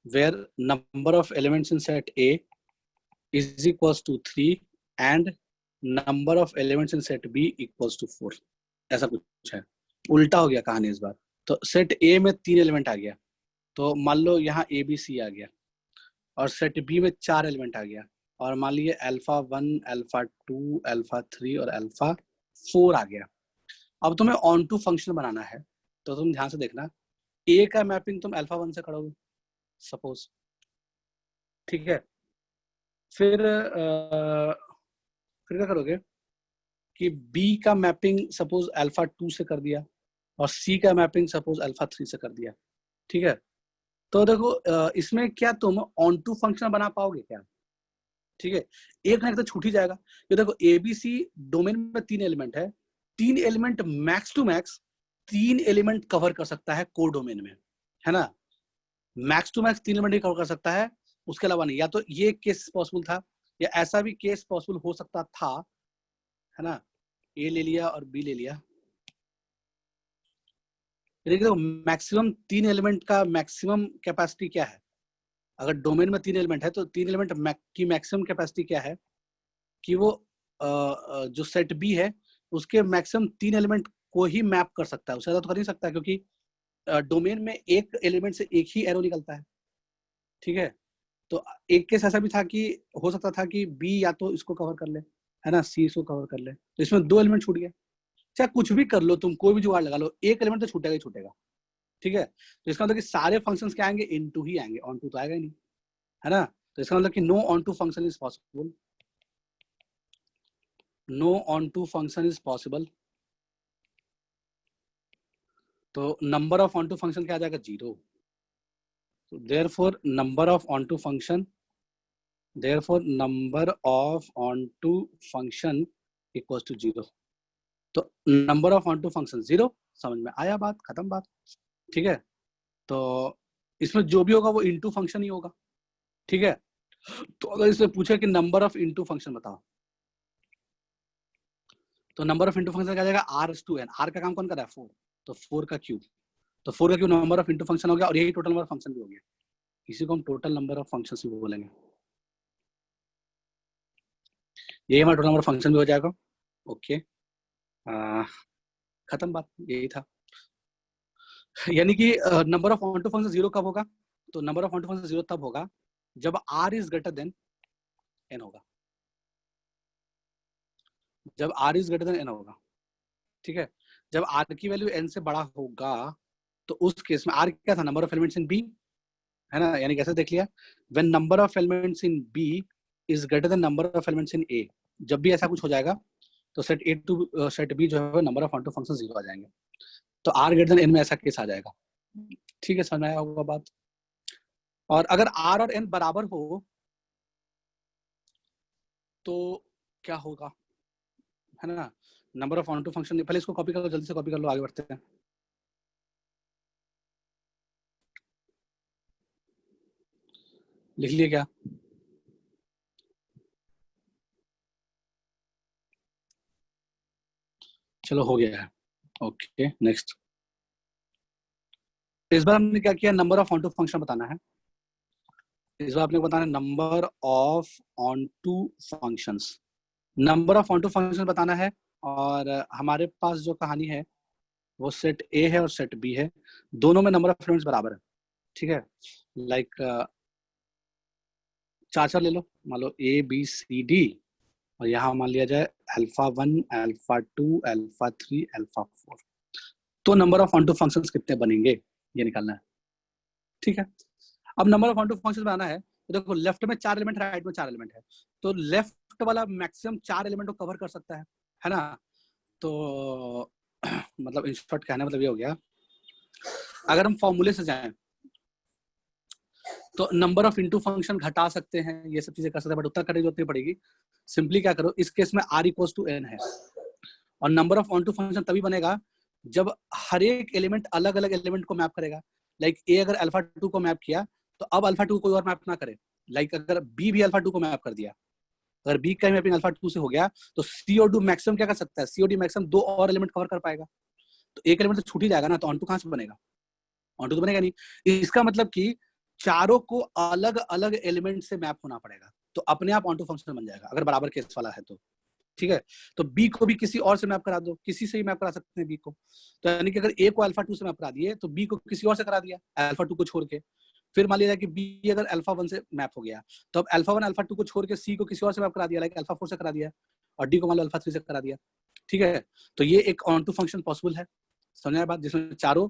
[SPEAKER 1] where number of elements in set A is equals to 3 and number of elements in set B equals to 4, ऐसा कुछ है। उल्टा हो गया कहानी इस बार। तो सेट A में 3 एलिमेंट आ गया, तो मान लो यहाँ ABC आ गया, और सेट B में 4 एलिमेंट आ गया, और मान लीजिए अल्फा 1 अल्फा 2 अल्फा 3 और अल्फा 4 आ गया। अब तुम्हें ऑन टू फंक्शन बनाना है, तो तुम ध्यान से देखना, ए का मैपिंग तुम अल्फा 1 से करोगे सपोज, ठीक है, फिर क्या करोगे कि बी का मैपिंग सपोज अल्फा 2 से कर दिया और सी का मैपिंग सपोज अल्फा 3 से कर दिया। ठीक है, तो देखो इसमें क्या तुम ऑन टू फंक्शन बना पाओगे क्या? ठीक है, एक ना एक तो छूट ही जाएगा। ये देखो एबीसी डोमेन में 3 एलिमेंट है, 3 element max to max 3 element cover कर सकता है कोर डोमेन में, है ना, मैक्स टू मैक्स 3 एलिमेंट ही कवर कर सकता है, उसके अलावा नहीं। या तो ये केस पॉसिबल था, या ऐसा भी केस पॉसिबल हो सकता था, है ना, ए ले लिया और बी ले लिया। देखो मैक्सिमम 3 एलिमेंट का मैक्सिमम कैपेसिटी क्या है? अगर डोमेन में 3 एलिमेंट है तो 3 एलिमेंट की मैक्सिमम कैपेसिटी क्या है कि वो जो सेट बी है उसके मैक्सिमम 3 एलिमेंट को ही मैप कर सकता है, उससे ज्यादा तो कर नहीं सकता, क्योंकि डोमेन में एक एलिमेंट से एक ही एरो निकलता है। ठीक है, तो एक केस ऐसा भी था कि हो सकता था कि बी या तो इसको कवर कर ले, है ना, सी इसको कवर कर ले, तो इसमें 2 एलिमेंट छूट गए। चाहे कुछ भी कर लो तुम, कोई भी जुगाड़ लगा लो, एक एलिमेंट तो छूटेगा ही छूटेगा। ठीक है, तो इसका मतलब कि सारे फंक्शंस क्या आएंगे, इनटू ही आएंगे, ऑन टू तो आएगा ही नहीं, है ना। तो इसका मतलब कि no onto function is possible, no onto function is possible. तो number of on to function क्या आ जाएगा, 0। So therefore number of onto function, therefore number of onto function equals to 0। तो number of on to function 0, समझ में आया बात, खत्म बात। ठीक है, तो इसमें जो भी होगा वो इनटू फंक्शन ही होगा। ठीक है, तो अगर इसमें पूछे कि नंबर ऑफ इनटू फंक्शन बताओ, तो नंबर ऑफ इनटू फंक्शन क्या जाएगा, r/n। r का काम कौन कर रहा है, 4, तो 4 का क्यूब, तो 4 का cube number of into function हो गया, और यही टोटल नंबर ऑफ फंक्शन भी हो गया। इसी को हम टोटल नंबर ऑफ फंक्शंस भी बोलेंगे, यही हमारा टोटल नंबर ऑफ फंक्शन भी हो जाएगा। ओके, खत्म बात, यही था। यानी कि number of on to function 0 कब होगा, तो number of on to function 0 तब होगा जब r is greater than n होगा, जब r is greater than n होगा। ठीक है, जब r की वैल्यू n से बड़ा होगा तो उस केस में r क्या था, number of elements in b, है ना, यानी कैसे देख लिया, when number of elements in b is greater than number of elements in a, जब भी ऐसा कुछ हो जाएगा तो set a to set b जो है number of on to function 0 आ जाएंगे। तो r ग्रेटर देन n में ऐसा केस आ जाएगा। ठीक है, समझ में आया होगा बात। और अगर r और n बराबर हो तो क्या होगा, है ना, number of on to function. पहले इसको कॉपी कर लो, जल्दी से कॉपी कर लो, आगे बढ़ते हैं। लिख लिए क्या? चलो हो गया है। Okay next. इस बार हमने क्या किया, number of on to function बताना है। इस बार आपने बताना है number of on to functions. Number of on to function बताना है। और हमारे पास जो कहानी है वो सेट ए है और सेट बी है, दोनों में नंबर ऑफ एलिमेंट्स बराबर है। ठीक है, लाइक चार चार ले लो, मान लो ए बी सी डी, और यहाँ मान लिया जाए अल्फा 1 अल्फा 2 अल्फा 3 अल्फा 4। तो नंबर ऑफ ऑन टू फंक्शंस कितने बनेंगे ये निकालना है। ठीक है, अब नंबर ऑफ ऑन टू फंक्शंस बनाना है। तो देखो लेफ्ट में 4 एलिमेंट, राइट में 4 एलिमेंट है, तो लेफ्ट वाला मैक्सिमम 4 एलिमेंट को कवर कर सकता है ना। तो मतलब इन शॉर्ट कहने मतलब ये हो गया, अगर हम फॉर्मूले से जाएं तो नंबर ऑफ इनटू फंक्शन घटा सकते हैं, ये सब चीजें कर सकते हैं, बट उतना करने की जरूरत नहीं पड़ेगी। सिंपली क्या करो, इस केस में r इक्वल्स टू n है, और number of on to function तभी बनेगा जब हर एक एलिमेंट अलग अलग एलिमेंट को मैप करेगा। लाइक ए अगर अल्फा 2 को मैप किया तो अब अल्फा 2 कोई और मैप ना करे। लाइक अगर बी भी अल्फा 2 को मैप कर दिया, अगर बी का मैपिंग अल्फा 2 से हो गया, तो सी और डी मैक्सिमम क्या कर सकता है, सी और डी मैक्सिमम 2 और एलिमेंट कवर कर पाएगा। तो एक एलिमेंट तो छूट ही जाएगा ना, तो ऑन टू कहां से बनेगा, ऑन टू तो बनेगा नहीं। इसका मतलब कि चारों को अलग अलग एलिमेंट से मैप होना पड़ेगा, तो अपने आप ऑन टू फंक्शन बन जाएगा अगर बराबर केस वाला है तो। ठीक है, तो बी को भी किसी और से मैप करा दो, किसी से ही मैप करा सकते हैं बी को। तो यानी कि अगर ए को अल्फा 2 से मैप करा दिए तो बी को किसी और से करा दिया अल्फा 2 को छोड़ के। फिर मान लिया जाए कि बी अगर अल्फा 1 से मैप हो गया, तो अब अल्फा 1 अल्फा 2 को छोड़ के सी को किसी और से मैप करा दिया, लाइक अल्फा 4 से करा दिया, और डी को मान लो अल्फा 3 से करा दिया। ठीक है, तो ये एक ऑन टू फंक्शन पॉसिबल है। समझ आया बात, जिसमें चारों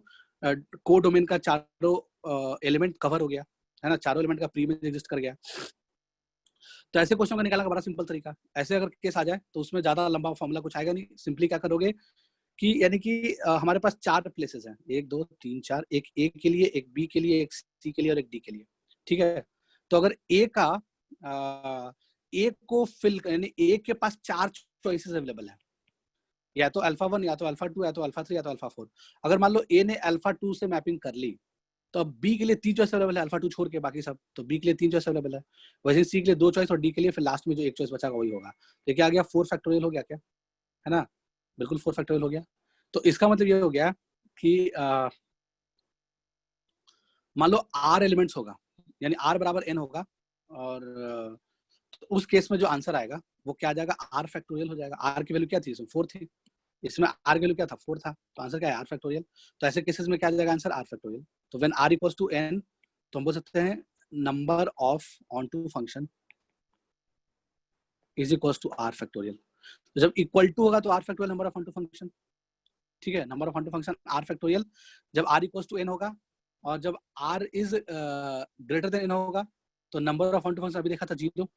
[SPEAKER 1] को डोमेन का चारों एलिमेंट कवर हो गया है ना, चारों एलिमेंट का प्री में एग्जिस्ट कर गया। तो ऐसे क्वेश्चन का निकालने का बड़ा सिंपल तरीका। ऐसे अगर केस आ जाए तो उसमें ज्यादा लंबा फॉर्मूला कुछ आएगा नहीं। सिंपली क्या करोगे कि यानी कि हमारे पास 4 प्लेसेस हैं, 1 2 3 4, एक ए के लिए, एक बी के लिए, एक सी के लिए और एक डी के लिए। ठीक है, तो अगर ए का ए को फिल यानी ए के पास 4 चॉइसेस अवेलेबल है, या तो अल्फा 1 या तो अल्फा 2 या तो अल्फा 3 या तो अल्फा 4। अगर मान लो ए ने अल्फा 2 से मैपिंग कर ली, तो अब बी के लिए 3 चॉइस अवेलेबल है, अल्फा 2 छोड़ के बाकी सब, तो बी के लिए 3 चॉइस अवेलेबल है। वैसे सी के लिए 2 चॉइस और डी के लिए फिर लास्ट में जो एक चॉइस बचा वही होगा। तो क्या आ गया, 4 फैक्टोरियल हो गया क्या, है ना, बिल्कुल 4 फैक्टोरियल हो गया। तो इसका मतलब ये हो गया कि मान लो आर एलिमेंट्स होगा, यानी आर बराबर एन होगा, और तो उस केस में जो आंसर आएगा वो क्या आ जाएगा, आर फैक्टोरियल हो जाएगा। आर की वैल्यू क्या थी, इसमें 4 थी, इसमें आर की वैल्यू क्या था, 4 था, तो आंसर क्या है, आर फैक्टोरियल। तो ऐसे केसेस में क्या आ जाएगा आंसर, आर फैक्टोरियल। तो when R equals to N, तो हम बोल सकते हैं number of on to function is equals to R factorial. तो जब इक्वल टू होगा तो R factorial number of on to function. ठीक है, number of on to function R factorial जब आर इक्वल्स टू एन होगा, और जब R is greater than N होगा तो number of on to function अभी देखा था 0,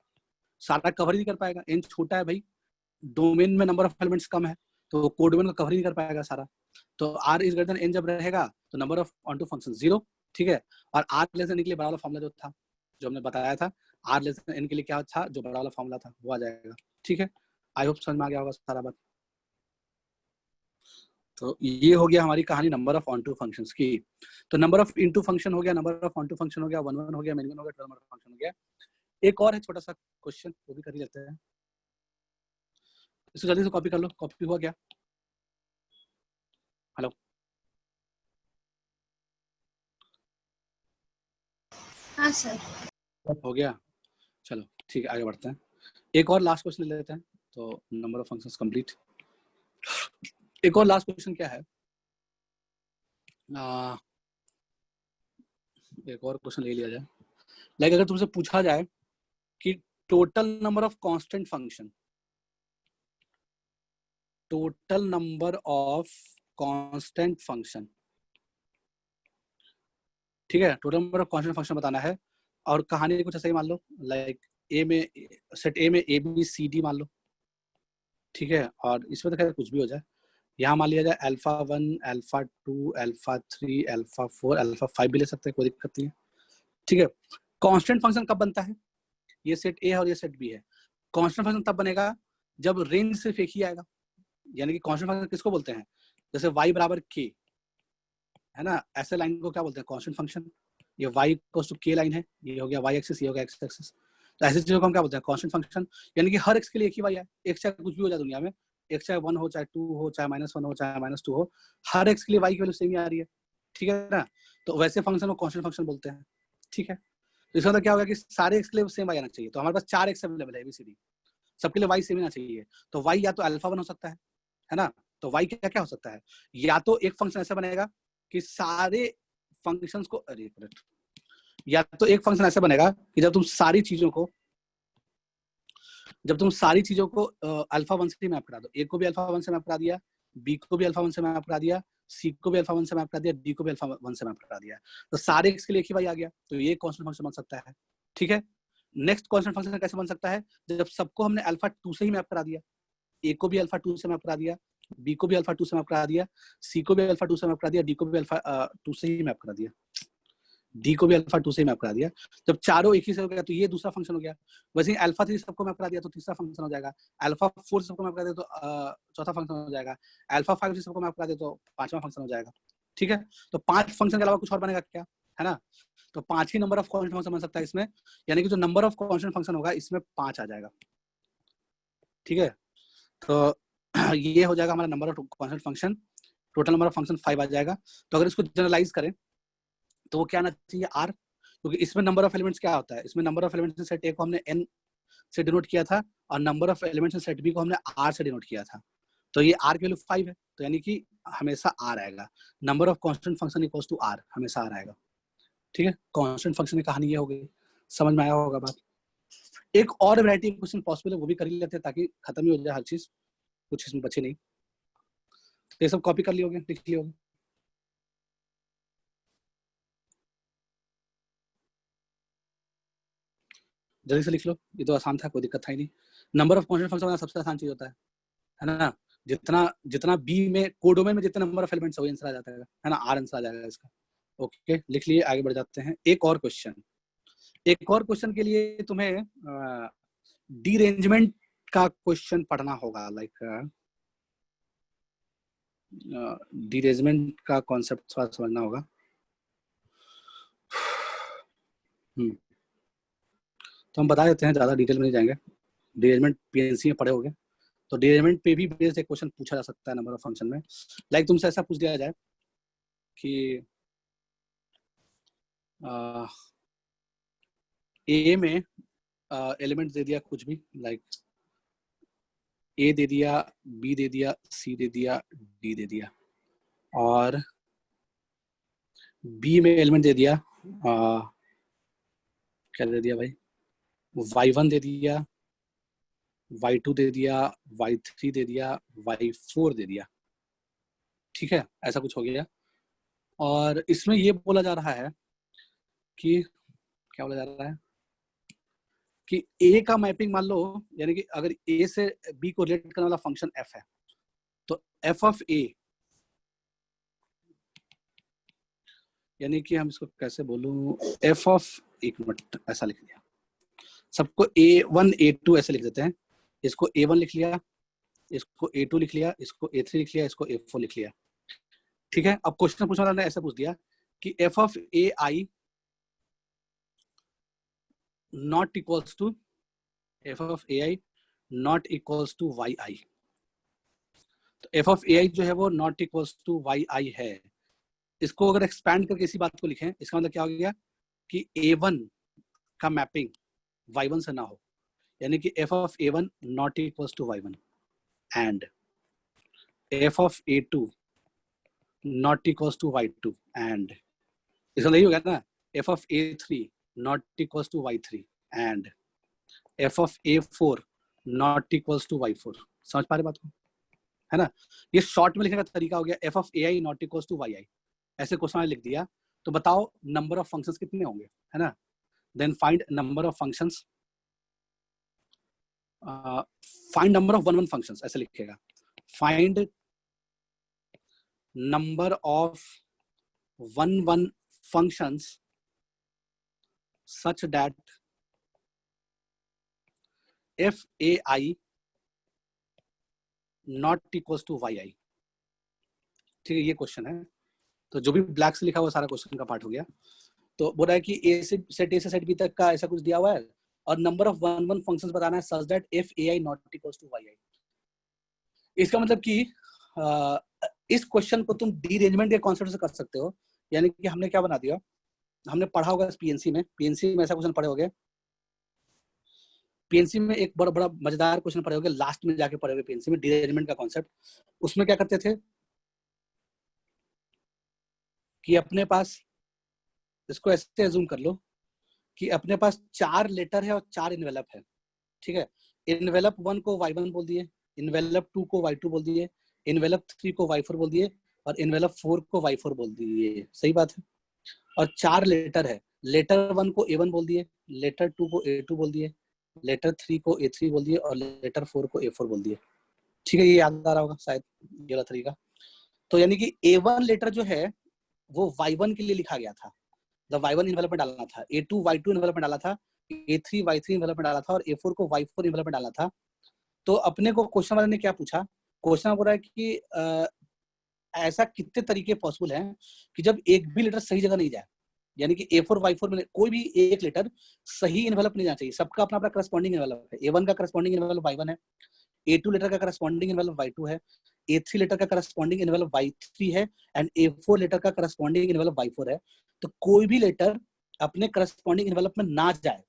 [SPEAKER 1] सारा कवर ही नहीं कर पाएगा, एन छोटा है भाई, डोमेन में नंबर ऑफ एलिमेंट्स कम है, तो कोड डोमेन को कवर ही नहीं कर पाएगा सारा। तो R is greater than N जब रहेगा तो number of on to function 0। ठीक है, और आर लेस देन एन के लिए बड़ा वाला फॉर्मूला जो था, जो हमने बताया था, आर लेस देन एन के लिए क्या था, जो बड़ा वाला फॉर्मूला था वो आ जाएगा। ठीक है, आई होप समझ में आ गया होगा सारा बात। तो ये हो गया हमारी कहानी number of on to functions की। तो नंबर ऑफ इनटू फंक्शन हो गया, number of on to function हो गया, 1 1 हो गया, मेन 1 हो गया, 12 नंबर फंक्शन हो गया। एक और है छोटा सा क्वेश्चन, वो भी कर ही लेते हैं। इसको जल्दी से कॉपी कर लो, कॉपी हुआ क्या, हेलो,
[SPEAKER 2] हाँ सर,
[SPEAKER 1] हो गया, चलो ठीक है आगे बढ़ते हैं। एक और लास्ट क्वेश्चन ले लेते हैं, तो नंबर ऑफ फंक्शंस कंप्लीट। एक और लास्ट क्वेश्चन क्या है, एक और क्वेश्चन ले लिया जाए। लाइक अगर तुमसे पूछा जाए कि total number of constant function, total number of constant function, ठीक है, total number of constant function बताना है, और कहानी कुछ ऐसा ही मान लो, लाइक ए में सेट ए में ए बी सी डी मान लो। ठीक है, और इसमें तो खैर कुछ भी हो जाए, यहाँ मान लिया जाए alpha 1 alpha 2 alpha 3 alpha 4 alpha 5 भी ले सकते हैं, कोई दिक्कत नहीं है। ठीक है, कांस्टेंट फंक्शन कब बनता है, ये सेट ए है और ये सेट बी है। कांस्टेंट फंक्शन तब बनेगा जब रेंज सिर्फ एक ही आएगा, यानी कि कांस्टेंट फंक्शन किसको बोलते हैं, जैसे y बराबर k है ना, ऐसे लाइन को क्या बोलते हैं, कांस्टेंट फंक्शन। ये y equals to k line है, ये हो गया y एक्सिस, ये हो गया x एक्सिस। तो ऐसी चीजों को हम क्या बोलते हैं, कांस्टेंट फंक्शन। यानी कि हर x के लिए एक ही y है, x चाहे कुछ भी हो जाए दुनिया में, x चाहे 1 हो, चाहे 2 हो, चाहे -1 हो, चाहे -2 हो, हर x के लिए y की वैल्यू सेम ही आ रही है, ठीक है ना। तो वैसे फंक्शन को कांस्टेंट फंक्शन बोलते हैं, ठीक है। तो इसका मतलब क्या होगा कि सारे x के लिए सेम y आना चाहिए। तो हमारे पास 4 x अवेलेबल है ABCD, सबके लिए y सेम आना चाहिए। तो y या तो अल्फा 1 हो सकता है ना। तो y क्या क्या हो सकता है, या तो एक फंक्शन ऐसा बनेगा कि सारे फंक्शंस को, अरे एक मिनट, या तो एक फंक्शन ऐसा बनेगा कि जब तुम सारी चीजों को अल्फा 1 से मैप करा दो, ए को भी अल्फा 1 से मैप करा दिया, बी को भी अल्फा 1 से मैप करा दिया, सी को भी अल्फा 1 से मैप करा दिया, डी को भी अल्फा 1 से मैप करा दिया, तो सारे x के लिए एक ही y आ गया। तो ये कांस्टेंट फंक्शन बन सकता है, ठीक है। नेक्स्ट कांस्टेंट फंक्शन कैसे बन सकता है, जब सबको हमने अल्फा 2 से ही मैप करा दिया, ए को भी अल्फा 2 से मैप करा दिया, बी को भी अल्फा 2 से मैप करा दिया, सी को भी अल्फा 2 से मैप करा दिया, डी को भी अल्फा 2 से ही मैप करा दिया, डी को भी अल्फा 2 से मैप करा दिया। जब चारों एक ही से हो गया तो ये दूसरा फंक्शन हो गया। वैसे ही अल्फा 3 सबको मैप करा दिया तो तीसरा फंक्शन हो जाएगा, अल्फा 4 सबको मैप करा दिया तो चौथा फंक्शन हो जाएगा, अल्फा 5 सबको मैप करा दिया तो पांचवा फंक्शन हो जाएगा, ठीक है। तो 5 फंक्शन के अलावा कुछ और बनेगा क्या, है ना। तो 5 ही नंबर ऑफ कांस्टेंट फंक्शन बन सकता है इसमें, यानी कि जो नंबर ऑफ कांस्टेंट फंक्शन होगा इसमें 5 आ जाएगा, ठीक है। तो ये हो जाएगा हमारा number of constant function, total number of function 5 आ जाएगा। तो अगर इसको जनरलाइज करें तो वो क्या आना चाहिए, r, क्योंकि इसमें नंबर ऑफ एलिमेंट्स क्या होता है, इसमें number of elements set A को हमने n से डिनोट किया था और number of elements in set B को हमने r से डिनोट किया था। तो ये r की वैल्यू 5 है, तो यानी कि हमेशा r आएगा, number of constant function equals to r, हमेशा r आएगा, ठीक है। कांस्टेंट फंक्शन की कहानी ये हो गई, समझ में आया होगा बात। एक और वैरायटी क्वेश्चन पॉसिबल है, वो भी कर ही लेते हैं ताकि खत्म ही हो जाए हर चीज, कुछ इसमें बचे नहीं। तो ये सब कॉपी कर लियोगे, लिख लियोगे, जल्दी से लिख लो, ये तो आसान था, कोई दिक्कत था ही नहीं। नंबर ऑफ कांस्टेंट फंक्शन सबसे आसान चीज होता है ना। जितना जितना बी में कोडोमेन में जितने नंबर ऑफ एलिमेंट्स हो आंसर आ जाता है ना, आर आंसर आ जाएगा इसका। ओके, लिख लिए, आगे बढ़ जाते हैं। एक और क्वेश्चन के लिए तुम्हें डीरेंजमेंट का क्वेश्चन पढ़ना होगा, लाइक डीरेंजमेंट का कॉन्सेप्ट थोड़ा समझना होगा। तो हम बता देते हैं, ज्यादा डिटेल में नहीं जाएंगे। डीरेंजमेंट पीएनसी में पढ़े होगे, तो डीरेंजमेंट पे भी बेस्ड एक क्वेश्चन पूछा जा सकता है नंबर ऑफ फंक्शन में। लाइक तुमसे ऐसा पूछ दिया जाए कि ए में एलिमेंट दे दिया कुछ भी, लाइक ए दे दिया, बी दे दिया, सी दे दिया, डी दे दिया, और बी में एलिमेंट दे दिया क्या दे दिया भाई, y1 दे दिया, y2 दे दिया, y3 दे दिया, y4 दे दिया, ठीक है, ऐसा कुछ हो गया। और इसमें ये बोला जा रहा है कि क्या बोला जा रहा है कि ए का मैपिंग मान लो, यानी कि अगर ए से बी को रिलेट करने वाला फंक्शन एफ है, तो एफ ऑफ ए, यानी कि हम इसको कैसे बोलूं, एफ ऑफ, एक मिनट, ऐसा लिख दिया, सबको A1 A2 ऐसे लिख देते हैं, इसको A1 लिख लिया, इसको A2 लिख लिया, इसको A3 लिख लिया, इसको A4 लिख लिया, ठीक है। अब क्वेश्चन पूछने वाला ने ऐसे पूछ दिया कि F of A I not equals to, F of A I not equals to Y I. तो एफ ऑफ ए आई जो है वो not equals to Y I है। इसको अगर एक्सपैंड करके इसी बात को लिखें, इसका मतलब क्या हो गया कि A1 का मैपिंग Y1 से ना हो, यानी कि F of A1 not equals to Y1 and F of A2 not equals to Y2 and, इसका यही हो गया ना, F of A3 not equals to Y3 and F of A4 not equals to Y4। समझ पा रहे बात को, है ना। ये शॉर्ट में लिखने का तरीका हो गया, F of A I not equals to Y I, ऐसे क्वेश्चन लिख दिया। तो बताओ नंबर ऑफ फंक्शंस कितने होंगे, है ना। Then find number of functions, find number of one functions, ऐसे लिखेगा, find number of one functions such that F A I not equals to Y I, ठीक है, ये क्वेश्चन है। तो जो भी ब्लैक से लिखा हुआ सारा क्वेश्चन का पार्ट हो गया। तो बोल रहा है कि ए से सेट बी तक का ऐसा कुछ दिया हुआ है और नंबर ऑफ वन फंक्शंस बताना है such that if A I not equals to Y I. इसका मतलब कि इस क्वेश्चन को तुम डीरेंजमेंट के कॉन्सेप्ट से कर सकते हो। यानी कि हमने क्या बना दिया, हमने पढ़ा होगा पीएनसी में ऐसा क्वेश्चन पढ़े होंगे। पीएनसी में एक बड़ा बड़ा मजेदार क्वेश्चन पढ़े होंगे, लास्ट में जाके पढ़े होंगे पीएनसी में डीरेंजमेंट का कॉन्सेप्ट। उसमें क्या करते थे कि अपने पास, इसको ऐसे एज्यूम कर लो कि अपने पास 4 लेटर है और 4 इन्वेलप है, ठीक है। इन्वेलप 1 को y1 बोल दिए, इन्वेलप 2 को y2 बोल दिए, इन्वेलप 3 को y4 बोल दिए और इन्वेलप 4 को y4 बोल दिए। सही बात है। और 4 लेटर है, लेटर 1 को a1 बोल दिए, लेटर 2 को a2 बोल दिए, लेटर 3 को a3 बोल दिए और लेटर 4 को a4 बोल दिए। ठीक है, ये याद आ रहा होगा शायद ये वाला तरीका। तो यानी कि a1 लेटर जो है वो y1 के लिए लिखा गया था, जब y1 इन्वेलप में डालना था, a2 y2 इन्वेलप में डाला था, a3 y3 इन्वेलप में डाला था और a4 को y4 इन्वेलप में डाला था। तो अपने को क्वेश्चन वाले ने क्या पूछा, क्वेश्चन बोल रहा है कि ऐसा कितने तरीके पॉसिबल हैं कि जब एक भी लेटर सही जगह नहीं जाए, यानी कि A4 Y4 में कोई भी एक लेटर सही इन्वेलप नहीं जाना चाहिए, सबका अपना अपना करस्पॉन्डिंग इन्वेलप है। A1 का करस्पॉन्डिंग इन्वेलप Y1 है, A2 लेटर का करस्पॉन्डिंग इन्वेलप Y2 है, A3 लेटर का करस्पॉन्डिंग इन्वेलप Y3 है एंड A4 लेटर का करस्पॉन्डिंग इन्वेलप Y4 है। तो कोई भी लेटर अपने करस्पॉन्डिंग इन्वेलप में ना जाए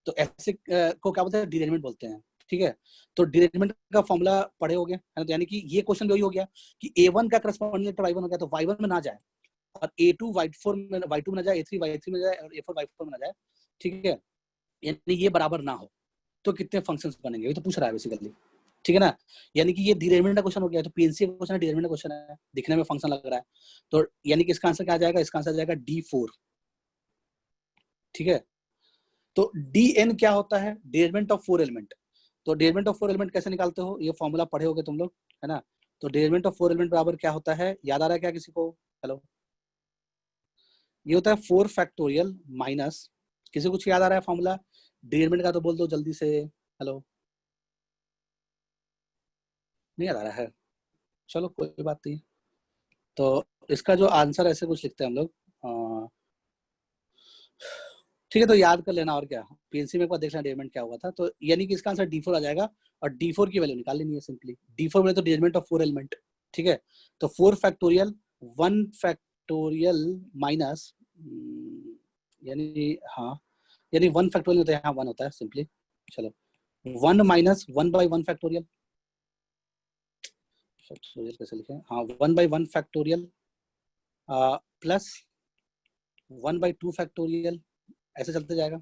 [SPEAKER 1] तो ऐसे को क्या बोलते हैं, डीरेंजमेंट बोलते हैं। ठीक है, तो डीरेंजमेंट का फॉर्मूला पढ़े हो गए, है ना। यानी कि ये क्वेश्चन भी वही हो गया कि A1 का करस्पॉन्डिंग लेटर Y1 हो गया तो Y1 में ना जाए और A2 Y4 में Y2 में ना जाए, A3 Y3 में जाए और A4 Y4 में ना जाए। ठीक है, यानी ये बराबर ना हो तो कितने फंक्शंस बनेंगे, ये तो पूछ रहा है बेसिकली। ठीक है ना, यानी कि ये डीरेंजमेंट का क्वेश्चन हो गया। तो पीएनसी का क्वेश्चन है, डीरेंजमेंट का क्वेश्चन है, दिखने में फंक्शन लग रहा है, तो यानी कि इसका आंसर क्या आ जाएगा, इसका आंसर आ जाएगा D4। ठीक है, तो DN क्या होता है, डीरेंजमेंट ऑफ 4 एलिमेंट। तो डीरेंजमेंट ऑफ 4 एलिमेंट कैसे निकालते हो, ये फॉर्मूला पढ़े होगे तुम लोग, है ना। तो डीरेंजमेंट ऑफ 4 एलिमेंट बराबर क्या होता है, याद आ रहा है क्या किसी को? हेलो, ये होता है 4 फैक्टोरियल माइनस, किसी कुछ याद आ रहा है फॉर्मूला डीरेंजमेंट का तो बोल दो जल्दी से। हेलो, नहीं याद आ रहा है, चलो कोई बात नहीं। तो इसका जो आंसर ऐसे कुछ लिखते हैं हम लोग, ठीक है, तो याद कर लेना और क्या, पीएनसी में एक बार देख लेना डीरेंजमेंट क्या हुआ था। तो यानी कि इसका आंसर D4 आ जाएगा और D4 की वैल्यू निकाल लेनी है सिंपली। D4 बोले तो डीरेंजमेंट ऑफ 4 एलिमेंट। ठीक है, तो 4 फैक्टोरियल 1 फैक्टोरियल माइनस, यानी हाँ, यानी 1 फैक्टोरियल होता है, हाँ 1 होता है सिंपली। चलो 1 माइनस 1 बाई 1 फैक्टोरियल, फैक्टोरियल कैसे लिखें, हाँ 1 by 1 factorial plus 1 by 2 factorial, ऐसे चलते जाएगा।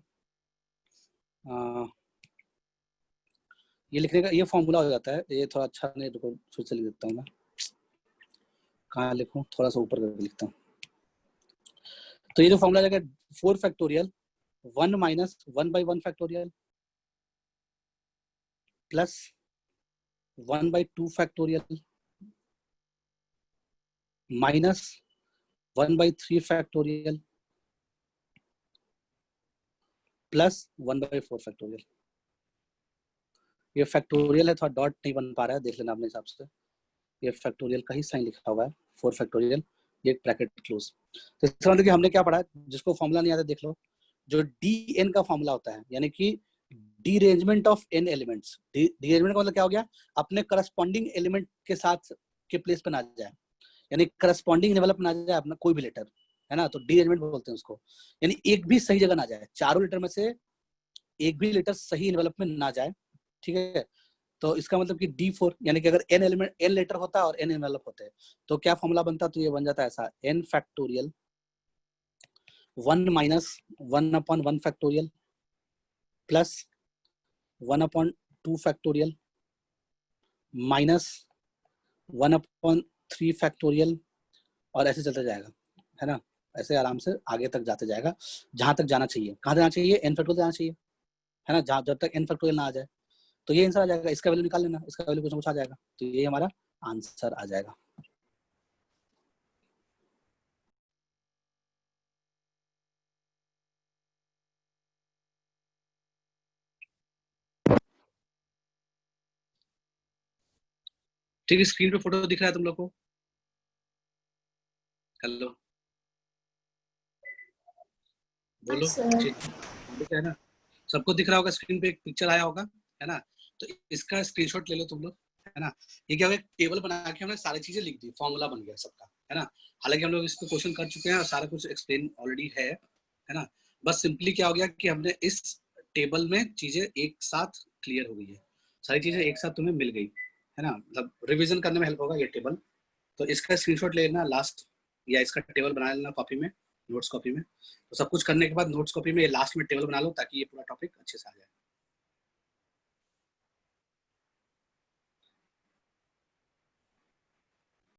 [SPEAKER 1] ये लिखने का ये फॉर्मूला हो जाता है, ये थोड़ा अच्छा नहीं, रुको फिर से लिख देता हूँ मैं, कहाँ लिखूँ, थोड़ा सा ऊपर करके लिखता हूँ। तो ये जो फॉर्मूला जाएगा 4 factorial 1 minus 1 by 1 factorial plus 1 by 2 factorial minus 1 by 3 factorial plus 1 by 4 factorial. ये फैक्टोरियल है, थोड़ा डॉट नहीं बन पा रहा है, देख लेना अपने हिसाब से। ये फैक्टोरियल का ही साइन लिखा हुआ है, 4 फैक्टोरियल, ये ब्रैकेट क्लोज। तो इसका मतलब कि हमने क्या पढ़ा, जिसको फॉर्मूला नहीं आता देख लो, जो DN का फॉर्मूला होता है, यानी कि derangement of n elements. Derangement का मतलब क्या हो गया, अपने करस्पॉन्डिंग एलिमेंट के साथ के प्लेस पे ना जाए, यानी करस्पॉन्डिंग डेवलप ना जाए अपना कोई भी लेटर, है ना, तो डीरेंजमेंट बोलते हैं उसको। यानी एक भी सही जगह ना जाए, चारों लेटर में से एक भी लेटर सही इन्वेलप में ना जाए। ठीक है, तो इसका मतलब कि D4, यानी कि अगर n एलिमेंट n लेटर होता है और n इन्वेलप होते हैं तो क्या फॉर्मूला बनता, तो ये बन जाता है ऐसा, n factorial 1 minus 1 upon 1 factorial plus 1 upon 2 factorial minus 1 upon 3 factorial, और ऐसे चलता जाएगा, है ना। ऐसे आराम से आगे तक जाते जाएगा, जहां तक जाना चाहिए, कहाँ जाना चाहिए, n फैक्टोरियल जाना चाहिए, है ना, जहां जब तक n फैक्टोरियल ना आ जाए। तो ये आंसर आ जाएगा, इसका वैल्यू निकाल लेना, इसका वैल्यू कुछ ना कुछ आ जाएगा, तो ये हमारा आंसर आ जाएगा। ठीक है, स्क्रीन पे फोटो दिख रहा है तुम लोग को? हेलो, बोलो ठीक है ना, सबको दिख रहा होगा स्क्रीन पे, एक पिक्चर आया होगा, है ना। तो इसका स्क्रीनशॉट ले लो तुम लोग, है ना। ये क्या होगा, टेबल बना के हमने सारी चीजें लिख दी, फॉर्मूला बन गया सबका, है ना। हालांकि हम लोग इस पे क्वेश्चन कर चुके हैं और सारा कुछ एक्सप्लेन ऑलरेडी है ना। बस सिंपली क्या हो गया कि हमने इस टेबल में चीजें एक साथ क्लियर हो गई है, सारी चीजें एक साथ तुम्हें मिल गई, है ना। मतलब रिविजन करने में हेल्प होगा ये टेबल। तो इसका स्क्रीनशॉट ले लेना लास्ट, या इसका टेबल बना लेना कॉपी में, नोट्स कॉपी में। तो सब कुछ करने के बाद नोट्स कॉपी में ये लास्ट में टेबल बना लो, ताकि ये पूरा टॉपिक अच्छे से आ जाए।